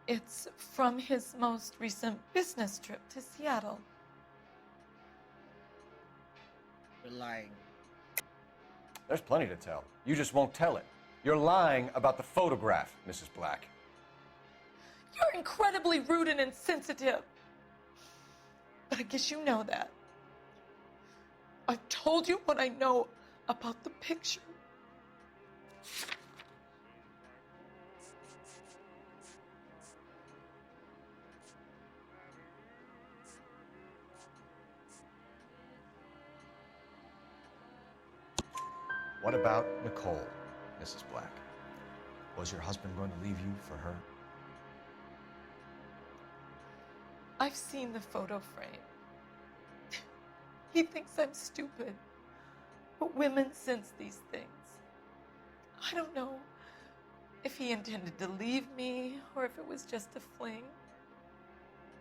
It's from his most recent business trip to Seattle. You're lying. There's plenty to tell. You just won't tell it. You're lying about the photograph, Mrs. Black. You're incredibly rude and insensitive. But I guess you know that. I've told you what I know about the picture. What about Nicole, Mrs. Black? Was your husband going to leave you for her? I've seen the photo frame. He thinks I'm stupid. But women sense these things. I don't know if he intended to leave me or if it was just a fling.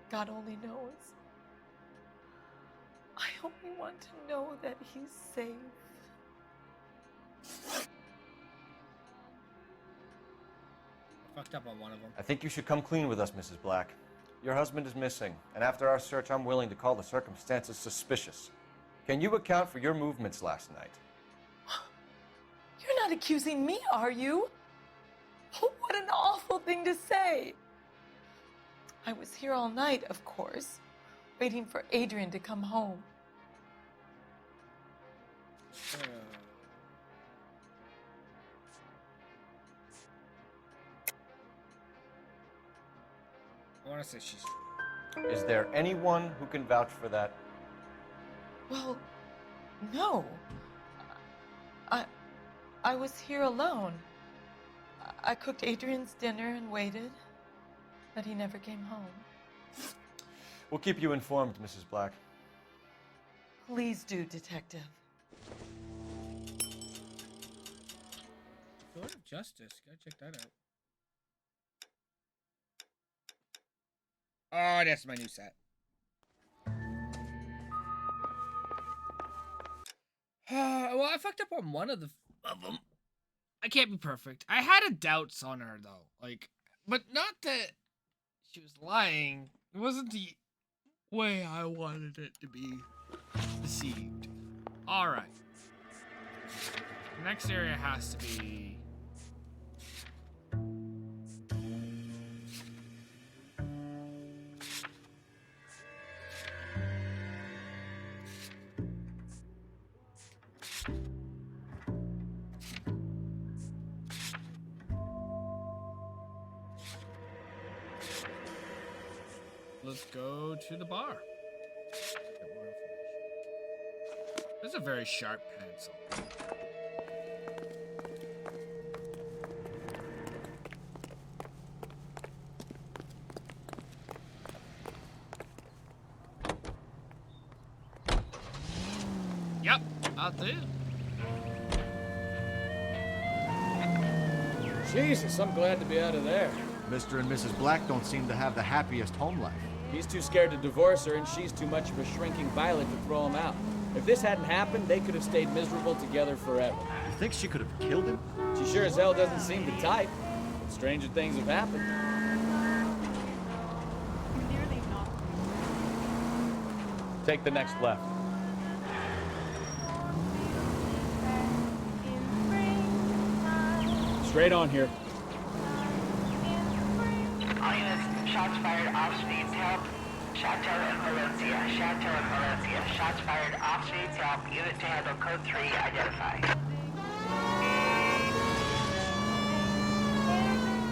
God only knows. I only want to know that he's safe. I fucked up on one of them. I think you should come clean with us, Mrs. Black. Your husband is missing, and after our search, I'm willing to call the circumstances suspicious. Can you account for your movements last night? You're not accusing me, are you? What an awful thing to say. I was here all night, of course, waiting for Adrian to come home. I want to say she's... Is there anyone who can vouch for that? Well, No. I was here alone. I cooked Adrian's dinner and waited, but he never came home. We'll keep you informed, Mrs. Black. Please do, Detective. Sword of Justice. Gotta check that out. Oh, that's my new set. Well, I fucked up on one of them. I can't be perfect. I had a doubts on her though, like, but not that she was lying. It wasn't the way I wanted it to be deceived. All right. The next area has to be. Let's go to the bar. This is a very sharp pencil. Yep, I'll do. Jesus, I'm glad to be out of there. Mr. and Mrs. Black don't seem to have the happiest home life. He's too scared to divorce her, and she's too much of a shrinking violet to throw him out. If this hadn't happened, they could have stayed miserable together forever. You think she could have killed him? She sure as hell doesn't seem the type. But stranger things have happened. Take the next left. Straight on here. All units, shots fired off streets, help. Chateau and Valencia, Chateau and Valencia. Shots fired off streets, help. Unit to handle code 3, identify.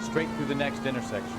Straight through the next intersection.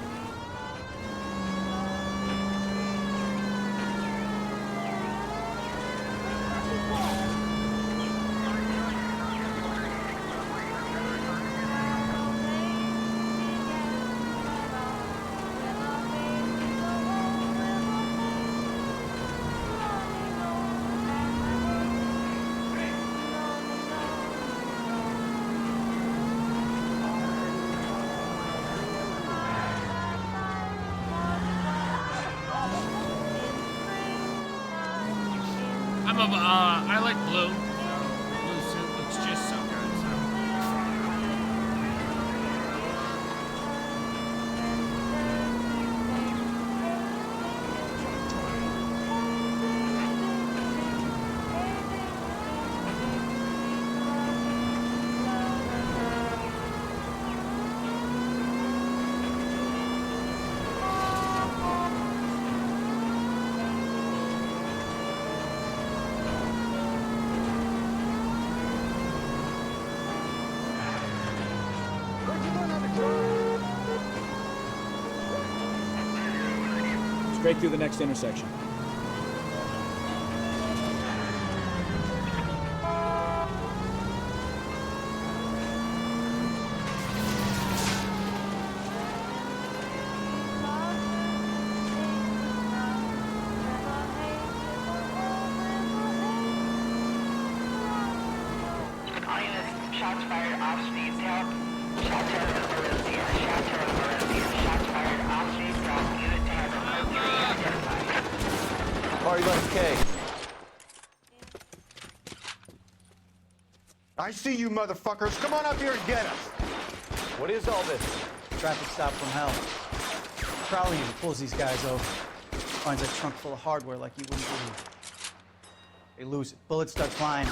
I like blue. Blue suit looks just so good. Straight through the next intersection. All units, shots fired off streets, help. Chateau and Valencia, Chateau and Valencia. Shots fired off streets, help. Unit to handle code 3, identify. Are you okay? I see you motherfuckers. Come on up here and get us. What is all this? Traffic stop from hell. Crowley pulls these guys over. Finds a trunk full of hardware like you wouldn't believe. They lose it. Bullets start flying.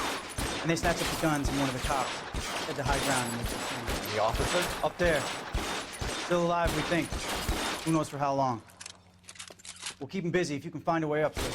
And they snatch up the guns and one of the cops. Head to high ground and make their stand. The officer? Up there. Still alive, we think. Who knows for how long. We'll keep him busy if you can find a way up, sir.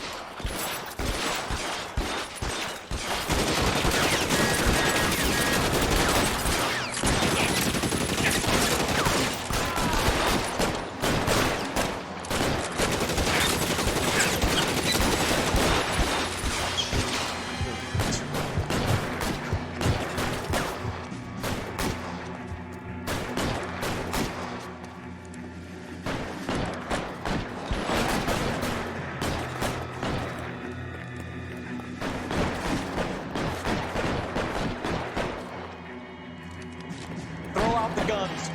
Drop the guns.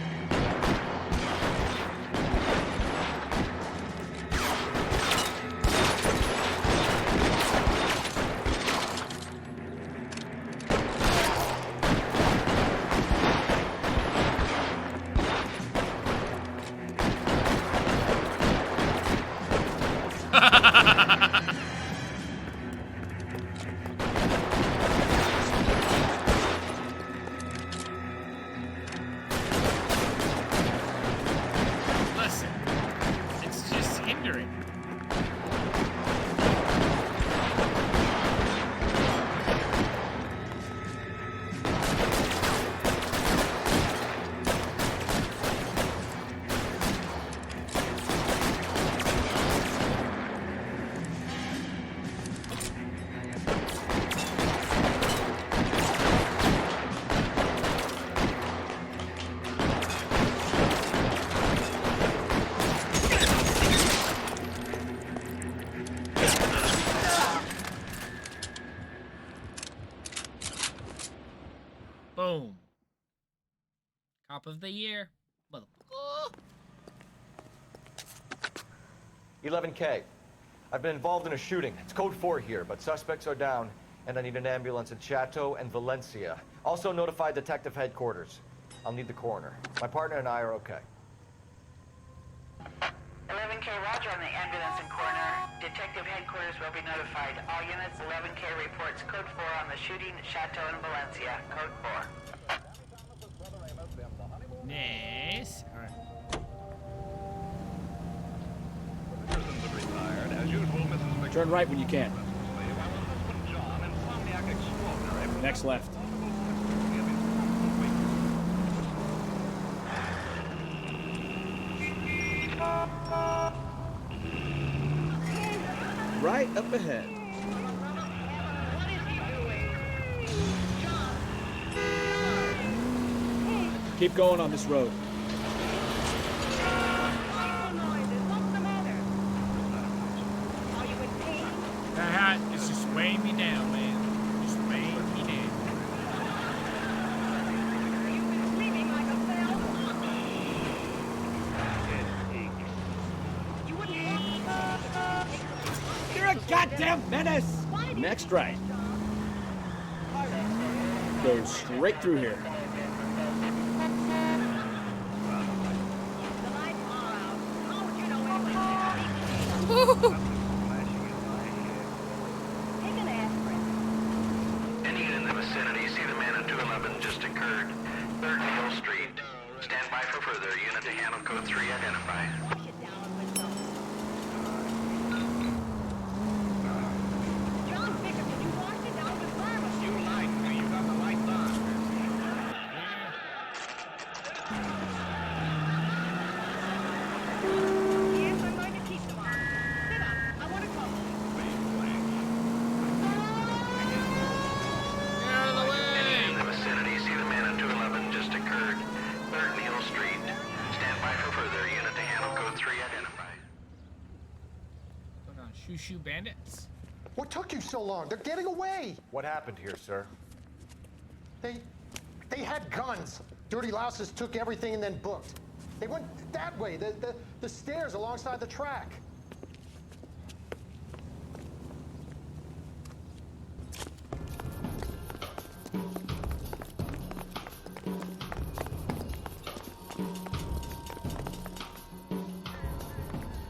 Listen, it's just hindering. Boom. Cop of the year. Motherfucker. 11K. I've been involved in a shooting. It's code 4 here, but suspects are down, and I need an ambulance in Chateau and Valencia. Also notify detective headquarters. I'll need the coroner. My partner and I are okay. 11K, roger on the ambulance and coroner. Detective headquarters will be notified. All units, 11K reports code 4 on the shooting at Chateau and Valencia. Code 4. Nice. All right. Turn right when you can. Next left. Right up ahead. Keep going on this road. That hat is just weighing me down, man. Just weighing me down. You're a goddamn menace! Next right. Go straight through here. Any unit in the vicinity, see the man at 211 just occurred. 3rd Hill Street. Stand by for further. Unit to handle code 3 identified. Shoo bandits. What took you so long? They're getting away. What happened here, sir? They had guns. Dirty louses took everything and then booked. They went that way, the stairs alongside the track.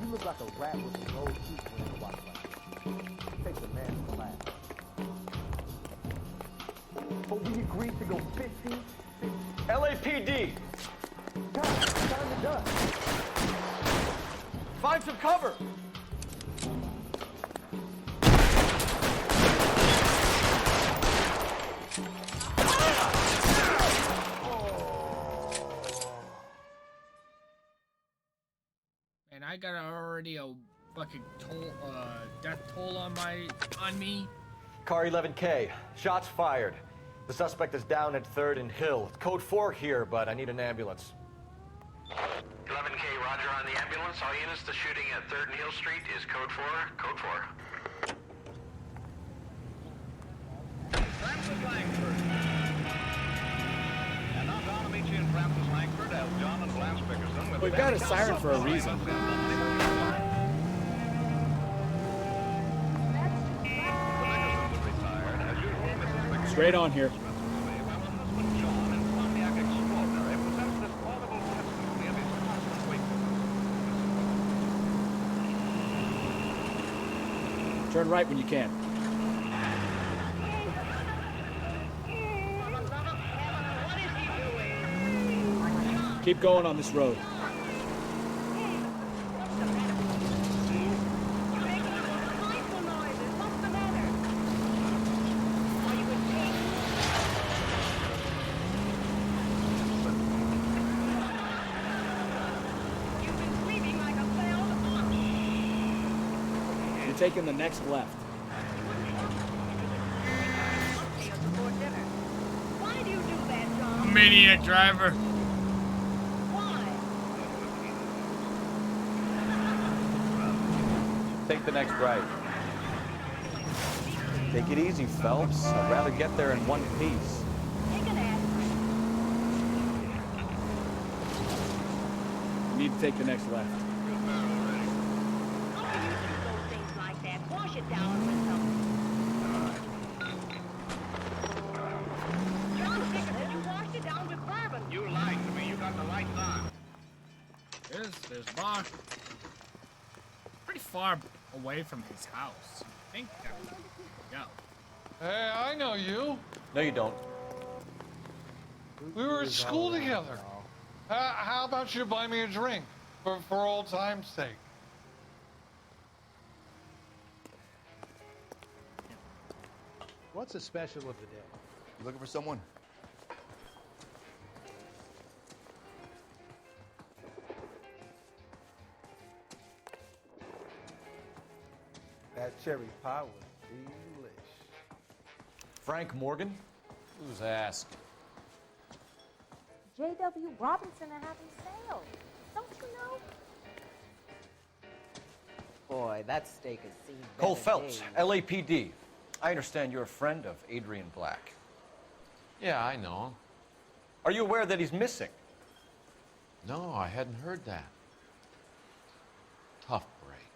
You look like a rat with a gold tooth when you walk like take the man to class. But we agreed to go 50. LAPD! God, time to dust. Find some cover! And I got already a fucking death toll on me. Car 11K. Shots fired. The suspect is down at 3rd and Hill. It's code 4 here, but I need an ambulance. 11K, roger on the ambulance. All units, the shooting at 3rd and Hill Street is code 4. Code 4. Francis Langford. And now down to meet you in Francis Langford. We've got a siren for a reason. Straight on here. Turn right when you can. Keep going on this road. You're taking the next left. Maniac driver. Take the next right. Take it easy, Phelps. I'd rather get there in one piece. You need to take the next left. You lied to me. You got the lights on. There's bar. Pretty far away from his house. I think that would go. Hey, I know you. No, you don't. We were at school together. How about you buy me a drink for old time's sake? What's the special of the day? You looking for someone? That cherry pie was delish. Frank Morgan? Who's asked? J.W. Robinson are having sales. Don't you know? Boy, that steak has seen Cole better Phelps, days. LAPD. I understand you're a friend of Adrian Black. Yeah, I know him. Are you aware that he's missing? No, I hadn't heard that. Tough break.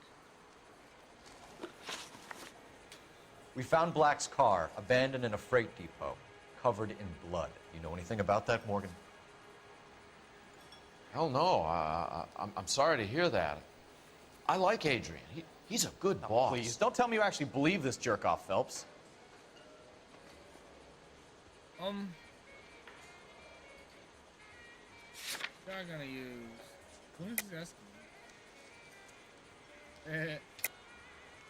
We found Black's car abandoned in a freight depot, covered in blood. You know anything about that, Morgan? Hell no. I'm sorry to hear that. I like Adrian. He's a good boss. Please, don't tell me you actually believe this jerk-off, Phelps. I'm gonna use. What is this?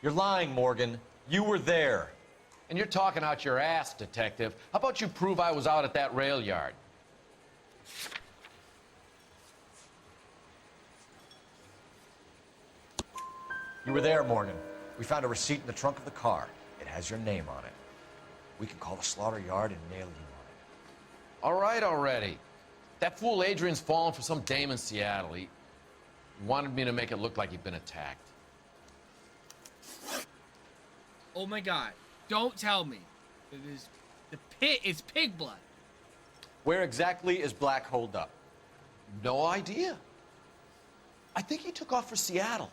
You're lying, Morgan. You were there. And you're talking out your ass, detective. How about you prove I was out at that rail yard? You were there, Morgan. We found a receipt in the trunk of the car. It has your name on it. We can call the slaughter yard and nail you on it. All right already. That fool Adrian's fallen for some dame in Seattle. He wanted me to make it look like he'd been attacked. Oh my God! Don't tell me. It is the pit. It's pig blood. Where exactly is Black holed up? No idea. I think he took off for Seattle.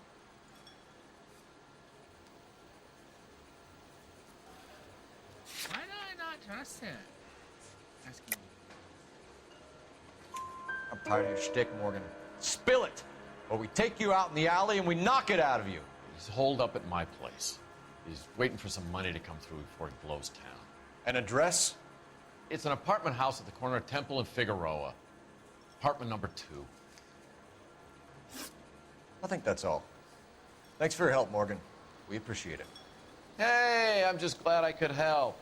Why do I not trust him? Asking me. I'm tired of your shtick, Morgan. Spill it, or we take you out in the alley and we knock it out of you. He's holed up at my place. He's waiting for some money to come through before he blows town. An address? It's an apartment house at the corner of Temple and Figueroa. Apartment number 2. I think that's all. Thanks for your help, Morgan. We appreciate it. Hey, I'm just glad I could help.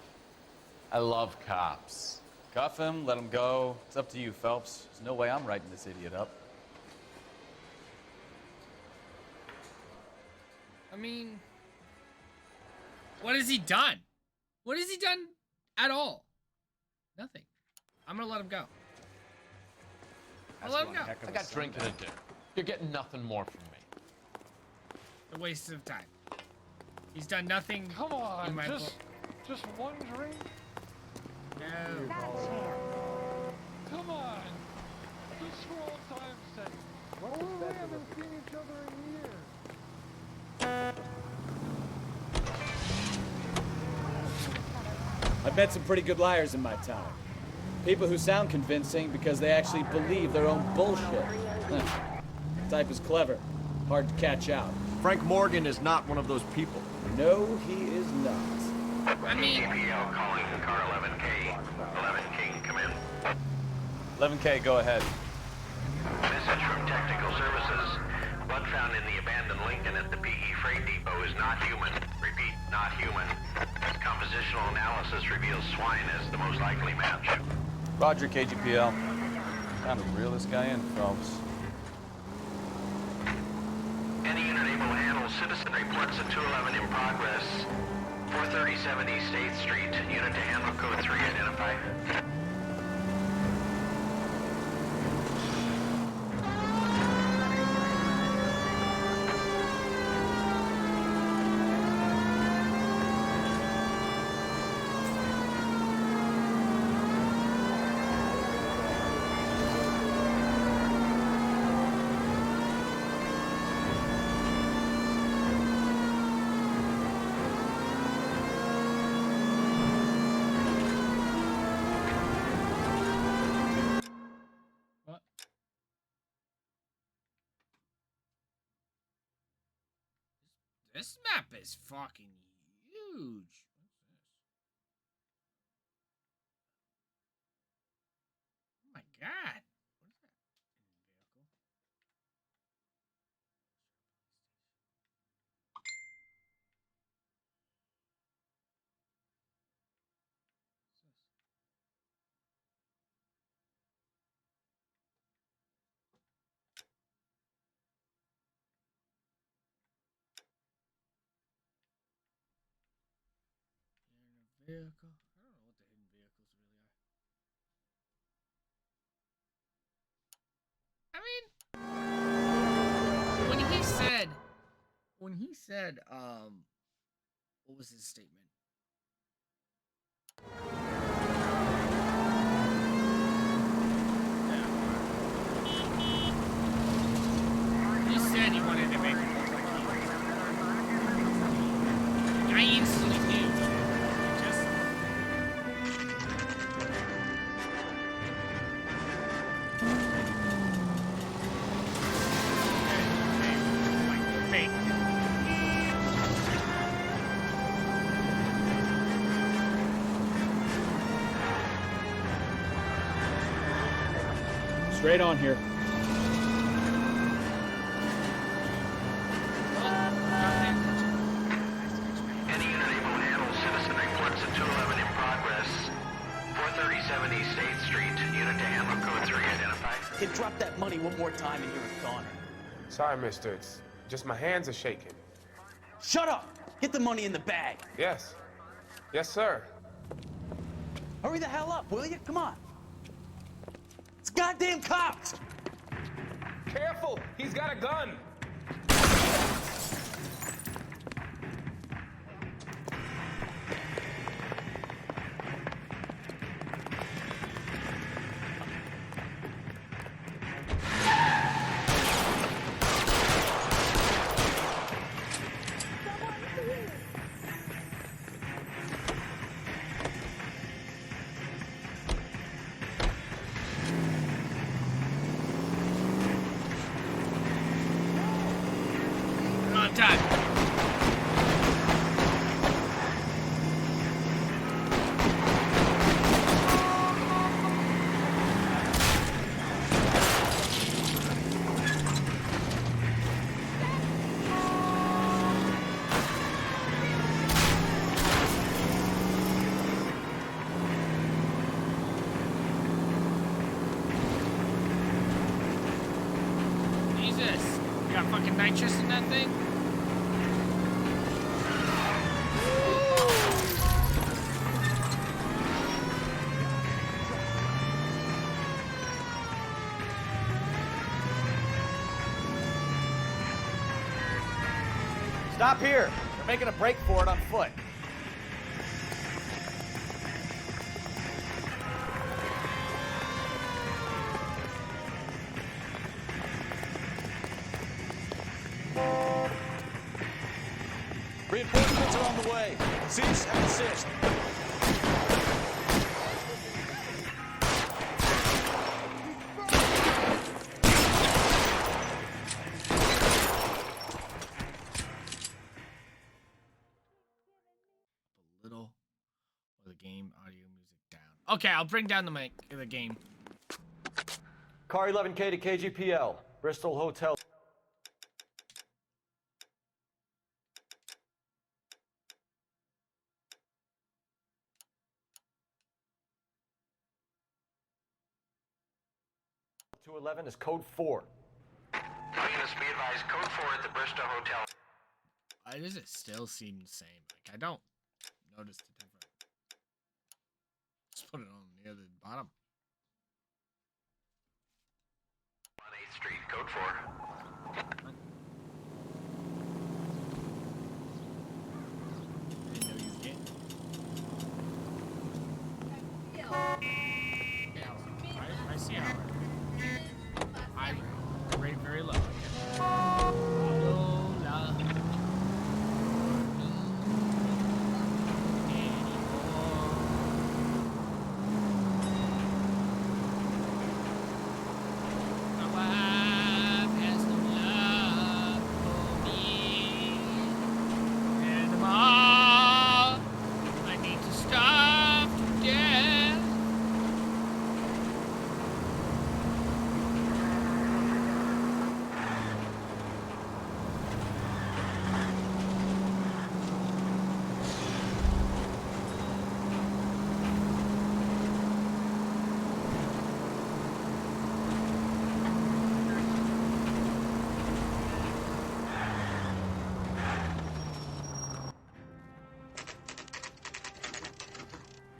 I love cops. Cuff him, let him go. It's up to you, Phelps. There's no way I'm writing this idiot up. I mean, what has he done? What has he done at all? Nothing. I'm gonna let him go. I'll let him go. I got drinking to do. You're getting nothing more from me. A waste of time. He's done nothing. Come on, in my book. just one drink? No. Come on. Just for old time's sake. we haven't seen each other in years. I've met some pretty good liars in my time. People who sound convincing because they actually believe their own bullshit. The type is clever, hard to catch out. Frank Morgan is not one of those people. No, he is not. I mean, APL calling car 11K. 11K, come in. 11K, go ahead. Message from Technical Services. Blood found in the abandoned Lincoln at the PE Freight Depot is not human. Repeat, not human. Compositional analysis reveals swine as the most likely match. Roger, KGPL. Time to reel this guy in, Phelps. Any unit able to handle citizen reports at 211 in progress. 437 East 8th Street. Unit to handle code 3 identified. this map is fucking huge. Oh my god. Vehicle. I don't know what the hidden vehicles really are. I mean, when he said, what was his statement? He said he wanted to make it look like I instantly knew. Straight on here. Any unit able to handle citizen reports at 211 in progress. 437 East 8th Street. Unit to handle code 3 identified. Kid, drop that money one more time and you're a goner. Sorry, mister. It's just my hands are shaking. Shut up! Get the money in the bag. Yes. Yes, sir. Hurry the hell up, will you? Come on. It's goddamn cops! Careful! He's got a gun! Time. Jesus, you got fucking nitrous in that thing? Stop here. They're making a break for it on foot. Units are on the way. Cease and assist. A little, or the game audio music down. Okay, I'll bring down the mic in the game. Car 11K to KGPL, Bristol Hotel. To 11 is code 4. Units be advised, code 4 at the Bristol Hotel. Why does it still seem the same? Like, I don't notice the difference. Just put it on near the bottom. On 8th Street, code 4. Didn't know you did. Yeah, I see how I rate very low. Lola.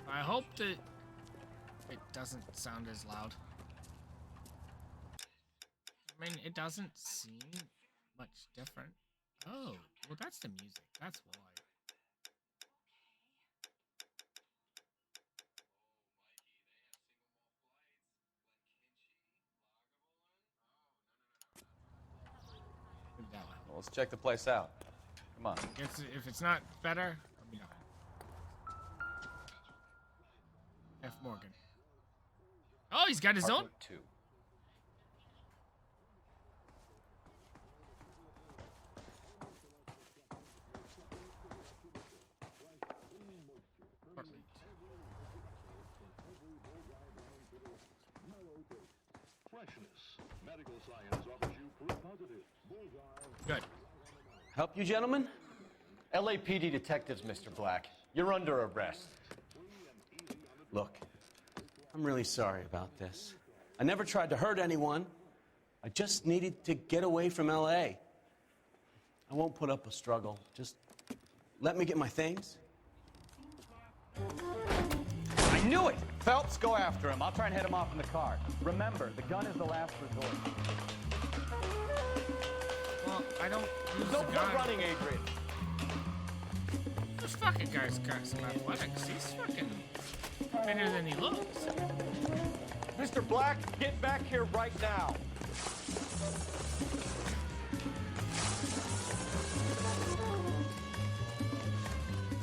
I hope that it doesn't sound as loud. I mean, it doesn't seem much different. Oh, well, that's the music. That's why. Maybe that one. Well, let's check the place out. Come on. If it's not better, let me know. F. Morgan. Oh, he's got his own. 2. Good. Help you, gentlemen? LAPD detectives, Mr. Black. You're under arrest. Look, I'm really sorry about this. I never tried to hurt anyone. I just needed to get away from LA. I won't put up a struggle. Just let me get my things. I knew it! Phelps, go after him. I'll try and head him off in the car. Remember, the gun is the last resort. Well, I don't use No the gun. running, Adrian. This fucking guy's got some athletics. He's fucking better than he looks. Mr. Black, get back here right now.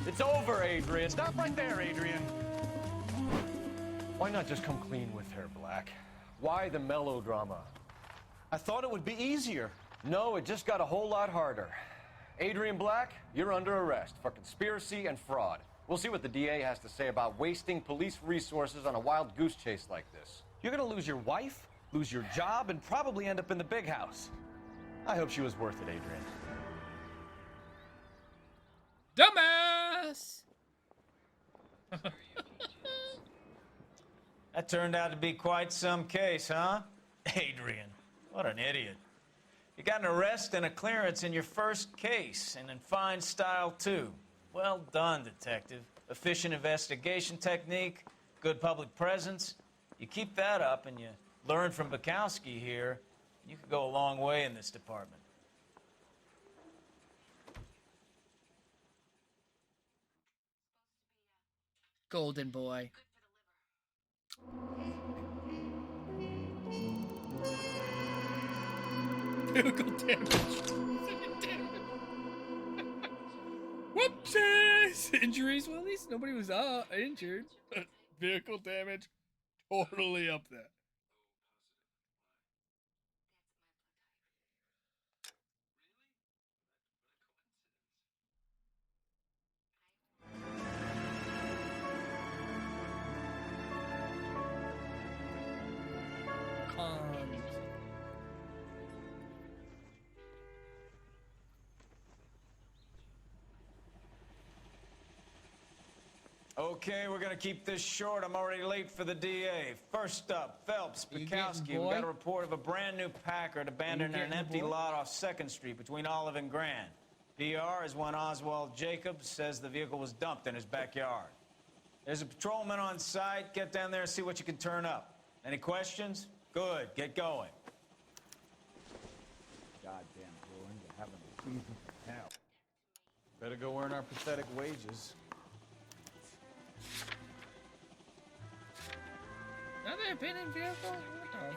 It's over, Adrian. Stop right there, Adrian. Why not just come clean with her, Black? Why the melodrama? I thought it would be easier. No, it just got a whole lot harder. Adrian Black, you're under arrest for conspiracy and fraud. We'll see what the DA has to say about wasting police resources on a wild goose chase like this. You're gonna lose your wife, lose your job, and probably end up in the big house. I hope she was worth it, Adrian. Dumbass! That turned out to be quite some case, huh? Adrian, what an idiot. You got an arrest and a clearance in your first case, and in fine style, too. Well done, detective. Efficient investigation technique, good public presence. You keep that up and you learn from Bukowski here, you could go a long way in this department. Golden boy. Critical damage. 7 damage. Whoopsies! Injuries? Well, at least nobody was injured. Vehicle damage, totally up there. Okay, we're gonna keep this short. I'm already late for the DA. First up, Phelps, Bukowski. We got a report of a brand new Packard abandoned in an empty lot off 2nd Street between Olive and Grand. PR is one Oswald Jacobs says the vehicle was dumped in his backyard. There's a patrolman on site. Get down there and see what you can turn up. Any questions? Good, get going. Goddamn, Jordan, you're having a season of hell. Better go earn our pathetic wages. Another abandoned vehicle? What the?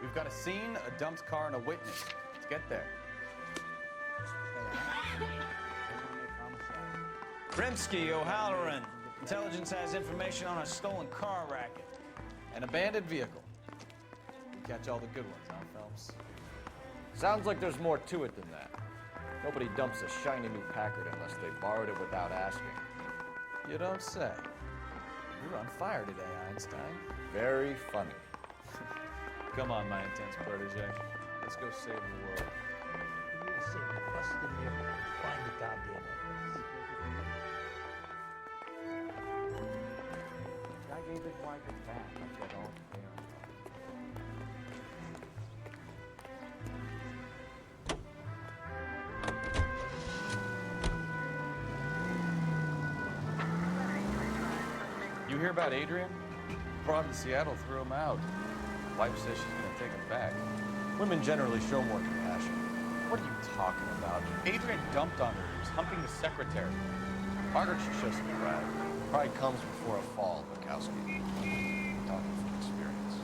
We've got a scene, a dumped car, and a witness. Let's get there. Rimsky, O'Halloran. Intelligence has information on a stolen car racket. An abandoned vehicle. We catch all the good ones, huh, Phelps? Sounds like there's more to it than that. Nobody dumps a shiny new Packard unless they borrowed it without asking. You don't say. You're on fire today, Einstein. Very funny. Come on, my intense protege. Let's go save the world. You need to say we busted in there and find the goddamn evidence. Guy gave his wife a bath. I've got all fair. You hear about Adrian? Brought him to Seattle, threw him out. Wife says she's gonna take him back. Women generally show more compassion. What are you talking about? Adrian dumped on her. He was humping the secretary. Margaret should show some pride. Pride comes before a fall, Bukowski. I'm talking from experience.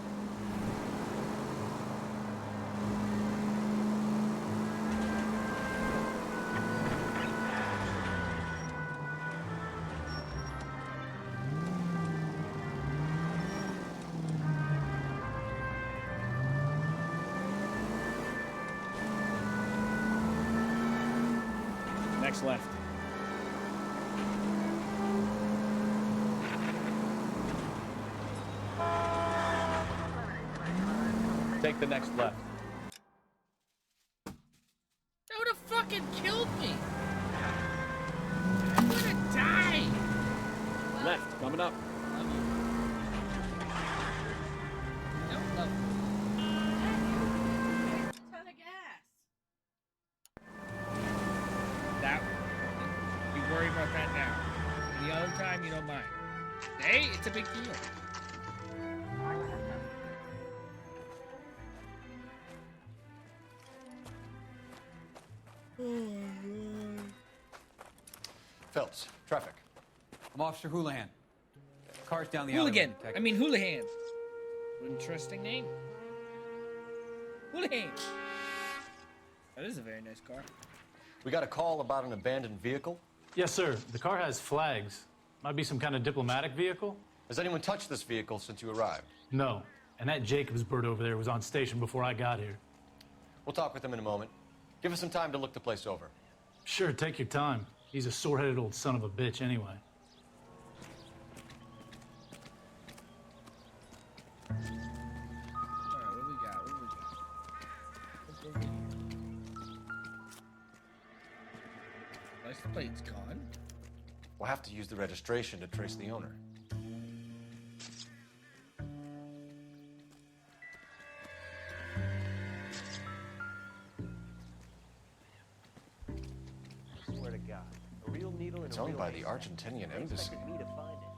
Next left. Take the next left. That would have fucking killed me. I'm gonna die. Left, coming up. Love you. Don't love you. Ton of gas. That you worry about that now. The other time you don't mind. Hey, it's a big deal. Phelps, traffic. I'm Officer Houlihan. Car's down the Hooligan. alleyway, I mean Houlihan. Interesting name. Houlihan. That is a very nice car. We got a call about an abandoned vehicle. Yes, sir. The car has flags. Might be some kind of diplomatic vehicle. Has anyone touched this vehicle since you arrived? No. And that Jacobs bird over there was on station before I got here. We'll talk with him in a moment. Give us some time to look the place over. Sure, take your time. He's a sore-headed old son of a bitch anyway. Alright, what we got? License plate's gone. We'll have to use the registration to trace the owner. Swear to God, a real needle in It's a owned real by the haystack. Argentinian They embassy. expected me to find it.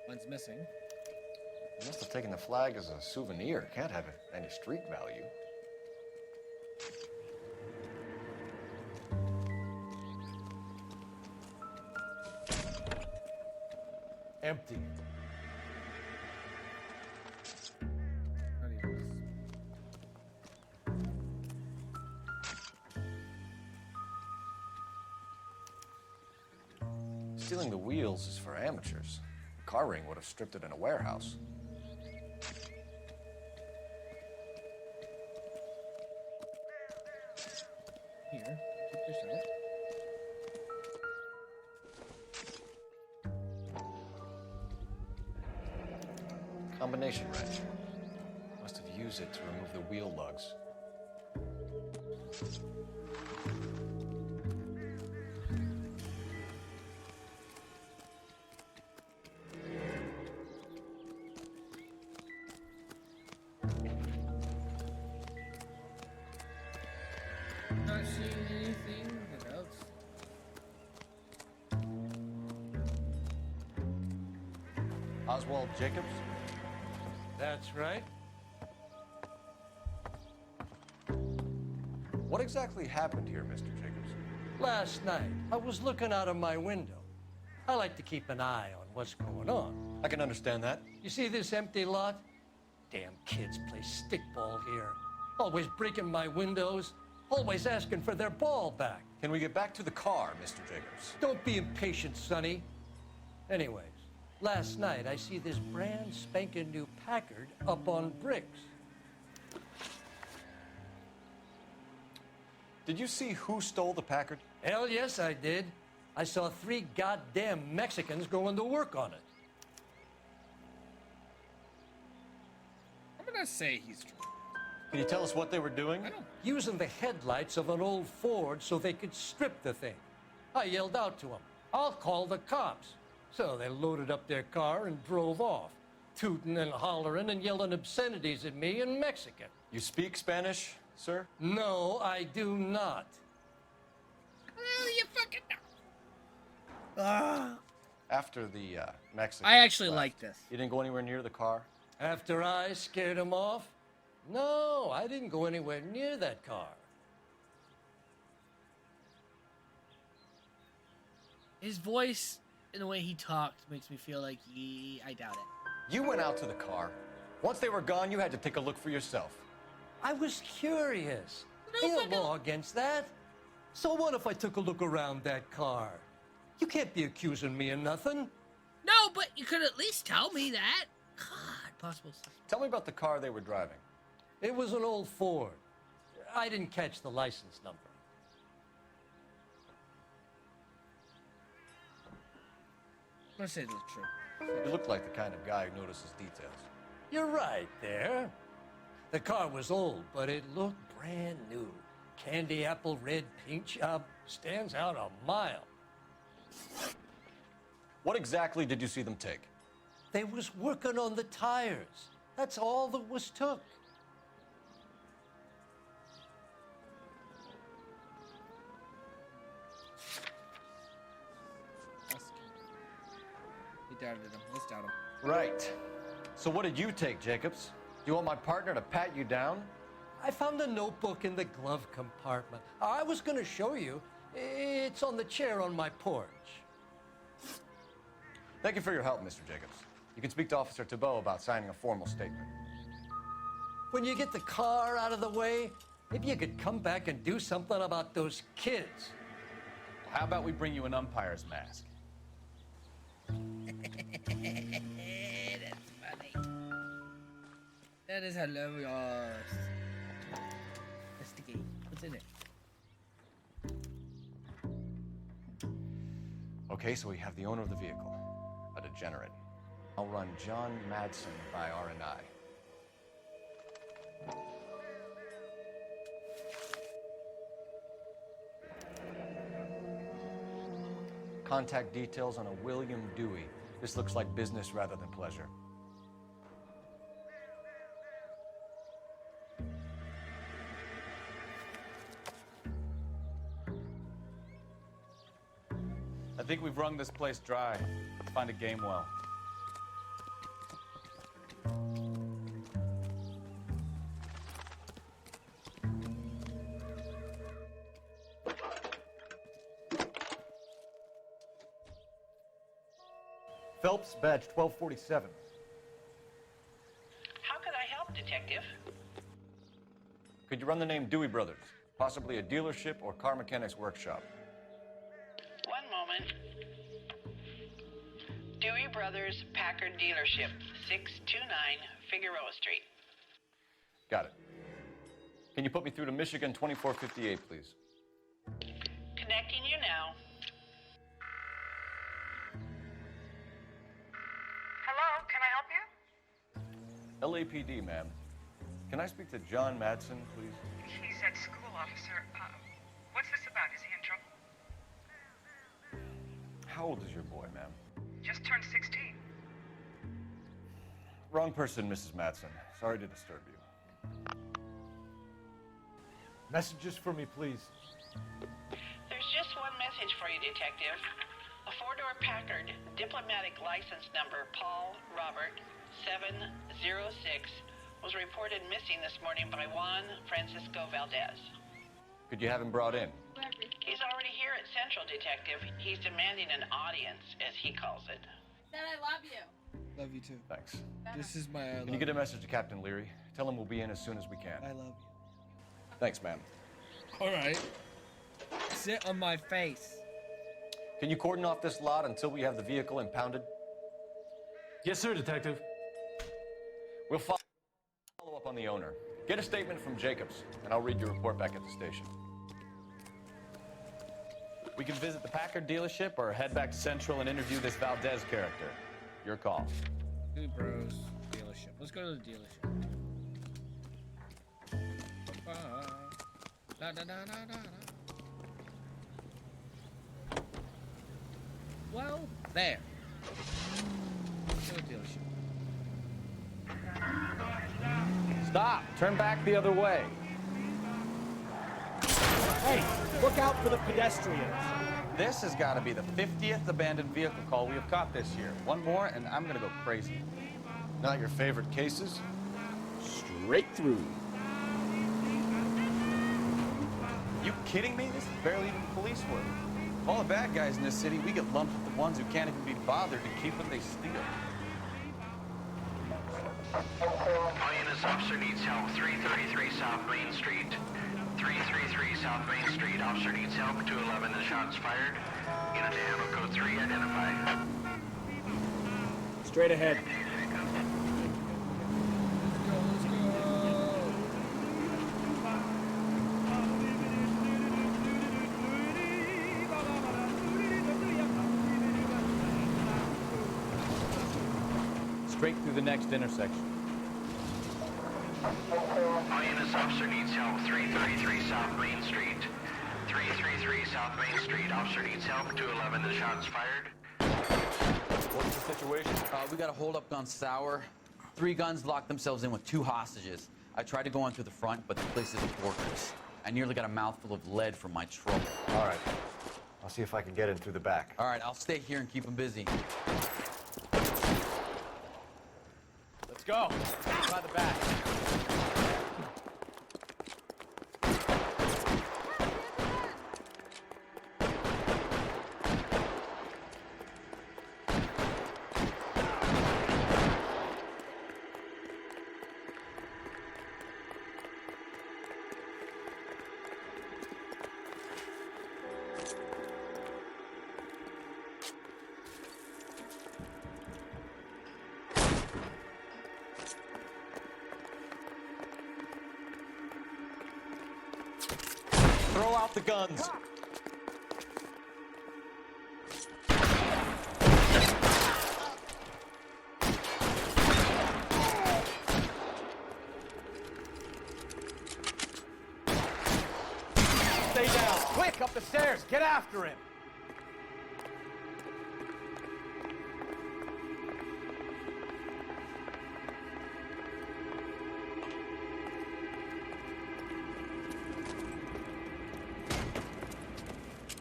One's missing. He must have taken the flag as a souvenir. Can't have any street value. Empty. Stealing the wheels is for amateurs. The car ring would have stripped it in a warehouse. Here, check this out. Combination wrench. Must have used it to remove the wheel lugs. Not seeing anything else. Oswald Jacobs? That's right. What exactly happened here, Mr. Jacobs? Last night, I was looking out of my window. I like to keep an eye on what's going on. I can understand that. You see this empty lot? Damn kids play stickball here. Always breaking my windows, always asking for their ball back. Can we get back to the car, Mr. Jacobs? Don't be impatient, Sonny. Anyways, last night I see this brand spanking new Packard up on bricks. Did you see who stole the Packard? Hell yes, I did. I saw 3 goddamn Mexicans going to work on it. I'm gonna say he's drunk. Can you tell us what they were doing? Using the headlights of an old Ford so they could strip the thing. I yelled out to them, "I'll call the cops." So they loaded up their car and drove off, tooting and hollering and yelling obscenities at me in Mexican. You speak Spanish, sir? No, I do not. Oh, you fucking know. After the Mexican. I actually left, like this. You didn't go anywhere near the car? After I scared them off? No, I didn't go anywhere near that car. His voice and the way he talked makes me feel like I doubt it. You went out to the car. Once they were gone, you had to take a look for yourself. I was curious. Ain't no law against that. So what if I took a look around that car? You can't be accusing me of nothing. No, but you could at least tell me that. God, possible. Tell me about the car they were driving. It was an old Ford. I didn't catch the license number. I'm gonna say it's true. You look like the kind of guy who notices details. You're right there. The car was old, but it looked brand new. Candy apple red paint job stands out a mile. What exactly did you see them take? They was working on the tires. That's all that was took. He doubted him. Let's doubt him. Right. So what did you take, Jacobs? You want my partner to pat you down? I found a notebook in the glove compartment. I was going to show you. It's on the chair on my porch. Thank you for your help, Mr. Jacobs. You can speak to Officer Thibault about signing a formal statement. When you get the car out of the way, maybe you could come back and do something about those kids. How about we bring you an umpire's mask? That's funny. That is hilarious. Investigate. What's in it? Okay, so we have the owner of the vehicle, a degenerate. I'll run John Madsen by R&I. Contact details on a William Dewey. This looks like business rather than pleasure. I think we've wrung this place dry. Let's find a game well. Phelps, badge 1247. How could I help, Detective? Could you run the name Dewey Brothers? Possibly a dealership or car mechanics workshop. One moment. Dewey Brothers Packard Dealership, 629 Figueroa Street. Got it. Can you put me through to Michigan 2458, please? Connecting you now. Hello, can I help you? LAPD, ma'am. Can I speak to John Madsen, please? He's at school, officer. What's this about? Is he in trouble? How old is your boy, ma'am? Just turned 16. Wrong person, Mrs. Madsen. Sorry to disturb you. Messages for me, please. There's just one message for you, Detective. A four-door Packard, diplomatic license number Paul Robert 706, was reported missing this morning by Juan Francisco Valdez. Could you have him brought in? He's already here at Central, Detective. He's demanding an audience, as he calls it. Dad, I love you. Love you too. Thanks. This is my. Can you get a message to Captain Leary? Tell him we'll be in as soon as we can. I love you. Thanks, ma'am. All right. Sit on my face. Can you cordon off this lot until we have the vehicle impounded? Yes, sir, Detective. We'll follow up on the owner. Get a statement from Jacobs, and I'll read your report back at the station. We can visit the Packard dealership or head back to Central and interview this Valdez character. Your call. Two Bros dealership. Let's go to the dealership. Da, da, da, da, da, da. Well, there. Let's go to the dealership. Stop! Turn back the other way. Hey, look out for the pedestrians. This has got to be the 50th abandoned vehicle call we have caught this year. One more, and I'm going to go crazy. Not your favorite cases? Straight through. You kidding me? This is barely even police work. Of all the bad guys in this city, we get lumped with the ones who can't even be bothered to keep what they steal. All units, officer needs help. 333 South Main Street. 333 South Main Street. Officer needs help. 211 and shots fired. Unit to handle code 3 identified. Straight ahead. Straight through the next intersection. All units, officer needs help. 333 South Main Street. 333 South Main Street. Officer needs help. 211 and shots fired. What's the situation? We got a hold-up on Sour. 3 guns locked themselves in with 2 hostages. I tried to go in through the front, but the place is a fortress. I nearly got a mouthful of lead from my trouble. All right. I'll see if I can get in through the back. All right, I'll stay here and keep them busy. Let's go. By the back. Throw out the guns. Stay down. Quick, up the stairs. Get after him.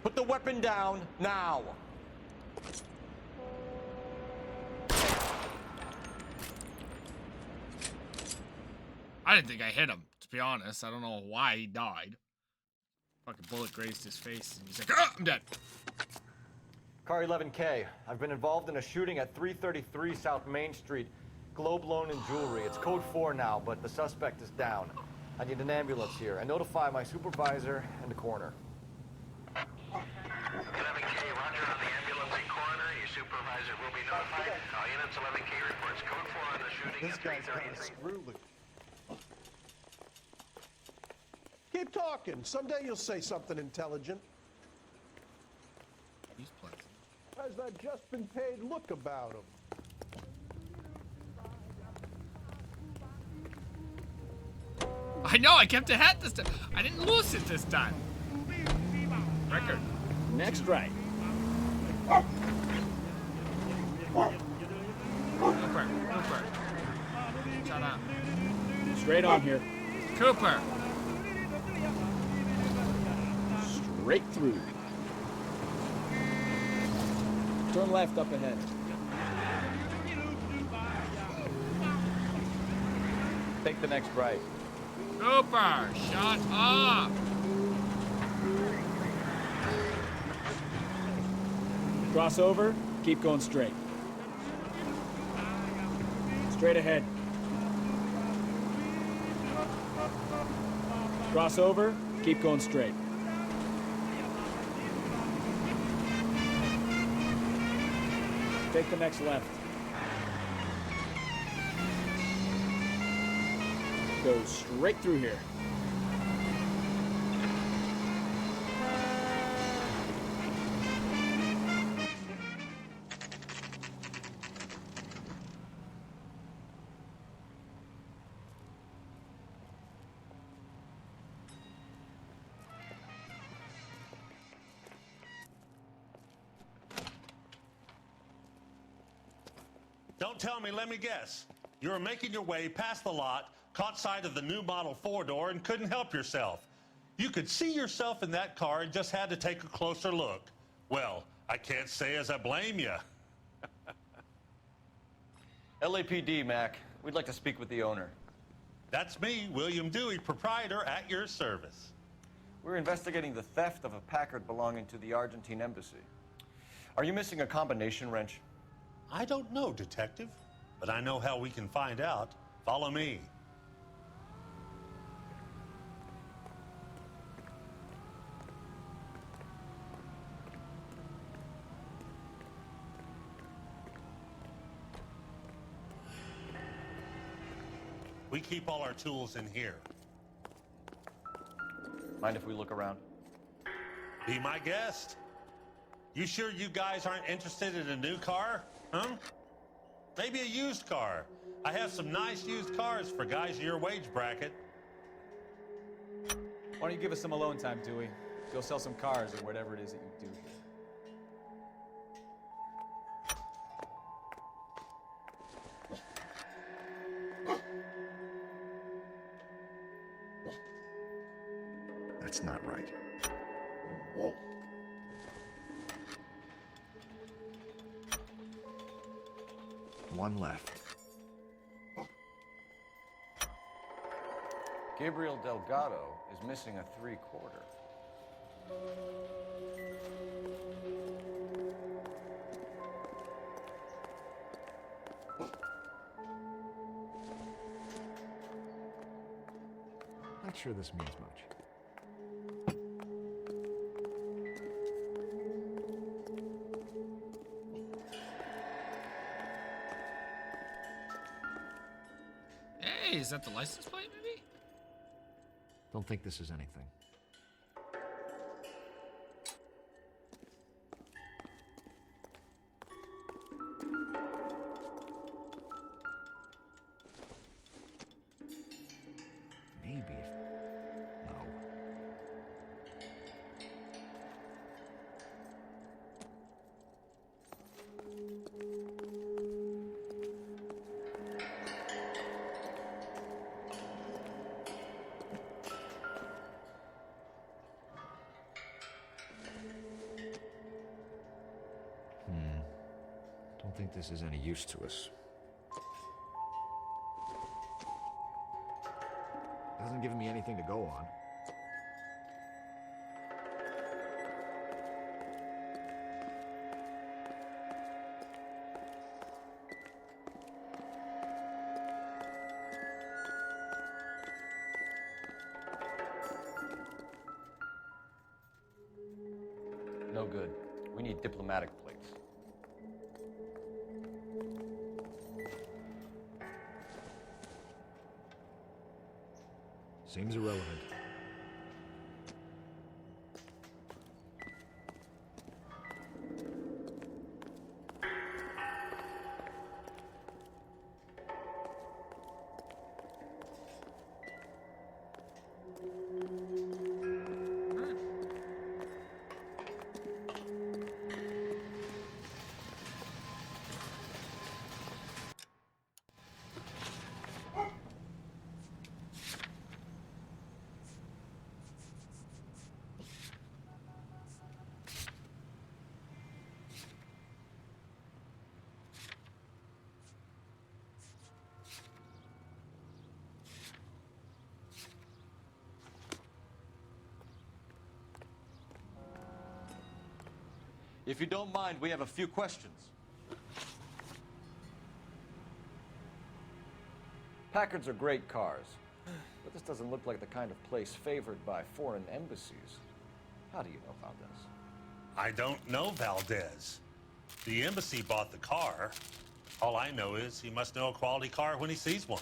Put the weapon down, now! I didn't think I hit him, to be honest. I don't know why he died. Fucking bullet grazed his face, and he's like, ah, I'm dead. Car 11K. I've been involved in a shooting at 333 South Main Street. Globe Loan and Jewelry. It's code 4 now, but the suspect is down. I need an ambulance here. And notify my supervisor and the coroner. 11K, roger on the ambulance and coroner. Your supervisor will be notified. All units, 11K reports code 4 on the shooting This at guy's kind of 333. screw loose. Keep talking. Someday you'll say something intelligent. He's pleasant. How's that just been paid look about him? I know, I kept a hat this time. I didn't lose it this time. Record. Next right. Cooper. Shut up. Straight on here. Cooper. Straight through. Turn left up ahead. Take the next right. Cooper, shut up. Cross over, keep going straight. Straight ahead. Cross over, keep going straight. Take the next left. Go straight through here. Don't tell me, let me guess. You were making your way past the lot, caught sight of the new model 4-door, and couldn't help yourself. You could see yourself in that car and just had to take a closer look. Well, I can't say as I blame you. LAPD, Mac. We'd like to speak with the owner. That's me, William Dewey, proprietor, at your service. We're investigating the theft of a Packard belonging to the Argentine embassy. Are you missing a combination wrench? I don't know, Detective, but I know how we can find out. Follow me. We keep all our tools in here. Mind if we look around? Be my guest. You sure you guys aren't interested in a new car? Huh? Maybe a used car. I have some nice used cars for guys in your wage bracket. Why don't you give us some alone time, Dewey? Go sell some cars or whatever it is that you do here. That's not right. One left. Gabriel Delgado is missing a 3/4. Not sure this means much. Hey, is that the license plate, maybe? Don't think this is anything. Maybe. No. Don't think this is any use to us. Hasn't given me anything to go on. No good. We need diplomatic plates. Seems irrelevant. If you don't mind, we have a few questions. Packards are great cars, but this doesn't look like the kind of place favored by foreign embassies. How do you know Valdez? I don't know Valdez. The embassy bought the car. All I know is he must know a quality car when he sees one.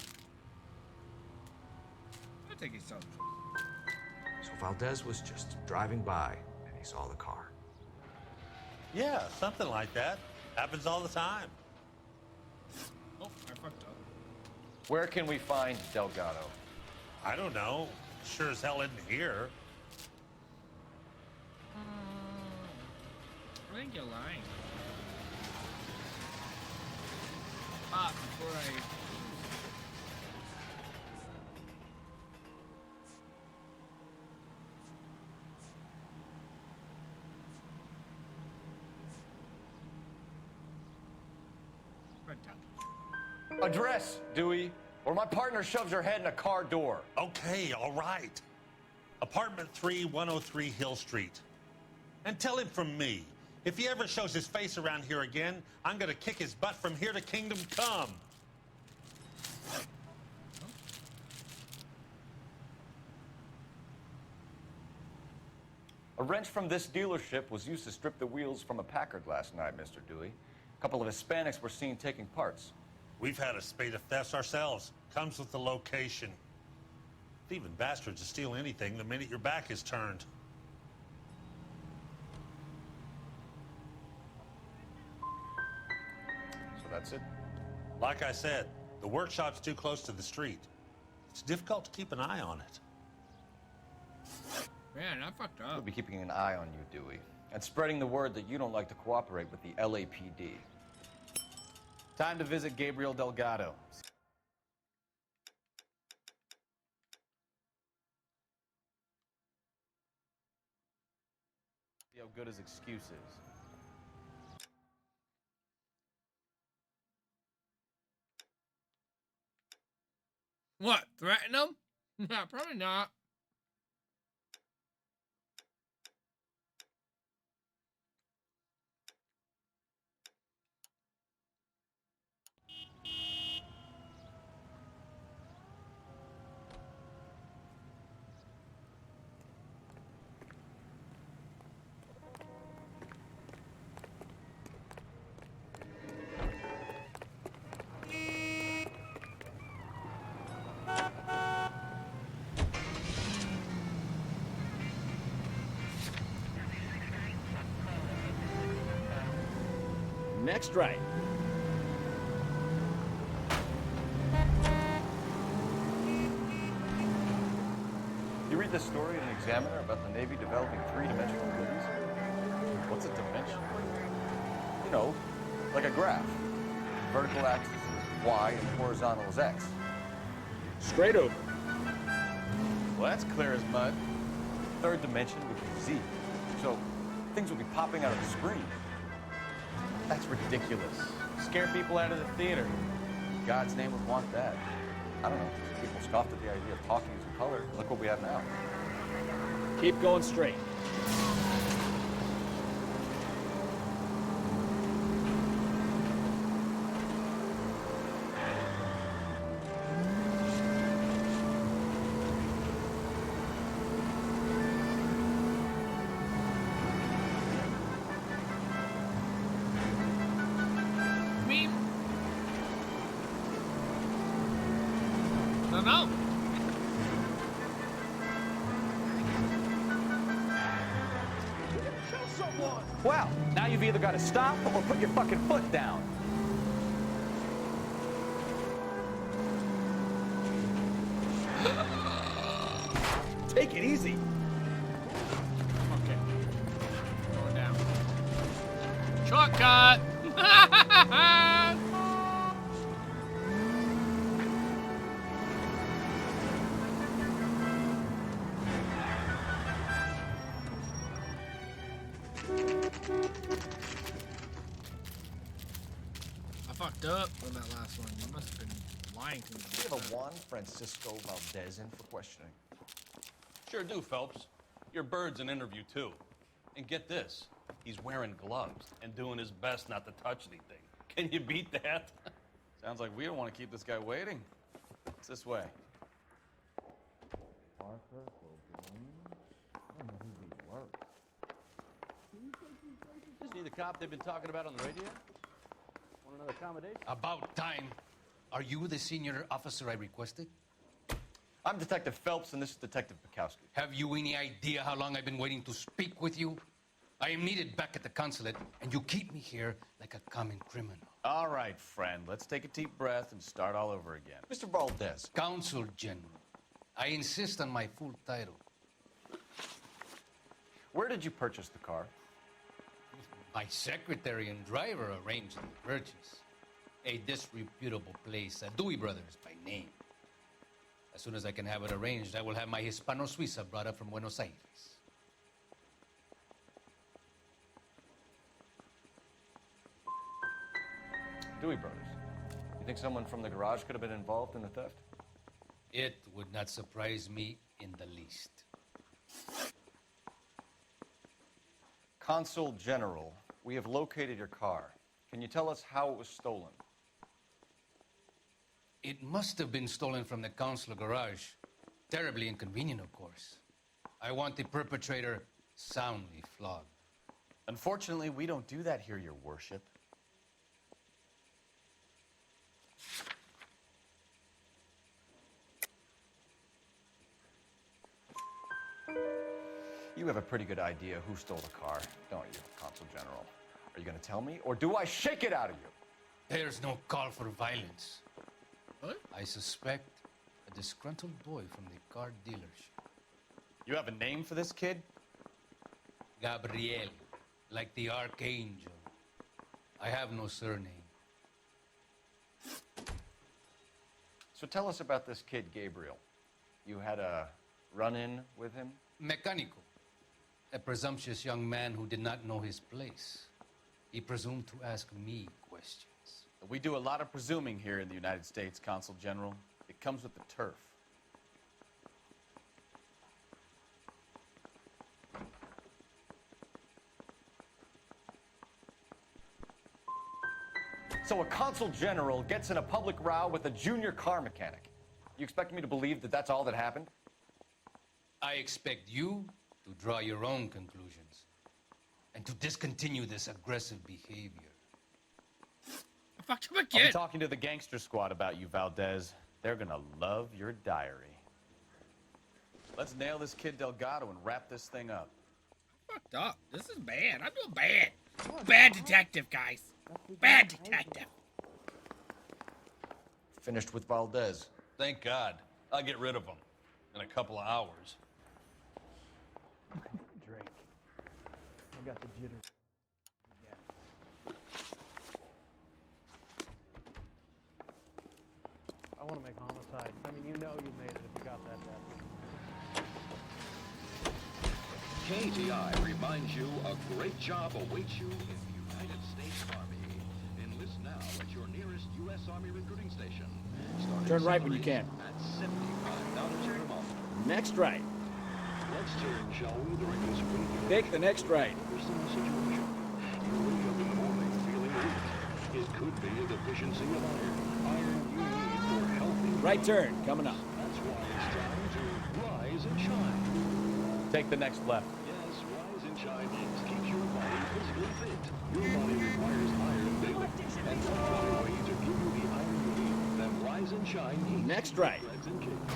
I think he's telling the truth. So Valdez was just driving by, and he saw the car. Yeah, something like that. Happens all the time. Oh, I fucked up. Where can we find Delgado? I don't know. Sure as hell isn't here. I think you're lying. Before I... Address, Dewey, or my partner shoves her head in a car door. Okay, all right. Apartment 3, 103 Hill Street. And tell him from me, if he ever shows his face around here again, I'm gonna kick his butt from here to Kingdom Come. A wrench from this dealership was used to strip the wheels from a Packard last night, Mr. Dewey. A couple of Hispanics were seen taking parts. We've had a spate of thefts ourselves. Comes with the location. Thieving bastards will steal anything the minute your back is turned. So that's it? Like I said, the workshop's too close to the street. It's difficult to keep an eye on it. Man, I fucked up. We'll be keeping an eye on you, Dewey, and spreading the word that you don't like to cooperate with the LAPD. Time to visit Gabriel Delgado. See how good his excuse is. What? Threaten him? Nah, probably not. Next right. You read this story in an Examiner about the Navy developing three-dimensional movies? What's a dimension? You know, like a graph. Vertical axis is Y and horizontal is X. Straight over. Well, that's clear as mud. Third dimension would be Z. So things will be popping out of the screen. That's ridiculous. Scare people out of the theater. God's name would want that. I don't know. People scoffed at the idea of talking using color. Look what we have now. Keep going straight. don't know. Well, now you've either got to stop or put your fucking foot down. Take it easy. Okay. Going down. Shortcut! I fucked up on that last one. You must have been lying to me. Do you have a Juan Francisco Valdez in for questioning? Sure do, Phelps. Your bird's an interview, too. And get this, he's wearing gloves and doing his best not to touch anything. Can you beat that? Sounds like we don't want to keep this guy waiting. It's this way. Isn't he the cop they've been talking about on the radio? Want another accommodation? About time. Are you the senior officer I requested? I'm Detective Phelps, and this is Detective Bukowski. Have you any idea how long I've been waiting to speak with you? I am needed back at the consulate, and you keep me here like a common criminal. All right, friend. Let's take a deep breath and start all over again. Mr. Valdez. Consul General. I insist on my full title. Where did you purchase the car? My secretary and driver arranged the purchase. A disreputable place, Dewey Brothers by name. As soon as I can have it arranged, I will have my Hispano Suiza brought up from Buenos Aires. Dewey Brothers. You think someone from the garage could have been involved in the theft? It would not surprise me in the least. Consul General, we have located your car. Can you tell us how it was stolen? It must have been stolen from the consular garage. Terribly inconvenient, of course. I want the perpetrator soundly flogged. Unfortunately, we don't do that here, Your Worship. You have a pretty good idea who stole the car, don't you, Consul General? Are you going to tell me, or do I shake it out of you? There's no call for violence. What? I suspect a disgruntled boy from the car dealership. You have a name for this kid? Gabriel, like the archangel. I have no surname. So tell us about this kid, Gabriel. You had a run-in with him? Mecánico. A presumptuous young man who did not know his place. He presumed to ask me questions. We do a lot of presuming here in the United States, Consul General. It comes with the turf. So a Consul General gets in a public row with a junior car mechanic. You expect me to believe that that's all that happened? I expect you to draw your own conclusions and to discontinue this aggressive behavior. I fucked up I'll again. be talking to the gangster squad about you, Valdez. They're gonna love your diary. Let's nail this kid Delgado and wrap this thing up. Fucked up. This is bad. I'm doing bad. Bad detective, guys. Bad detective. Finished with Valdez. Thank God. I'll get rid of him in a couple of hours. Drake. I got the jitters. I want to make homicide. I mean, you know you made it if you got that KTI reminds you a great job awaits you in the United States Army. Enlist now at your nearest U.S. Army recruiting station. Turn right when you can. At $75 per month. Next right. Let's turn, shall we, during this week? Take the next right. Personal situation. You wake up in the morning feeling weak. It could be a deficiency of iron. Iron you need for healthy. Right turn, coming up. That's why it's time to rise and shine. Take the next left. Yes, rise and shine keeps your body physically fit. Your body requires iron daily. And what better way to give you the iron you need than rise and shine eats. Next right. Breads and cakes.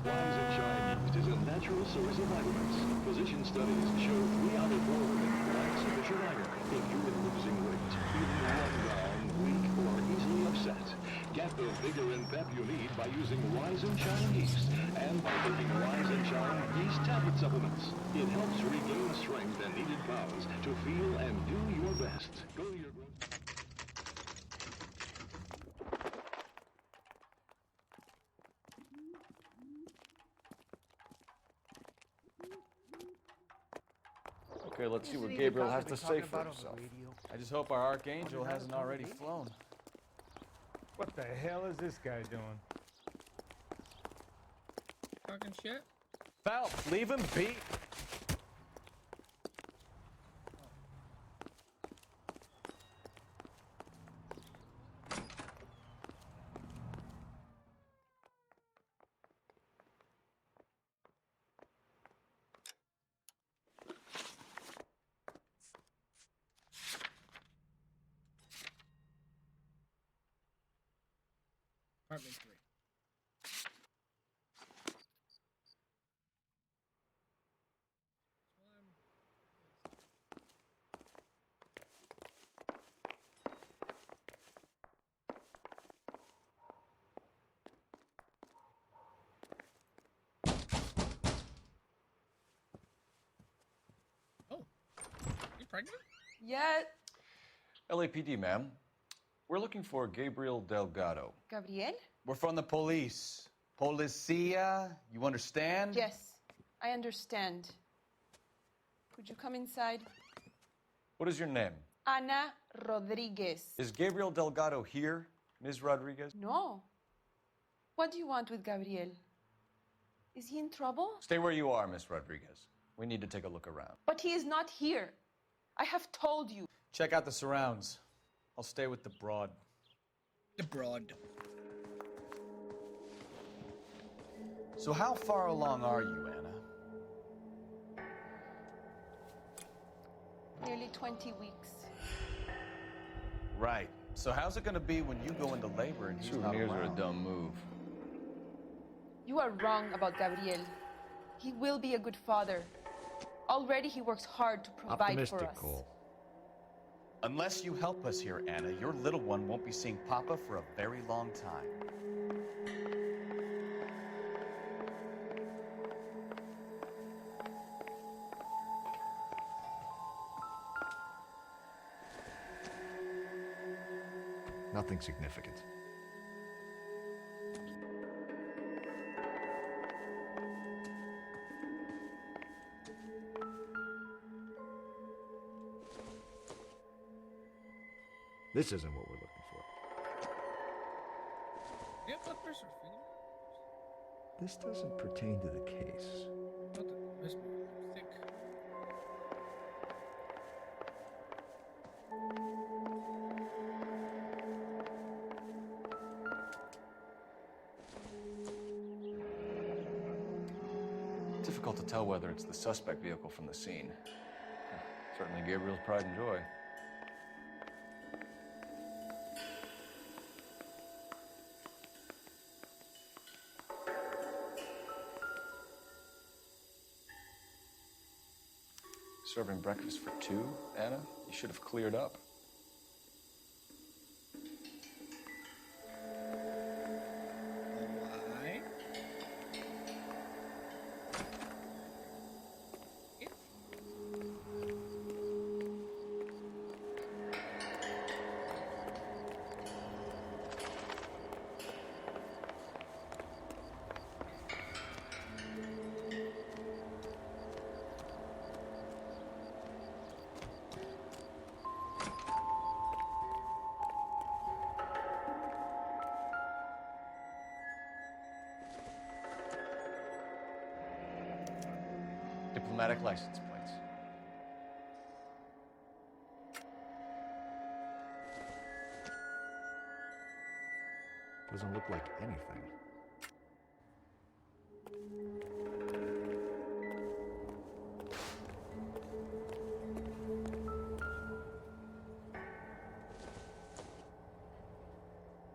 Rise and Shine Yeast is a natural source of vitamins. Physician studies show 3 out of 4 women lack sufficient iron. If you are losing weight, feeling run down, weak, or easily upset, get the vigor and pep you need by using Rise and Shine Yeast and by taking Rise and Shine Yeast tablet supplements. It helps regain strength and needed powers to feel and do your best. Go to your Okay, let's see what Gabriel has to say for himself. I just hope our Archangel hasn't already flown. What the hell is this guy doing? Talking shit? Phelps, leave him be. Apartment 3. Oh, you pregnant? Yet. LAPD, ma'am. We're looking for Gabriel Delgado. Gabriel? We're from the police. Policia, you understand? Yes, I understand. Could you come inside? What is your name? Ana Rodriguez. Is Gabriel Delgado here, Ms. Rodriguez? No. What do you want with Gabriel? Is he in trouble? Stay where you are, Ms. Rodriguez. We need to take a look around. But he is not here. I have told you. Check out the surrounds. I'll stay with the broad. The broad. So how far along are you, Anna? Nearly 20 weeks. Right. So how's it gonna be when you go into labor and he's not Souvenirs are a around? dumb move. You are wrong about Gabriel. He will be a good father. Already he works hard to provide for us. Cole. Unless you help us here, Anna, your little one won't be seeing Papa for a very long time. Nothing significant. This isn't what we're looking for. Yeah, blood pressure. This doesn't pertain to the case. Not the this thick. Difficult to tell whether it's the suspect vehicle from the scene. Certainly Gabriel's pride and joy. Serving breakfast for 2, Anna? You should have cleared up. Why? Diplomatic license plates. Doesn't look like anything.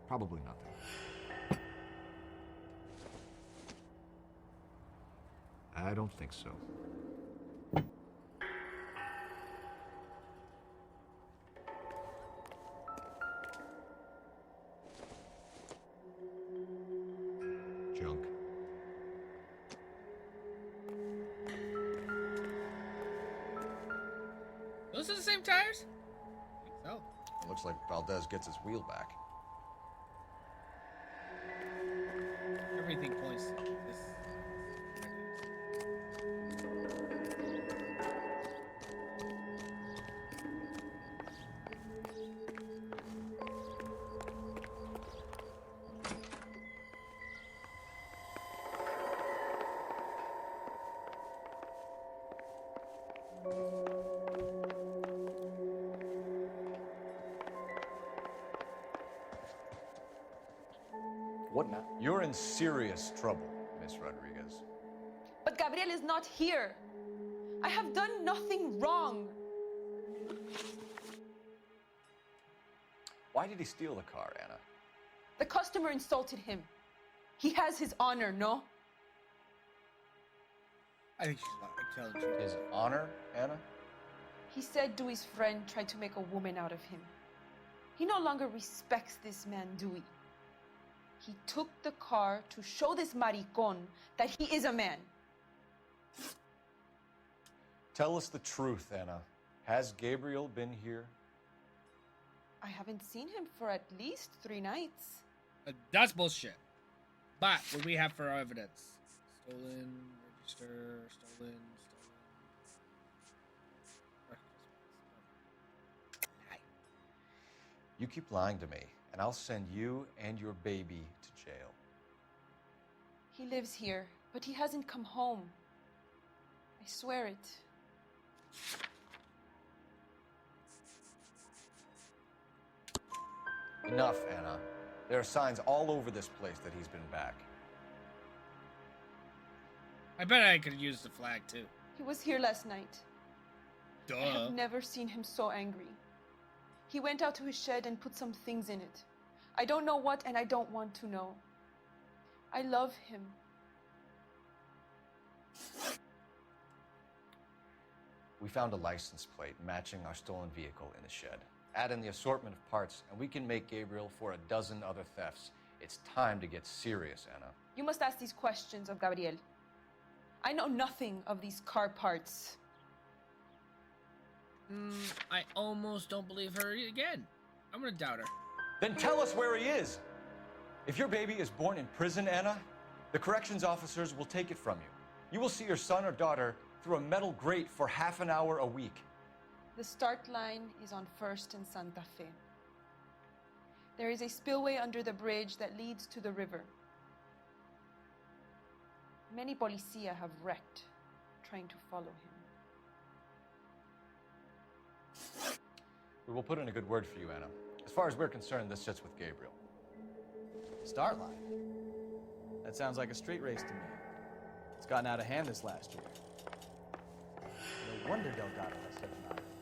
Probably nothing. I don't think so. Junk. Those are the same tires? I think so. It looks like Valdez gets his wheel back. Everything points to this. What now? You're in serious trouble, Miss Rodriguez. But Gabriel is not here. I have done nothing wrong. Why did he steal the car, Anna? The customer insulted him. He has his honor, no? I think she's telling the truth. His honor, Anna? He said Dewey's friend tried to make a woman out of him. He no longer respects this man, Dewey. He took the car to show this maricon that he is a man. Tell us the truth, Anna. Has Gabriel been here? I haven't seen him for at least 3 nights. That's bullshit. But what do we have for our evidence? Stolen, register, stolen. You keep lying to me, and I'll send you and your baby to jail. He lives here, but he hasn't come home. I swear it. Enough, Anna. There are signs all over this place that he's been back. I bet I could use the flag too. He was here last night. Duh. I have never seen him so angry. He went out to his shed and put some things in it. I don't know what, and I don't want to know. I love him. We found a license plate matching our stolen vehicle in the shed. Add in the assortment of parts, and we can make Gabriel for a dozen other thefts. It's time to get serious, Anna. You must ask these questions of Gabriel. I know nothing of these car parts. I almost don't believe her again. I'm gonna doubt her. Then tell us where he is. If your baby is born in prison, Anna, the corrections officers will take it from you. You will see your son or daughter through a metal grate for half an hour a week. The start line is on 1st and Santa Fe. There is a spillway under the bridge that leads to the river. Many policia have wrecked trying to follow him. We will put in a good word for you, Anna. As far as we're concerned, this sits with Gabriel. Start line? That sounds like a street race to me. It's gotten out of hand this last year. No wonder Delgado has such an eye for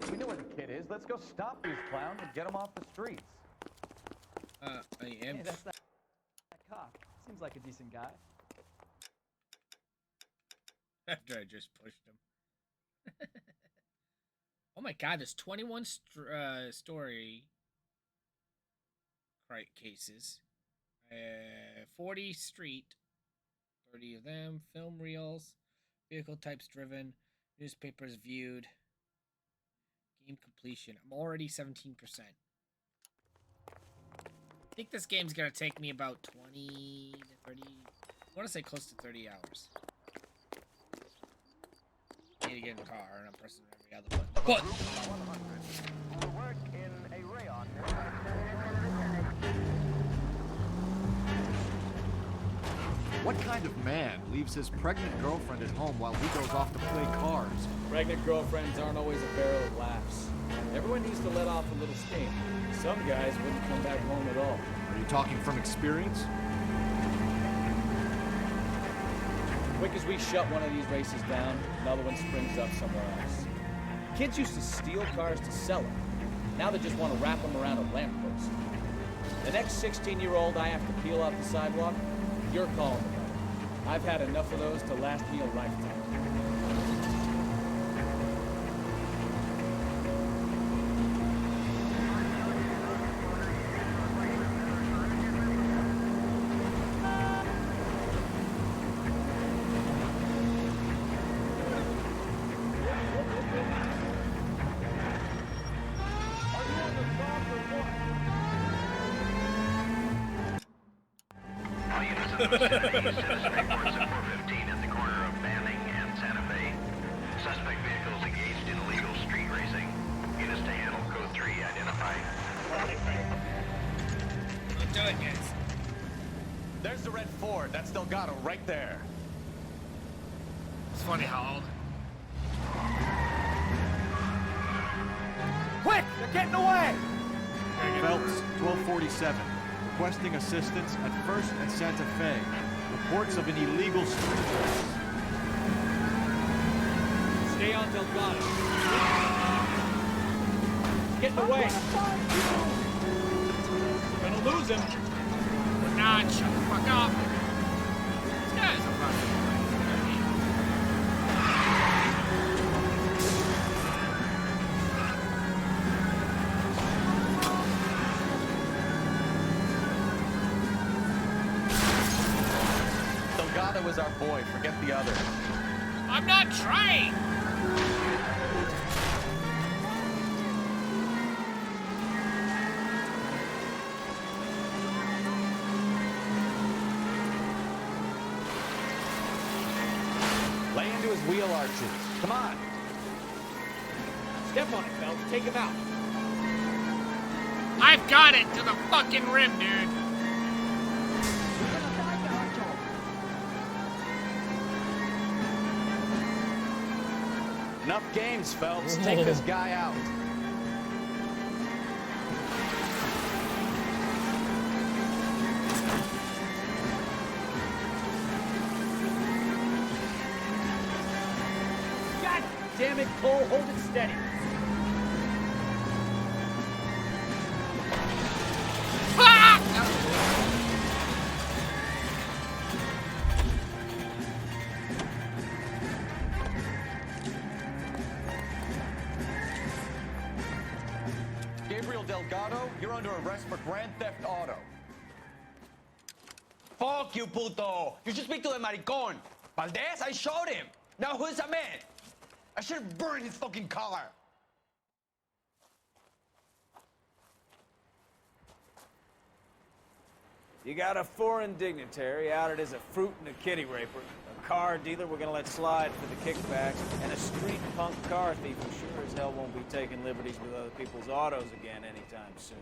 flying. We know where the kid is. Let's go stop these clowns and get them off the streets. I am. Hey, that's that cop. Seems like a decent guy. After I just pushed him. Oh my god, there's 21 story cases. 40 street, 30 of them, film reels, vehicle types driven, newspapers viewed, game completion. I'm already 17%. I think this game's gonna take me about 20 to 30, I want to say close to 30 hours. I need to get in the car and I'm pressing every other button. But what kind of man leaves his pregnant girlfriend at home while he goes off to play cards? Pregnant girlfriends aren't always a barrel of laughs. Everyone needs to let off a little steam. Some guys wouldn't come back home at all. Are you talking from experience? Quick as we shut one of these races down, another one springs up somewhere else. Kids used to steal cars to sell them. Now they just want to wrap them around a lamppost. The next 16-year-old I have to peel off the sidewalk, Your call. I've had enough of those to last me a lifetime. All units in the vicinity, citizen reports at 415 at the corner of Banning and Santa Fe. Suspect vehicles engaged in illegal street racing. Units to handle code 3 identified. Don't do it, guys. There's the red Ford. That's Delgado right there. It's funny how old. Quick! They're getting away! Phelps, 1247. Requesting assistance at 1st and Santa Fe. Reports of an illegal street race. Stay on Delgado. Getting away. Gonna lose him. We're not. Shut the fuck up. This guy's a fucking. Delgado is our boy. Forget the other. I'm not trying. Lay into his wheel arches. Come on. Step on it, Phelps. Take him out. I've got it to the fucking rim, dude. Enough games, Phelps. Take this guy out. God damn it, Cole. Hold it steady. Gabriel Delgado, you're under arrest for Grand Theft Auto. Fuck you, puto! You should speak to the maricon. Valdez, I showed him. Now who's the man? I should have burned his fucking car. You got a foreign dignitary outed as a fruit and a kitty raper, a car dealer we're gonna let slide for the kickbacks, and a street punk car thief who sure as hell won't be taking liberties with other people's autos again anytime soon.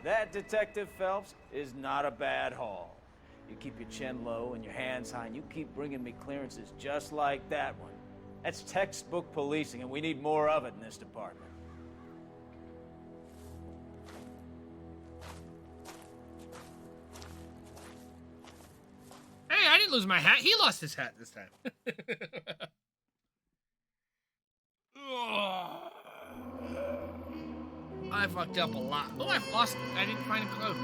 That, Detective Phelps, is not a bad haul. You keep your chin low and your hands high, and you keep bringing me clearances just like that one. That's textbook policing, and we need more of it in this department. Hey, I didn't lose my hat. He lost his hat this time. I fucked up a lot. Oh, I lost it. I didn't find a clue.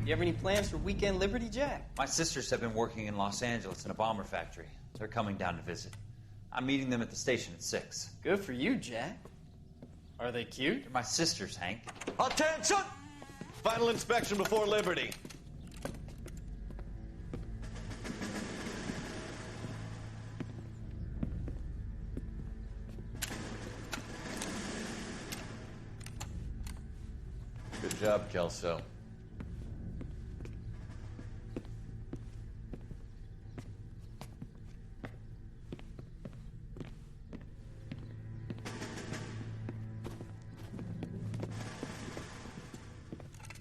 You have any plans for Weekend Liberty, Jack? My sisters have been working in Los Angeles in a bomber factory. They're coming down to visit. I'm meeting them at the station at 6. Good for you, Jack. Are they cute? They're my sisters, Hank. Attention! Final inspection before Liberty. Good job, Kelso.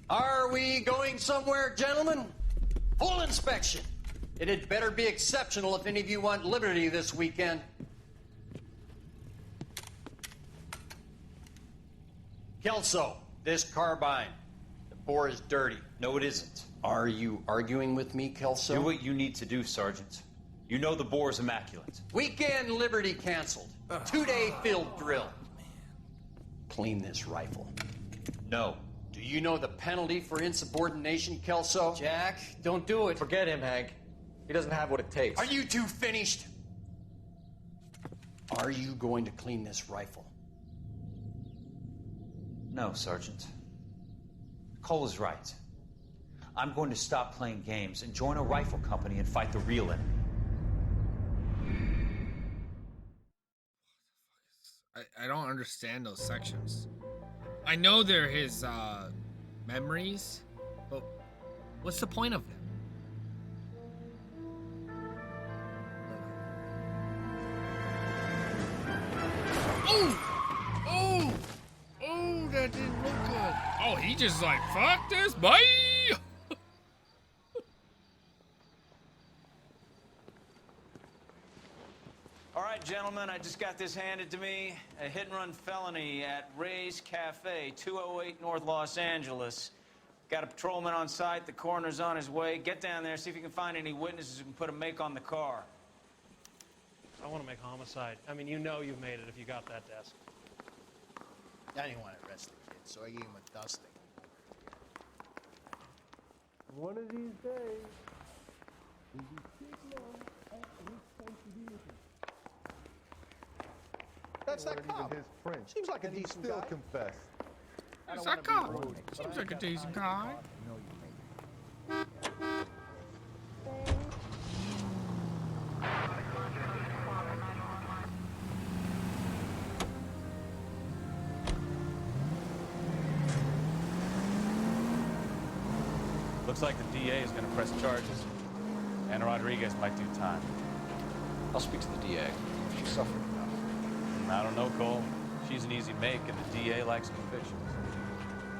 Are we going somewhere, gentlemen? Full inspection. It had better be exceptional if any of you want liberty this weekend. Kelso, this carbine. The bore is dirty. No, it isn't. Are you arguing with me, Kelso? Do what you need to do, Sergeant. You know the bore's immaculate. Weekend Liberty canceled. 2-day field drill. Clean this rifle. No. Do you know the penalty for insubordination, Kelso? Jack, don't do it. Forget him, Hank. He doesn't have what it takes. Are you two finished? Are you going to clean this rifle? No, Sergeant. Cole is right. I'm going to stop playing games and join a rifle company and fight the real enemy. I don't understand those sections. I know they're his memories, but what's the point of them? Oh, that didn't look good. Oh, he just like, fuck this, bye. All right, gentlemen, I just got this handed to me. A hit-and-run felony at Ray's Cafe, 208 North Los Angeles. Got a patrolman on site. The coroner's on his way. Get down there, see if you can find any witnesses who can put a make on the car. I want to make homicide. I mean, you know you've made it if you got that desk. I didn't want to arrest the kid, so I gave him a dusting. One of these days. That's that cop. His friend. Seems like a And he decent still guy. confessed. Who's that cop? Seems like a decent guy. Looks like the DA is going to press charges. Anna Rodriguez might do time. I'll speak to the DA. She suffered enough. I don't know, Cole. She's an easy make, and the DA likes convictions.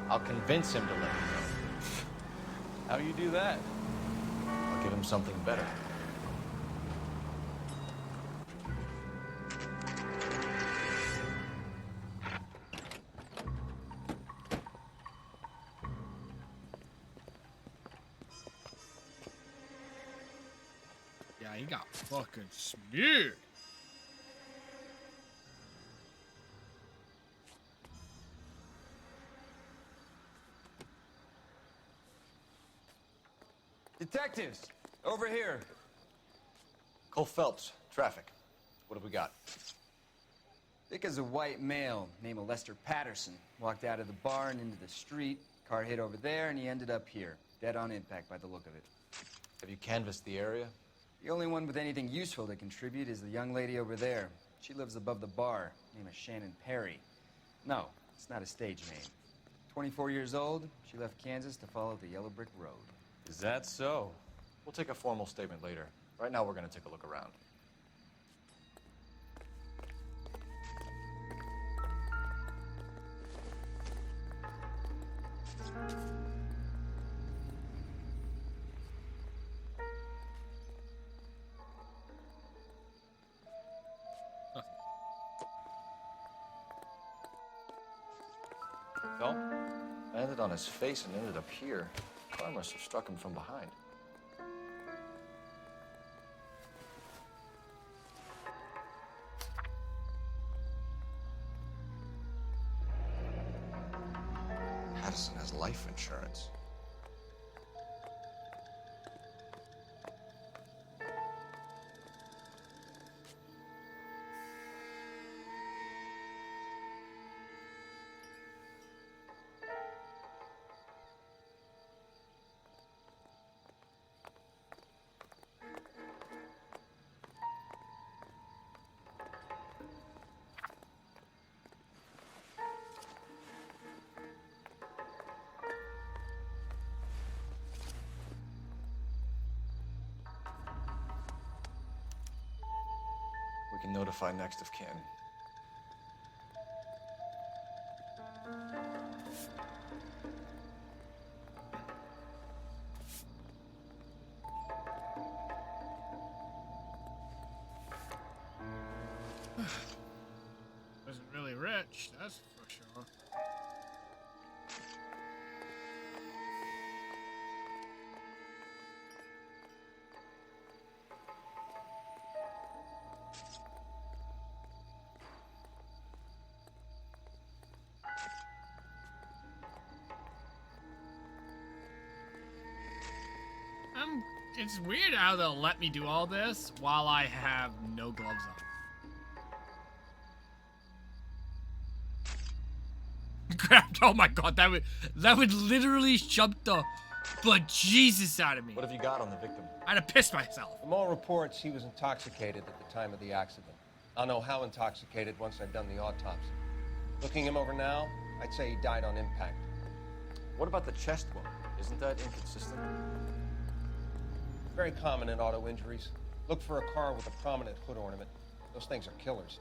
I'll convince him to let me go. How you do that? I'll give him something better. Yeah, he got fucking smeared. Detectives, over here. Cole Phelps, traffic. What have we got? Thick as a white male named Lester Patterson. Walked out of the bar and into the street. Car hit over there, and he ended up here. Dead on impact by the look of it. Have you canvassed the area? The only one with anything useful to contribute is the young lady over there. She lives above the bar. Name is Shannon Perry. No, it's not a stage name. 24 years old, she left Kansas to follow the yellow brick road. Is that so? We'll take a formal statement later. Right now, we're going to take a look around. Phil? Landed on his face and ended up here. Car must have struck him from behind. Patterson has life insurance. We can notify next of kin. Wasn't really rich, that's for sure. It's weird how they'll let me do all this while I have no gloves on. Grabbed. Oh my god, that would literally jump the bejesus out of me. What have you got on the victim? I'd have pissed myself. From all reports, he was intoxicated at the time of the accident. I'll know how intoxicated once I've done the autopsy. Looking him over now, I'd say he died on impact. What about the chest wound? Isn't that inconsistent? Very common in auto injuries. Look for a car with a prominent hood ornament. Those things are killers.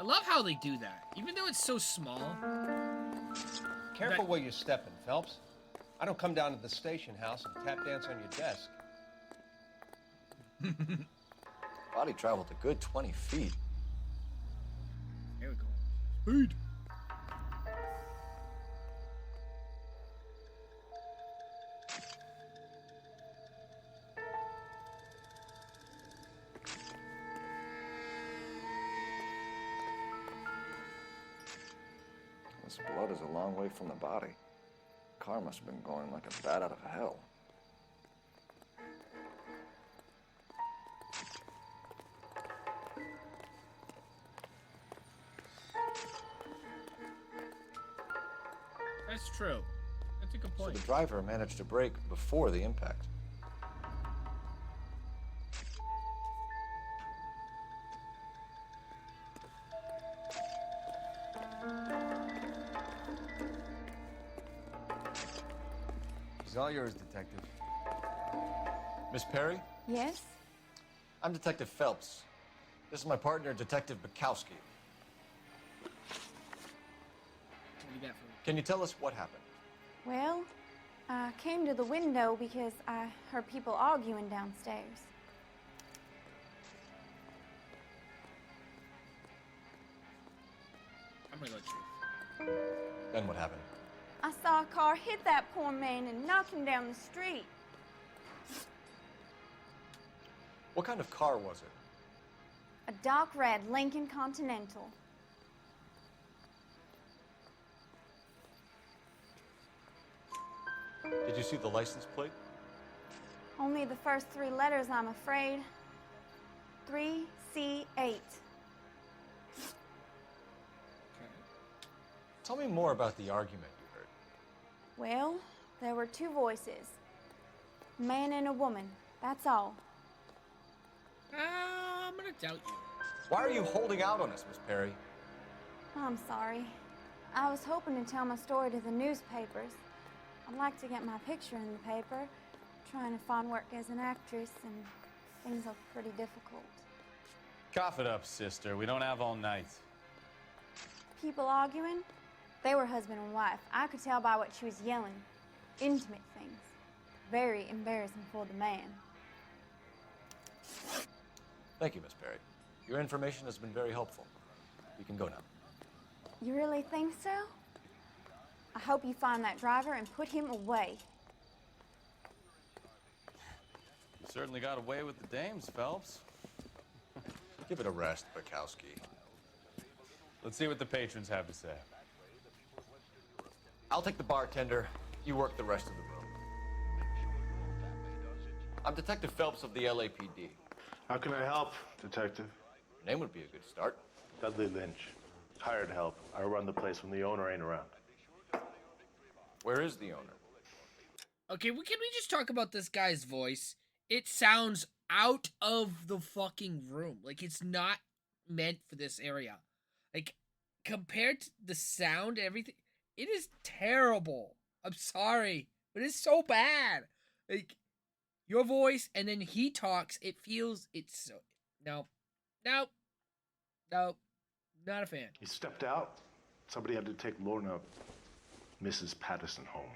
I love how they do that, even though it's so small. Careful where you're stepping, Phelps. I don't come down to the station house and tap dance on your desk. Body traveled a good 20 feet. Here we go. Speed. This blood is a long way from the body. Car must have been going like a bat out of hell. That's true. That's a good point. So the driver managed to brake before the impact. It's all yours, Detective. Miss Perry? Yes? I'm Detective Phelps. This is my partner, Detective Bukowski. What do you got for me? Can you tell us what happened? Well, I came to the window because I heard people arguing downstairs. I'm gonna go truth. Then what happened? I saw a car hit that poor man and knock him down the street. What kind of car was it? A dark red Lincoln Continental. Did you see the license plate? Only the first three letters, I'm afraid. 3C8. Tell me more about the argument you heard. Well, there were two voices. A man and a woman, that's all. I'm gonna doubt you. Why are you holding out on us, Miss Perry? I'm sorry. I was hoping to tell my story to the newspapers. I'd like to get my picture in the paper. Trying to find work as an actress, and things are pretty difficult. Cough it up, sister. We don't have all night. People arguing? They were husband and wife. I could tell by what she was yelling. Intimate things. Very embarrassing for the man. Thank you, Miss Perry. Your information has been very helpful. You can go now. You really think so? I hope you find that driver and put him away. You certainly got away with the dames, Phelps. Give it a rest, Bukowski. Let's see what the patrons have to say. I'll take the bartender. You work the rest of the room. I'm Detective Phelps of the LAPD. How can I help, Detective? Your name would be a good start. Dudley Lynch. Hired help. I run the place when the owner ain't around. Where is the owner? Okay, can we just talk about this guy's voice? It sounds out of the fucking room. Like, it's not meant for this area. Like, compared to the sound and everything, it is terrible. I'm sorry, but it's so bad. Like, your voice, and then he talks, it's so... No. Not a fan. He stepped out. Somebody had to take Lorna, Mrs. Patterson, home.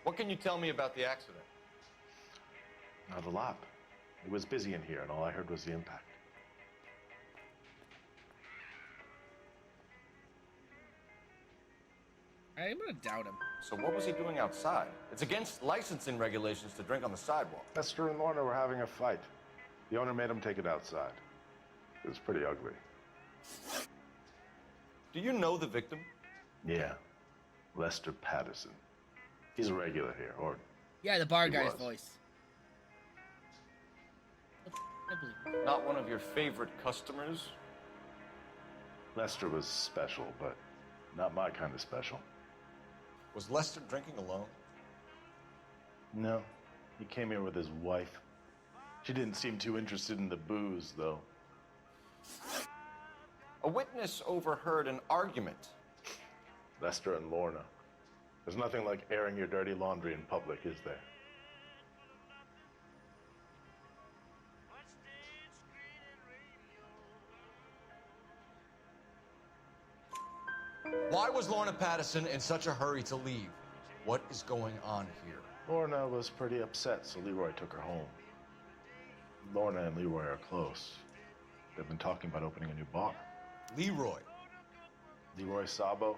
What can you tell me about the accident? Not a lot. It was busy in here, and all I heard was the impact. I'm gonna doubt him. So what was he doing outside? It's against licensing regulations to drink on the sidewalk. Esther and Lorna were having a fight. The owner made him take it outside. It was pretty ugly. Do you know the victim? Yeah, Lester Patterson. He's a regular here, or Yeah, the bar he guy's was. voice. I believe. Not one of your favorite customers? Lester was special, but not my kind of special. Was Lester drinking alone? No, he came here with his wife. She didn't seem too interested in the booze, though. A witness overheard an argument. Lester and Lorna. There's nothing like airing your dirty laundry in public, is there? Why was Lorna Patterson in such a hurry to leave? What is going on here? Lorna was pretty upset, so Leroy took her home. Lorna and Leroy are close. They've been talking about opening a new bar. Leroy? Leroy Sabo,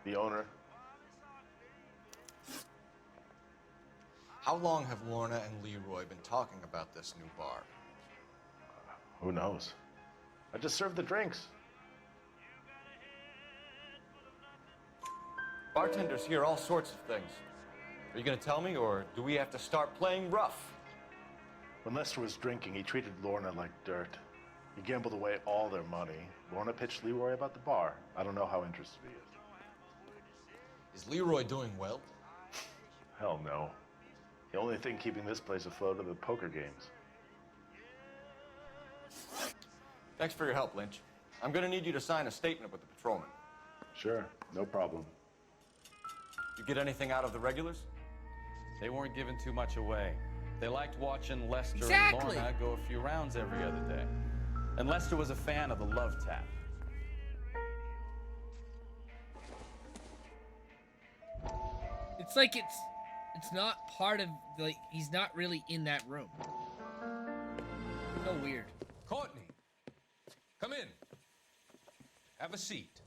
the owner. How long have Lorna and Leroy been talking about this new bar? Who knows? I just served the drinks. Bartenders hear all sorts of things. Are you going to tell me, or do we have to start playing rough? When Lester was drinking, he treated Lorna like dirt. He gambled away all their money. Lorna pitched Leroy about the bar. I don't know how interested he is. Is Leroy doing well? Hell no. The only thing keeping this place afloat are the poker games. Thanks for your help, Lynch. I'm going to need you to sign a statement with the patrolman. Sure, no problem. You get anything out of the regulars? They weren't giving too much away. They liked watching Lester Exactly. and Lorna go a few rounds every other day. And Lester was a fan of the love tap. It's like it's not part of, like, he's not really in that room. So weird. Courtney, come in. Have a seat.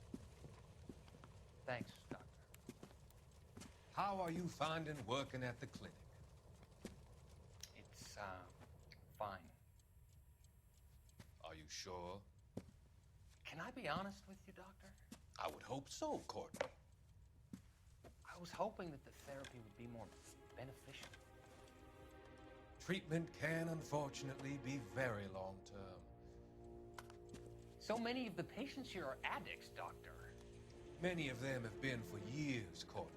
Thanks, Doctor. How are you finding working at the clinic? It's, fine. Are you sure? Can I be honest with you, Doctor? I would hope so, Courtney. I was hoping that the therapy would be more beneficial. Treatment can unfortunately be very long-term. So many of the patients here are addicts, Doctor. Many of them have been for years, Courtney.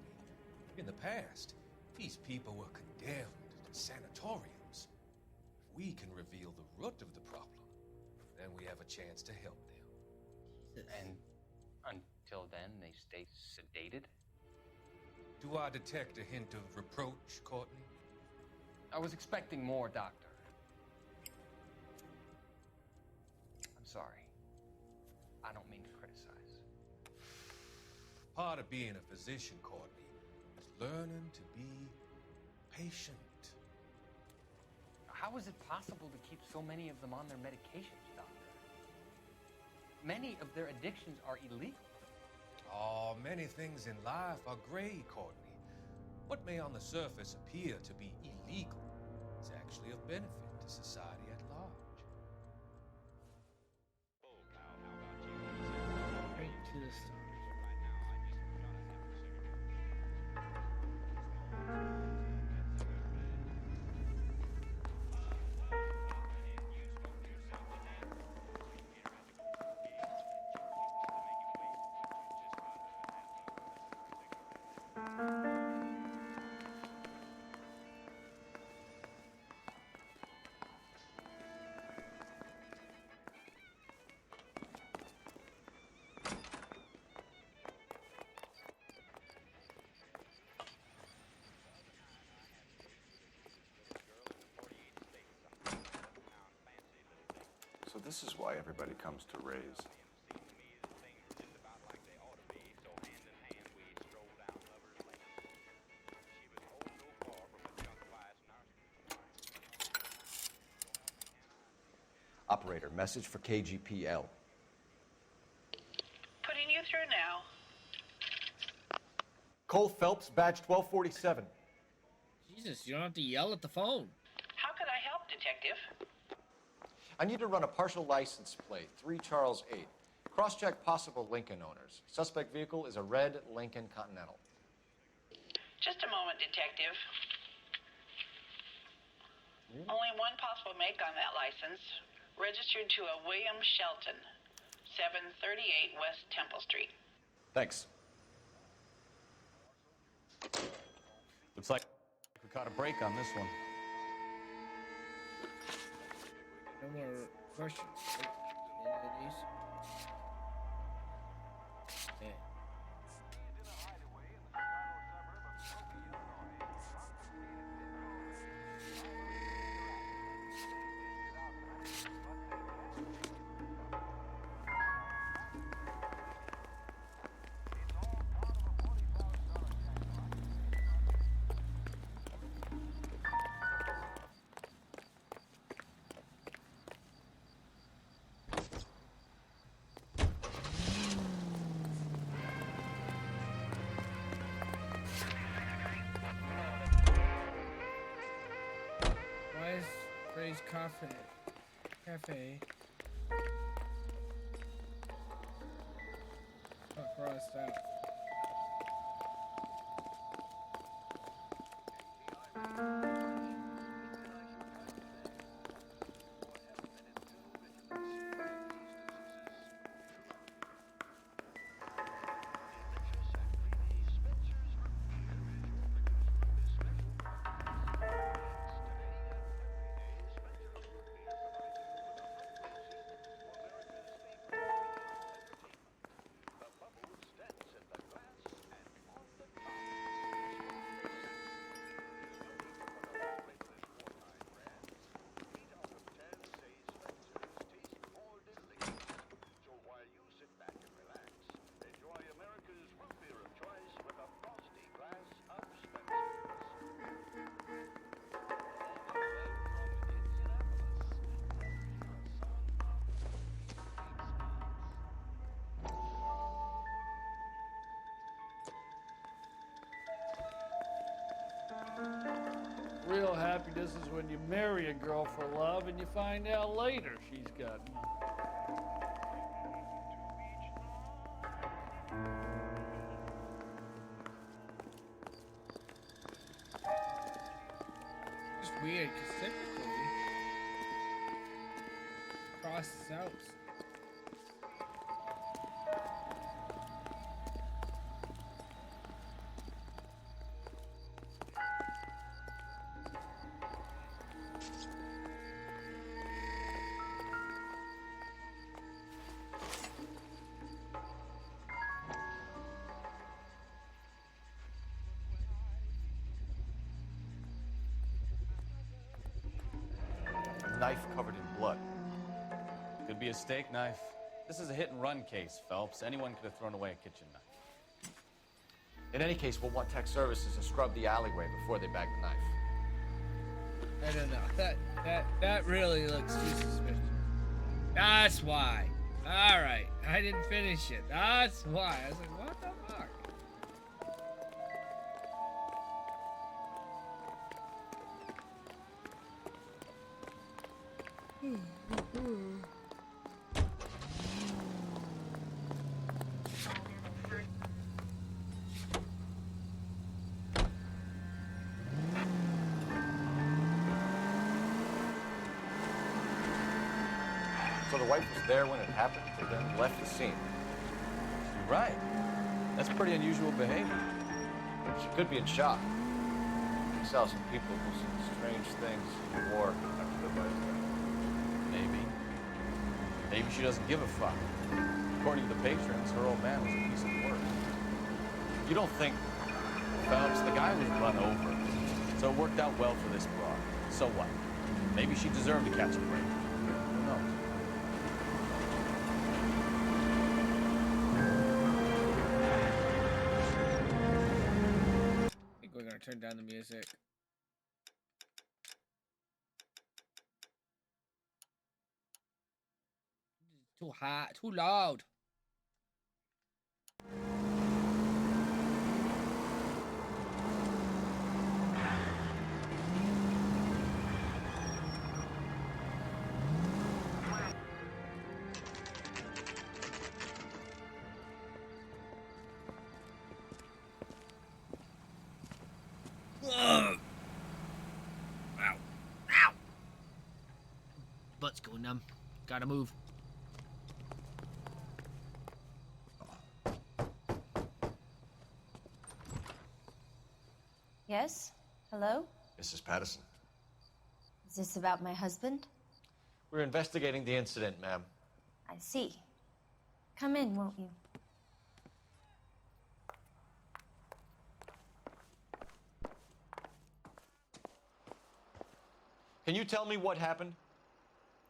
In the past, these people were condemned to sanatoriums. If we can reveal the root of the problem, then we have a chance to help them. And until then, they stay sedated? Do I detect a hint of reproach, Courtney? I was expecting more, Doctor. I'm sorry. I don't mean to criticize. Part of being a physician, Courtney, is learning to be patient. How is it possible to keep so many of them on their medications, Doctor? Many of their addictions are illegal. Oh, many things in life are gray, Courtney. What may on the surface appear to be illegal is actually of benefit to society at large. Straight to the stars. So this is why everybody comes to Ray's. Operator, message for KGPL. Putting you through now. Cole Phelps, badge 1247. Jesus, you don't have to yell at the phone. How can I help, Detective? I need to run a partial license plate, 3 Charles 8. Cross-check possible Lincoln owners. Suspect vehicle is a red Lincoln Continental. Just a moment, Detective. Only one possible make on that license. Registered to a William Shelton, 738 West Temple Street. Thanks. Looks like we caught a break on this one. No more questions. Any of these? Yeah. Why is Ray's Cafe crossed out? Real happiness is when you marry a girl for love and you find out later she's got money. It's weird because typically crosses out. A knife covered in blood. Could be a steak knife. This is a hit-and-run case, Phelps. Anyone could have thrown away a kitchen knife. In any case, we'll want tech services to scrub the alleyway before they bag the knife. I don't know. That really looks too suspicious. That's why. All right, I didn't finish it. That's why. I was like, what the fuck? So the wife was there when it happened, but then left the scene. You're right. That's pretty unusual behavior. She could be in shock. We saw some people do some strange things in the war after the fight. Maybe. Maybe she doesn't give a fuck. According to the patrons, her old man was a piece of work. You don't think... Phelps, the guy was run over. So it worked out well for this broad. So what? Maybe she deserved to catch a break. Who knows? I think we're gonna turn down the music. Too high, too loud. Gotta move. Yes? Hello? Mrs. Patterson. Is this about my husband? We're investigating the incident, ma'am. I see. Come in, won't you? Can you tell me what happened?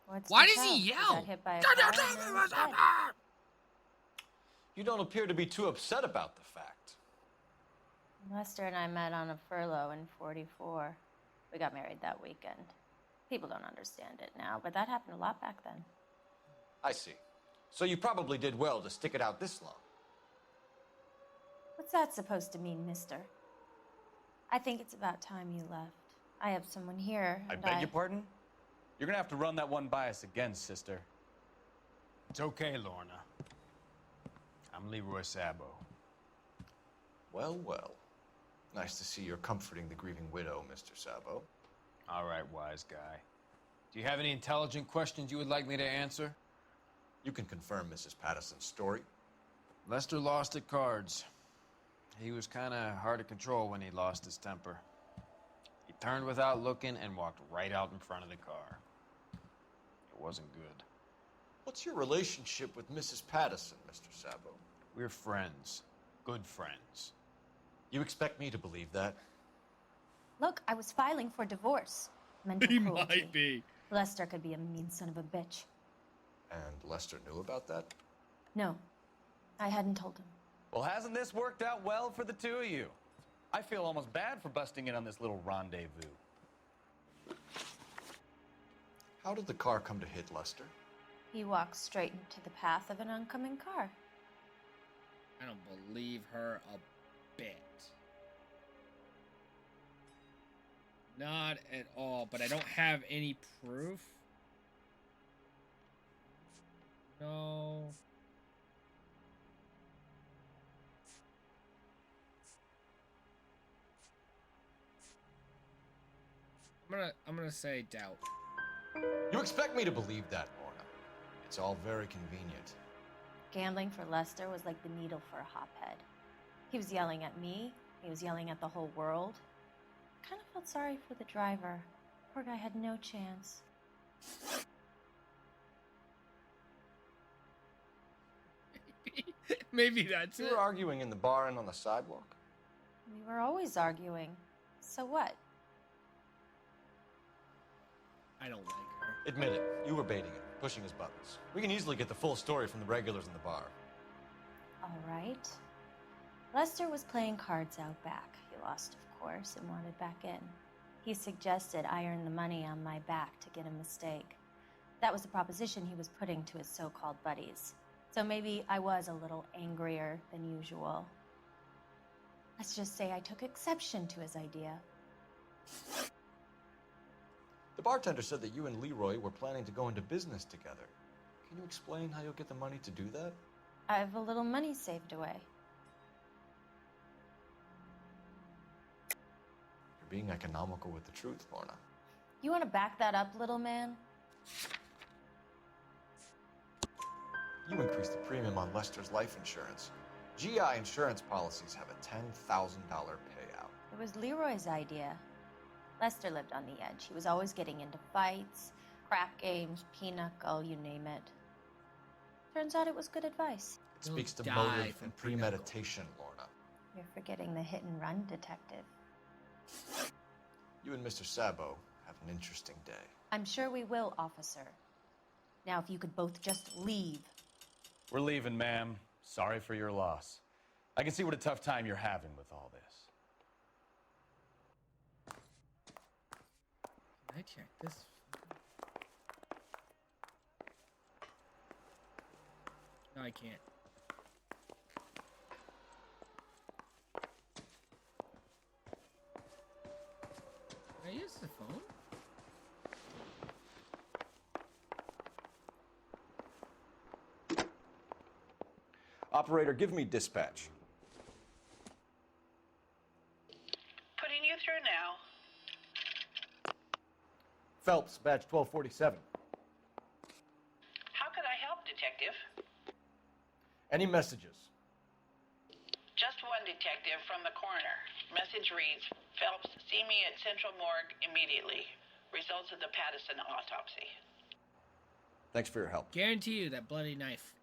What's Why to does he tell? yell? Got hit by a car and now he's dead. You don't appear to be too upset about the fact. Lester and I met on a furlough in '44. We got married that weekend. People don't understand it now, but that happened a lot back then. I see. So you probably did well to stick it out this long. What's that supposed to mean, mister? I think it's about time you left. I have someone here, I and beg your pardon? You're gonna have to run that one by us again, sister. It's okay, Lorna. I'm Leroy Sabo. Well, well. Nice to see you're comforting the grieving widow, Mr. Sabo. All right, wise guy. Do you have any intelligent questions you would like me to answer? You can confirm Mrs. Patterson's story. Lester lost at cards. He was kind of hard to control when he lost his temper. He turned without looking and walked right out in front of the car. It wasn't good. What's your relationship with Mrs. Patterson, Mr. Sabo? We're friends. Good friends. You expect me to believe that? Look, I was filing for divorce. Mental He cruelty. might be. Lester could be a mean son of a bitch. And Lester knew about that? No, I hadn't told him. Well, hasn't this worked out well for the two of you? I feel almost bad for busting in on this little rendezvous. How did the car come to hit Lester? He walked straight into the path of an oncoming car. I don't believe her a bit. Not at all, but I don't have any proof. No. I'm gonna say doubt. You expect me to believe that, Lorna. It's all very convenient. Gambling for Lester was like the needle for a hophead. He was yelling at me. He was yelling at the whole world. I kind of felt sorry for the driver. Poor guy had no chance. Maybe that's You it. were arguing in the bar and on the sidewalk? We were always arguing. So what? I don't like her. Admit it, you were baiting him, pushing his buttons. We can easily get the full story from the regulars in the bar. All right. Lester was playing cards out back. He lost, of course, and wanted back in. He suggested I earn the money on my back to get a mistake. That was the proposition he was putting to his so-called buddies. So maybe I was a little angrier than usual. Let's just say I took exception to his idea. The bartender said that you and Leroy were planning to go into business together. Can you explain how you'll get the money to do that? I have a little money saved away. You're being economical with the truth, Lorna. You want to back that up, little man? You increased the premium on Lester's life insurance. GI insurance policies have a $10,000 payout. It was Leroy's idea. Lester lived on the edge. He was always getting into fights, crap games, pinochle, you name it. Turns out it was good advice. It speaks to motive and premeditation, Lorna. You're forgetting the hit-and-run detective. You and Mr. Sabo have an interesting day. I'm sure we will, officer. Now, if you could both just leave. We're leaving, ma'am. Sorry for your loss. I can see what a tough time you're having with all this. Can I check this? No, I can't. Can I use the phone? Operator, give me dispatch. Putting you through now. Phelps, badge 1247. Any messages? Just one detective from the coroner. Message reads, Phelps, see me at Central Morgue immediately. Results of the Patterson autopsy. Thanks for your help. Guarantee you that bloody knife.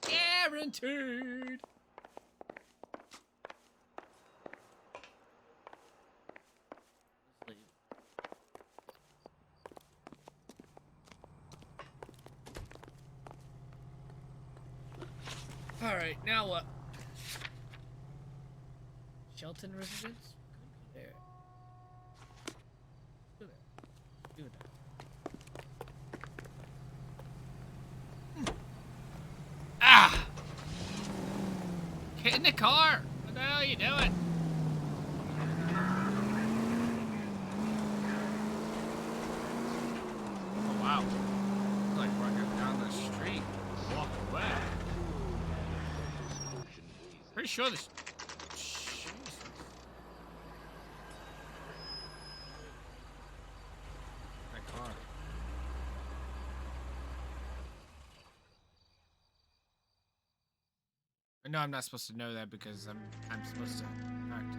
Guaranteed. All right, now what? Shelton residence? Could be there. Do that. Do that. Ah! Get in the car! What the hell are you doing? Oh, wow. It's like running down the street. Walk away. Pretty sure this. Jesus. That car. No, I'm not supposed to know that because I'm supposed to practice.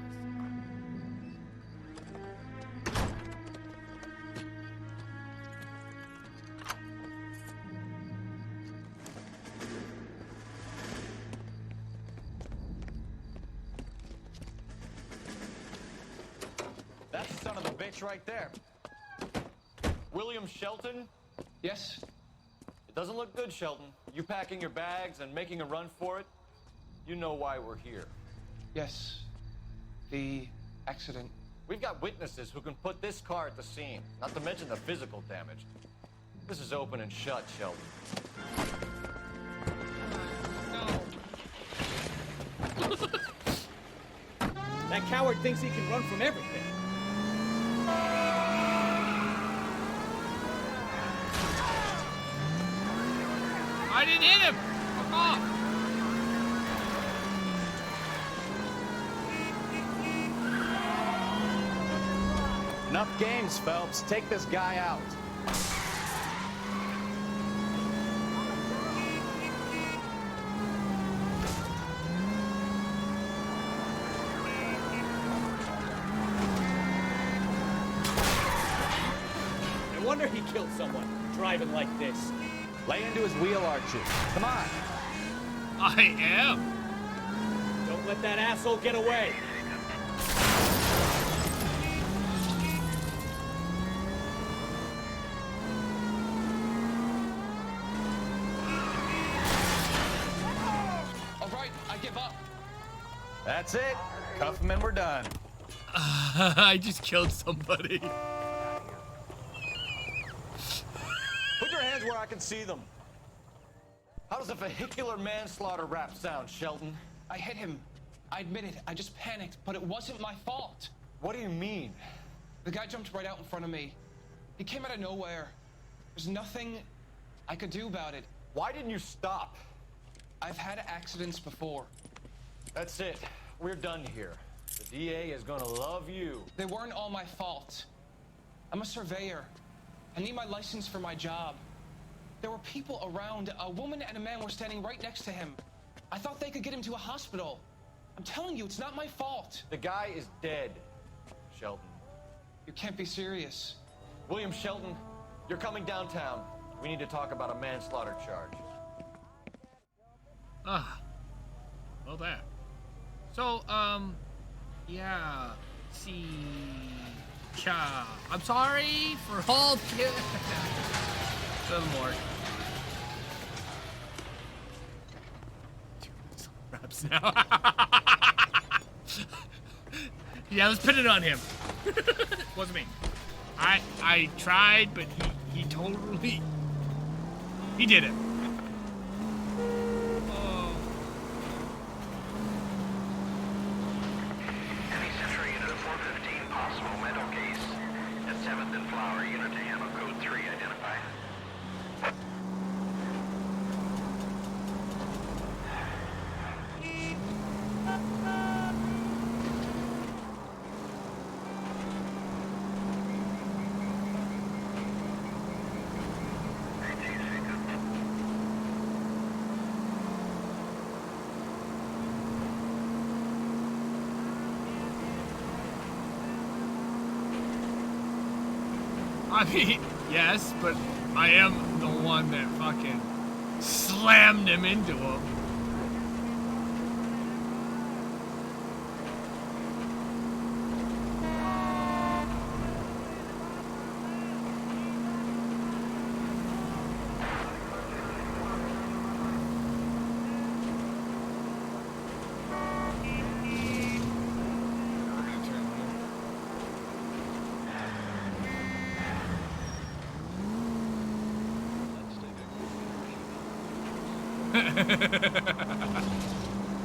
That's the son of a bitch right there. William Shelton? Yes? It doesn't look good, Shelton. You packing your bags and making a run for it? You know why we're here. Yes. The accident. We've got witnesses who can put this car at the scene, not to mention the physical damage. This is open and shut, Shelton. That coward thinks he can run from everything. I didn't hit him! Fuck off! Enough games, Phelps. Take this guy out. No wonder he killed someone, driving like this. Lay into his wheel arches. Come on. I am. Don't let that asshole get away. All right, I give up. That's it. Cuff him and we're done. I just killed somebody. Put your hands where I can see them. How does a vehicular manslaughter rap sound, Shelton? I hit him. I admit it. I just panicked, but it wasn't my fault. What do you mean? The guy jumped right out in front of me. He came out of nowhere. There's nothing I could do about it. Why didn't you stop? I've had accidents before. That's it. We're done here. The DA is gonna love you. They weren't all my fault. I'm a surveyor. I need my license for my job. There were people around. A woman and a man were standing right next to him. I thought they could get him to a hospital. I'm telling you, it's not my fault. The guy is dead, Shelton. You can't be serious. William Shelton, you're coming downtown. We need to talk about a manslaughter charge. Well, that. So, yeah. See. Cha. I'm sorry for all the. Little more. Raps now. Yeah, let's put it on him. Wasn't me. I tried, but he totally he did it. Oh. Any Central Unit of 415, possible mental case at 7th and Flower. Unit to handle code 3. Identify. I mean, yes, but I am the one that fucking slammed him into him.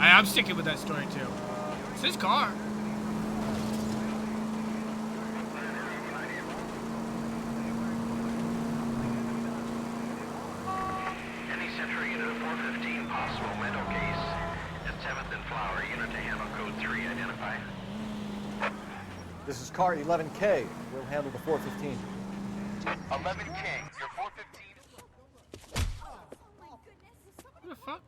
I'm sticking with that story too. It's his car. Any Central unit of 415 possible mental case at 7th and Flower unit to handle code 3 identified. This is car 11K. We'll handle the 415. 11K, your 415. What the fuck?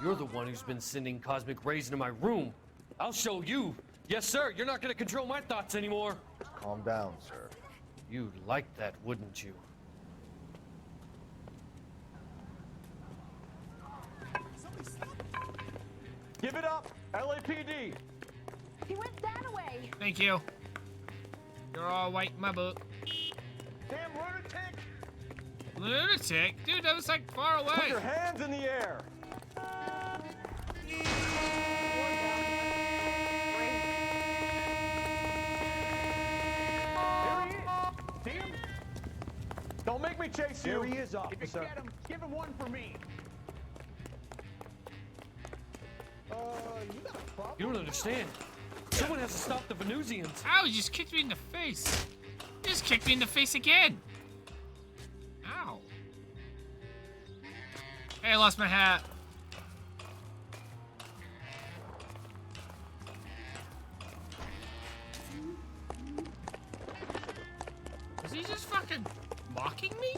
You're the one who's been sending cosmic rays into my room. I'll show you. Yes, sir. You're not going to control my thoughts anymore. Calm down, sir. You'd like that, wouldn't you? Give it up, LAPD. He went that way. Thank you. You're all white in my book. Damn lunatic! Lunatic? Dude, that was like far away. Put your hands in the air. There he is. See him? Don't make me chase you. There he is, officer. If you get him, give him one for me. You got a problem? You don't understand. Someone has to stop the Venusians. Ow, he just kicked me in the face. He just kicked me in the face again. Ow. Hey, I lost my hat. Is he just fucking mocking me?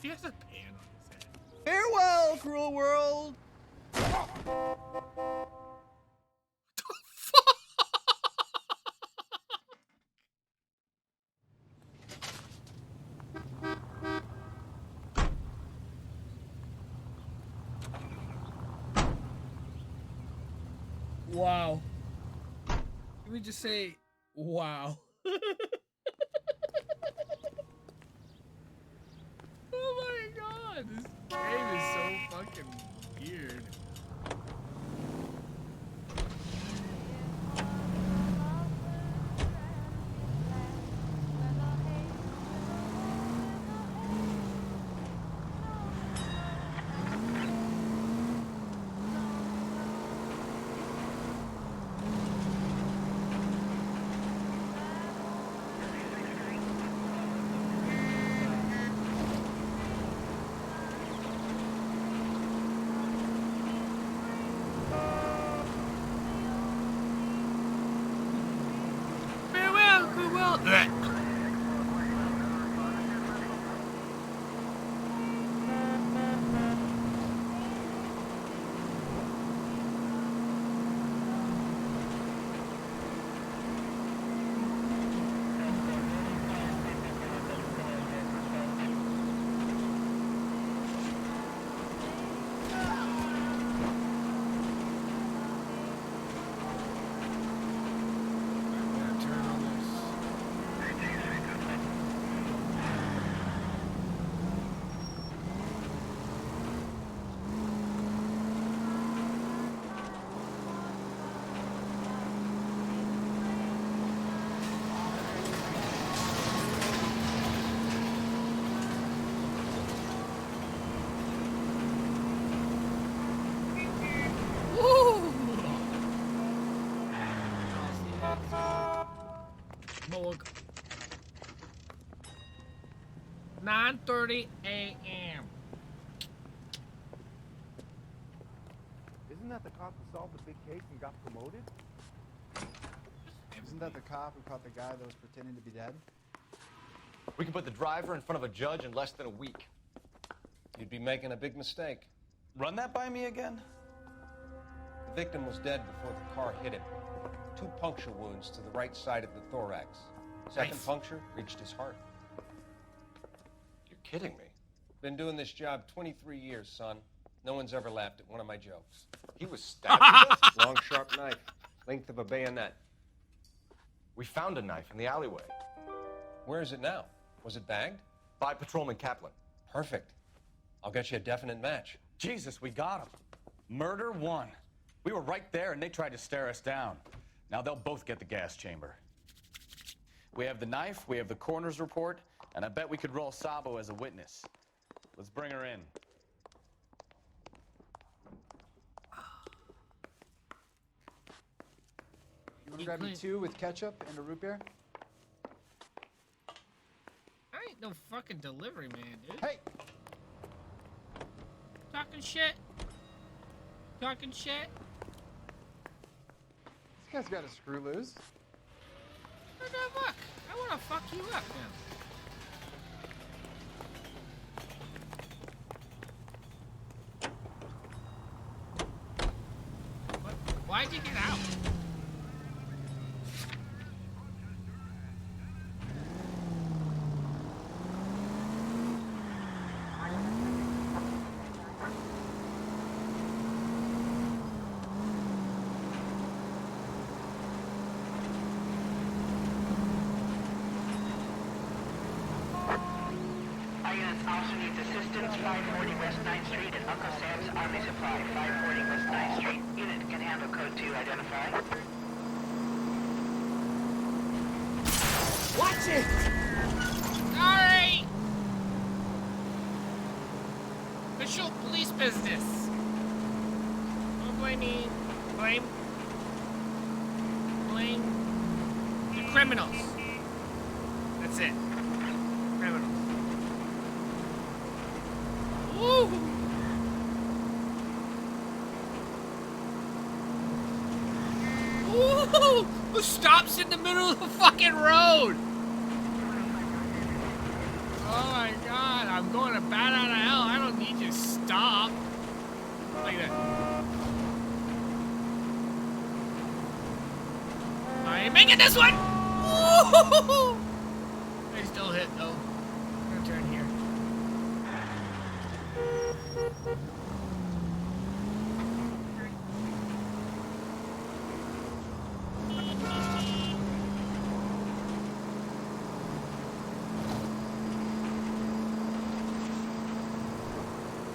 He has a pan on his head. Farewell, cruel world. Wow. Can we just say, wow? Oh my god, this game is so fucking weird. Morgue. 9:30 a.m. Isn't that the cop who solved the big case and got promoted? Isn't that the cop who caught the guy that was pretending to be dead? We can put the driver in front of a judge in less than a week. You'd be making a big mistake. Run that by me again? The victim was dead before the car hit him. 2 puncture wounds to the right side of the thorax. Second puncture reached his heart. You're kidding me. Been doing this job 23 years, son. No one's ever laughed at one of my jokes. He was stabbed to death. Long, sharp knife. Length of a bayonet. We found a knife in the alleyway. Where is it now? Was it bagged? By Patrolman Kaplan. Perfect. I'll get you a definite match. Jesus, we got him. Murder 1. We were right there and they tried to stare us down. Now they'll both get the gas chamber. We have the knife, we have the coroner's report, and I bet we could roll Sabo as a witness. Let's bring her in. You wanna grab me 2 with ketchup and a root beer? I ain't no fucking delivery man, dude. Hey! Talking shit. Talking shit. This guy's got a screw loose. Look, I wanna fuck you up now. What? Why'd you get out? Also needs assistance, 540 West 9th Street at Uncle Sam's Army Supply, 540 West 9th Street. Unit can handle code 2, identify. Watch it! Sorry! Official police business. I'm blaming... Blame the criminals. That's it. Criminals. Woo! Woo! Who stops in the middle of the fucking road? Oh my god, I'm going to bat out of hell. I don't need you to stop. Like that. I ain't making this one! Woo! I still hit though. I'm gonna turn here.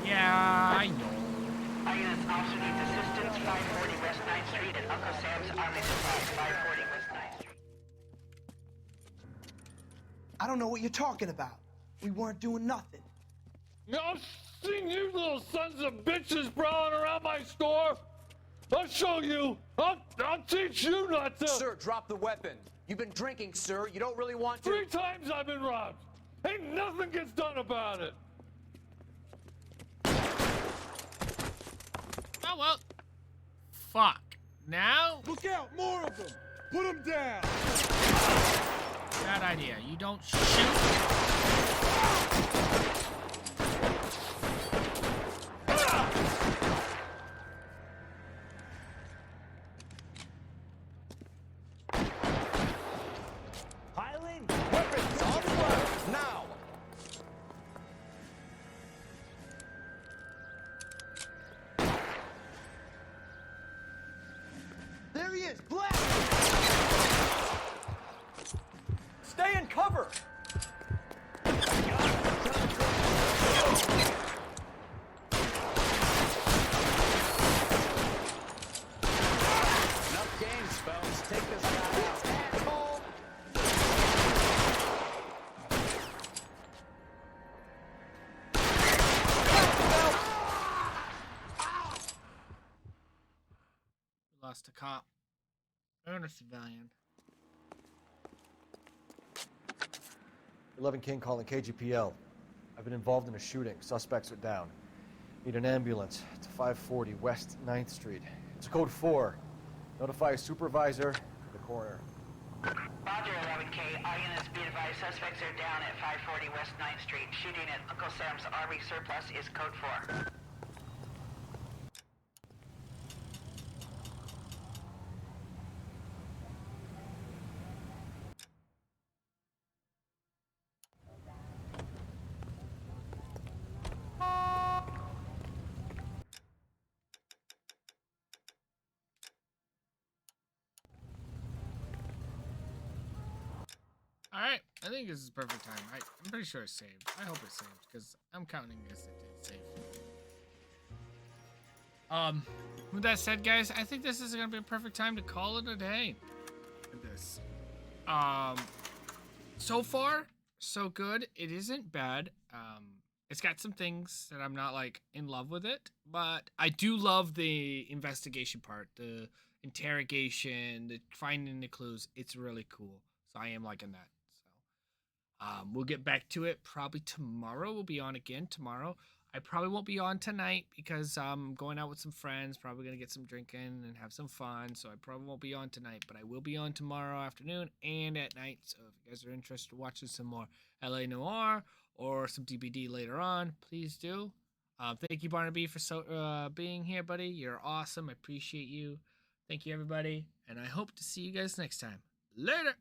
Yeah, I know. Units also needs assistance, 540 West 9th Street at Uncle Sam's Army Supply, 540 West 9th Street. I don't know what you're talking about. We weren't doing nothing. I've seen you little sons of bitches prowling around my store. I'll show you. I'll teach you not to. Sir, drop the weapon. You've been drinking, sir. You don't really want to. 3 times I've been robbed. Ain't nothing gets done about it. Oh well. Fuck. Now? Look out! More of them! Put them down! Bad idea. You don't shoot. Highland, weapons on the ground, now! There he is, Black! Stay in cover! Enough games, Phelps. Take this guy out. Asshole! We lost a cop. And a civilian. 11 King calling KGPL. I've been involved in a shooting. Suspects are down. Need an ambulance to 540 West 9th Street. It's code 4. Notify a supervisor to the coroner. Roger, 11K. All units be advised, suspects are down at 540 West 9th Street. Shooting at Uncle Sam's Army surplus is code 4. All right, I think this is perfect time. I'm pretty sure it's saved. I hope it's saved because I'm counting as it did save. With that said, guys, I think this is gonna be a perfect time to call it a day. With this, so far so good. It isn't bad. It's got some things that I'm not like in love with it, but I do love the investigation part, the interrogation, the finding the clues. It's really cool. So I am liking that. So we'll get back to it probably tomorrow. We'll be on again tomorrow. I probably won't be on tonight because I'm going out with some friends, probably gonna get some drinking and have some fun. So I probably won't be on tonight, but I will be on tomorrow afternoon and at night. So if you guys are interested in watching some more LA Noire or some DBD later on, please do. Thank you, Barnaby, for being here, buddy. You're awesome. I appreciate you. Thank you, everybody. And I hope to see you guys next time. Later.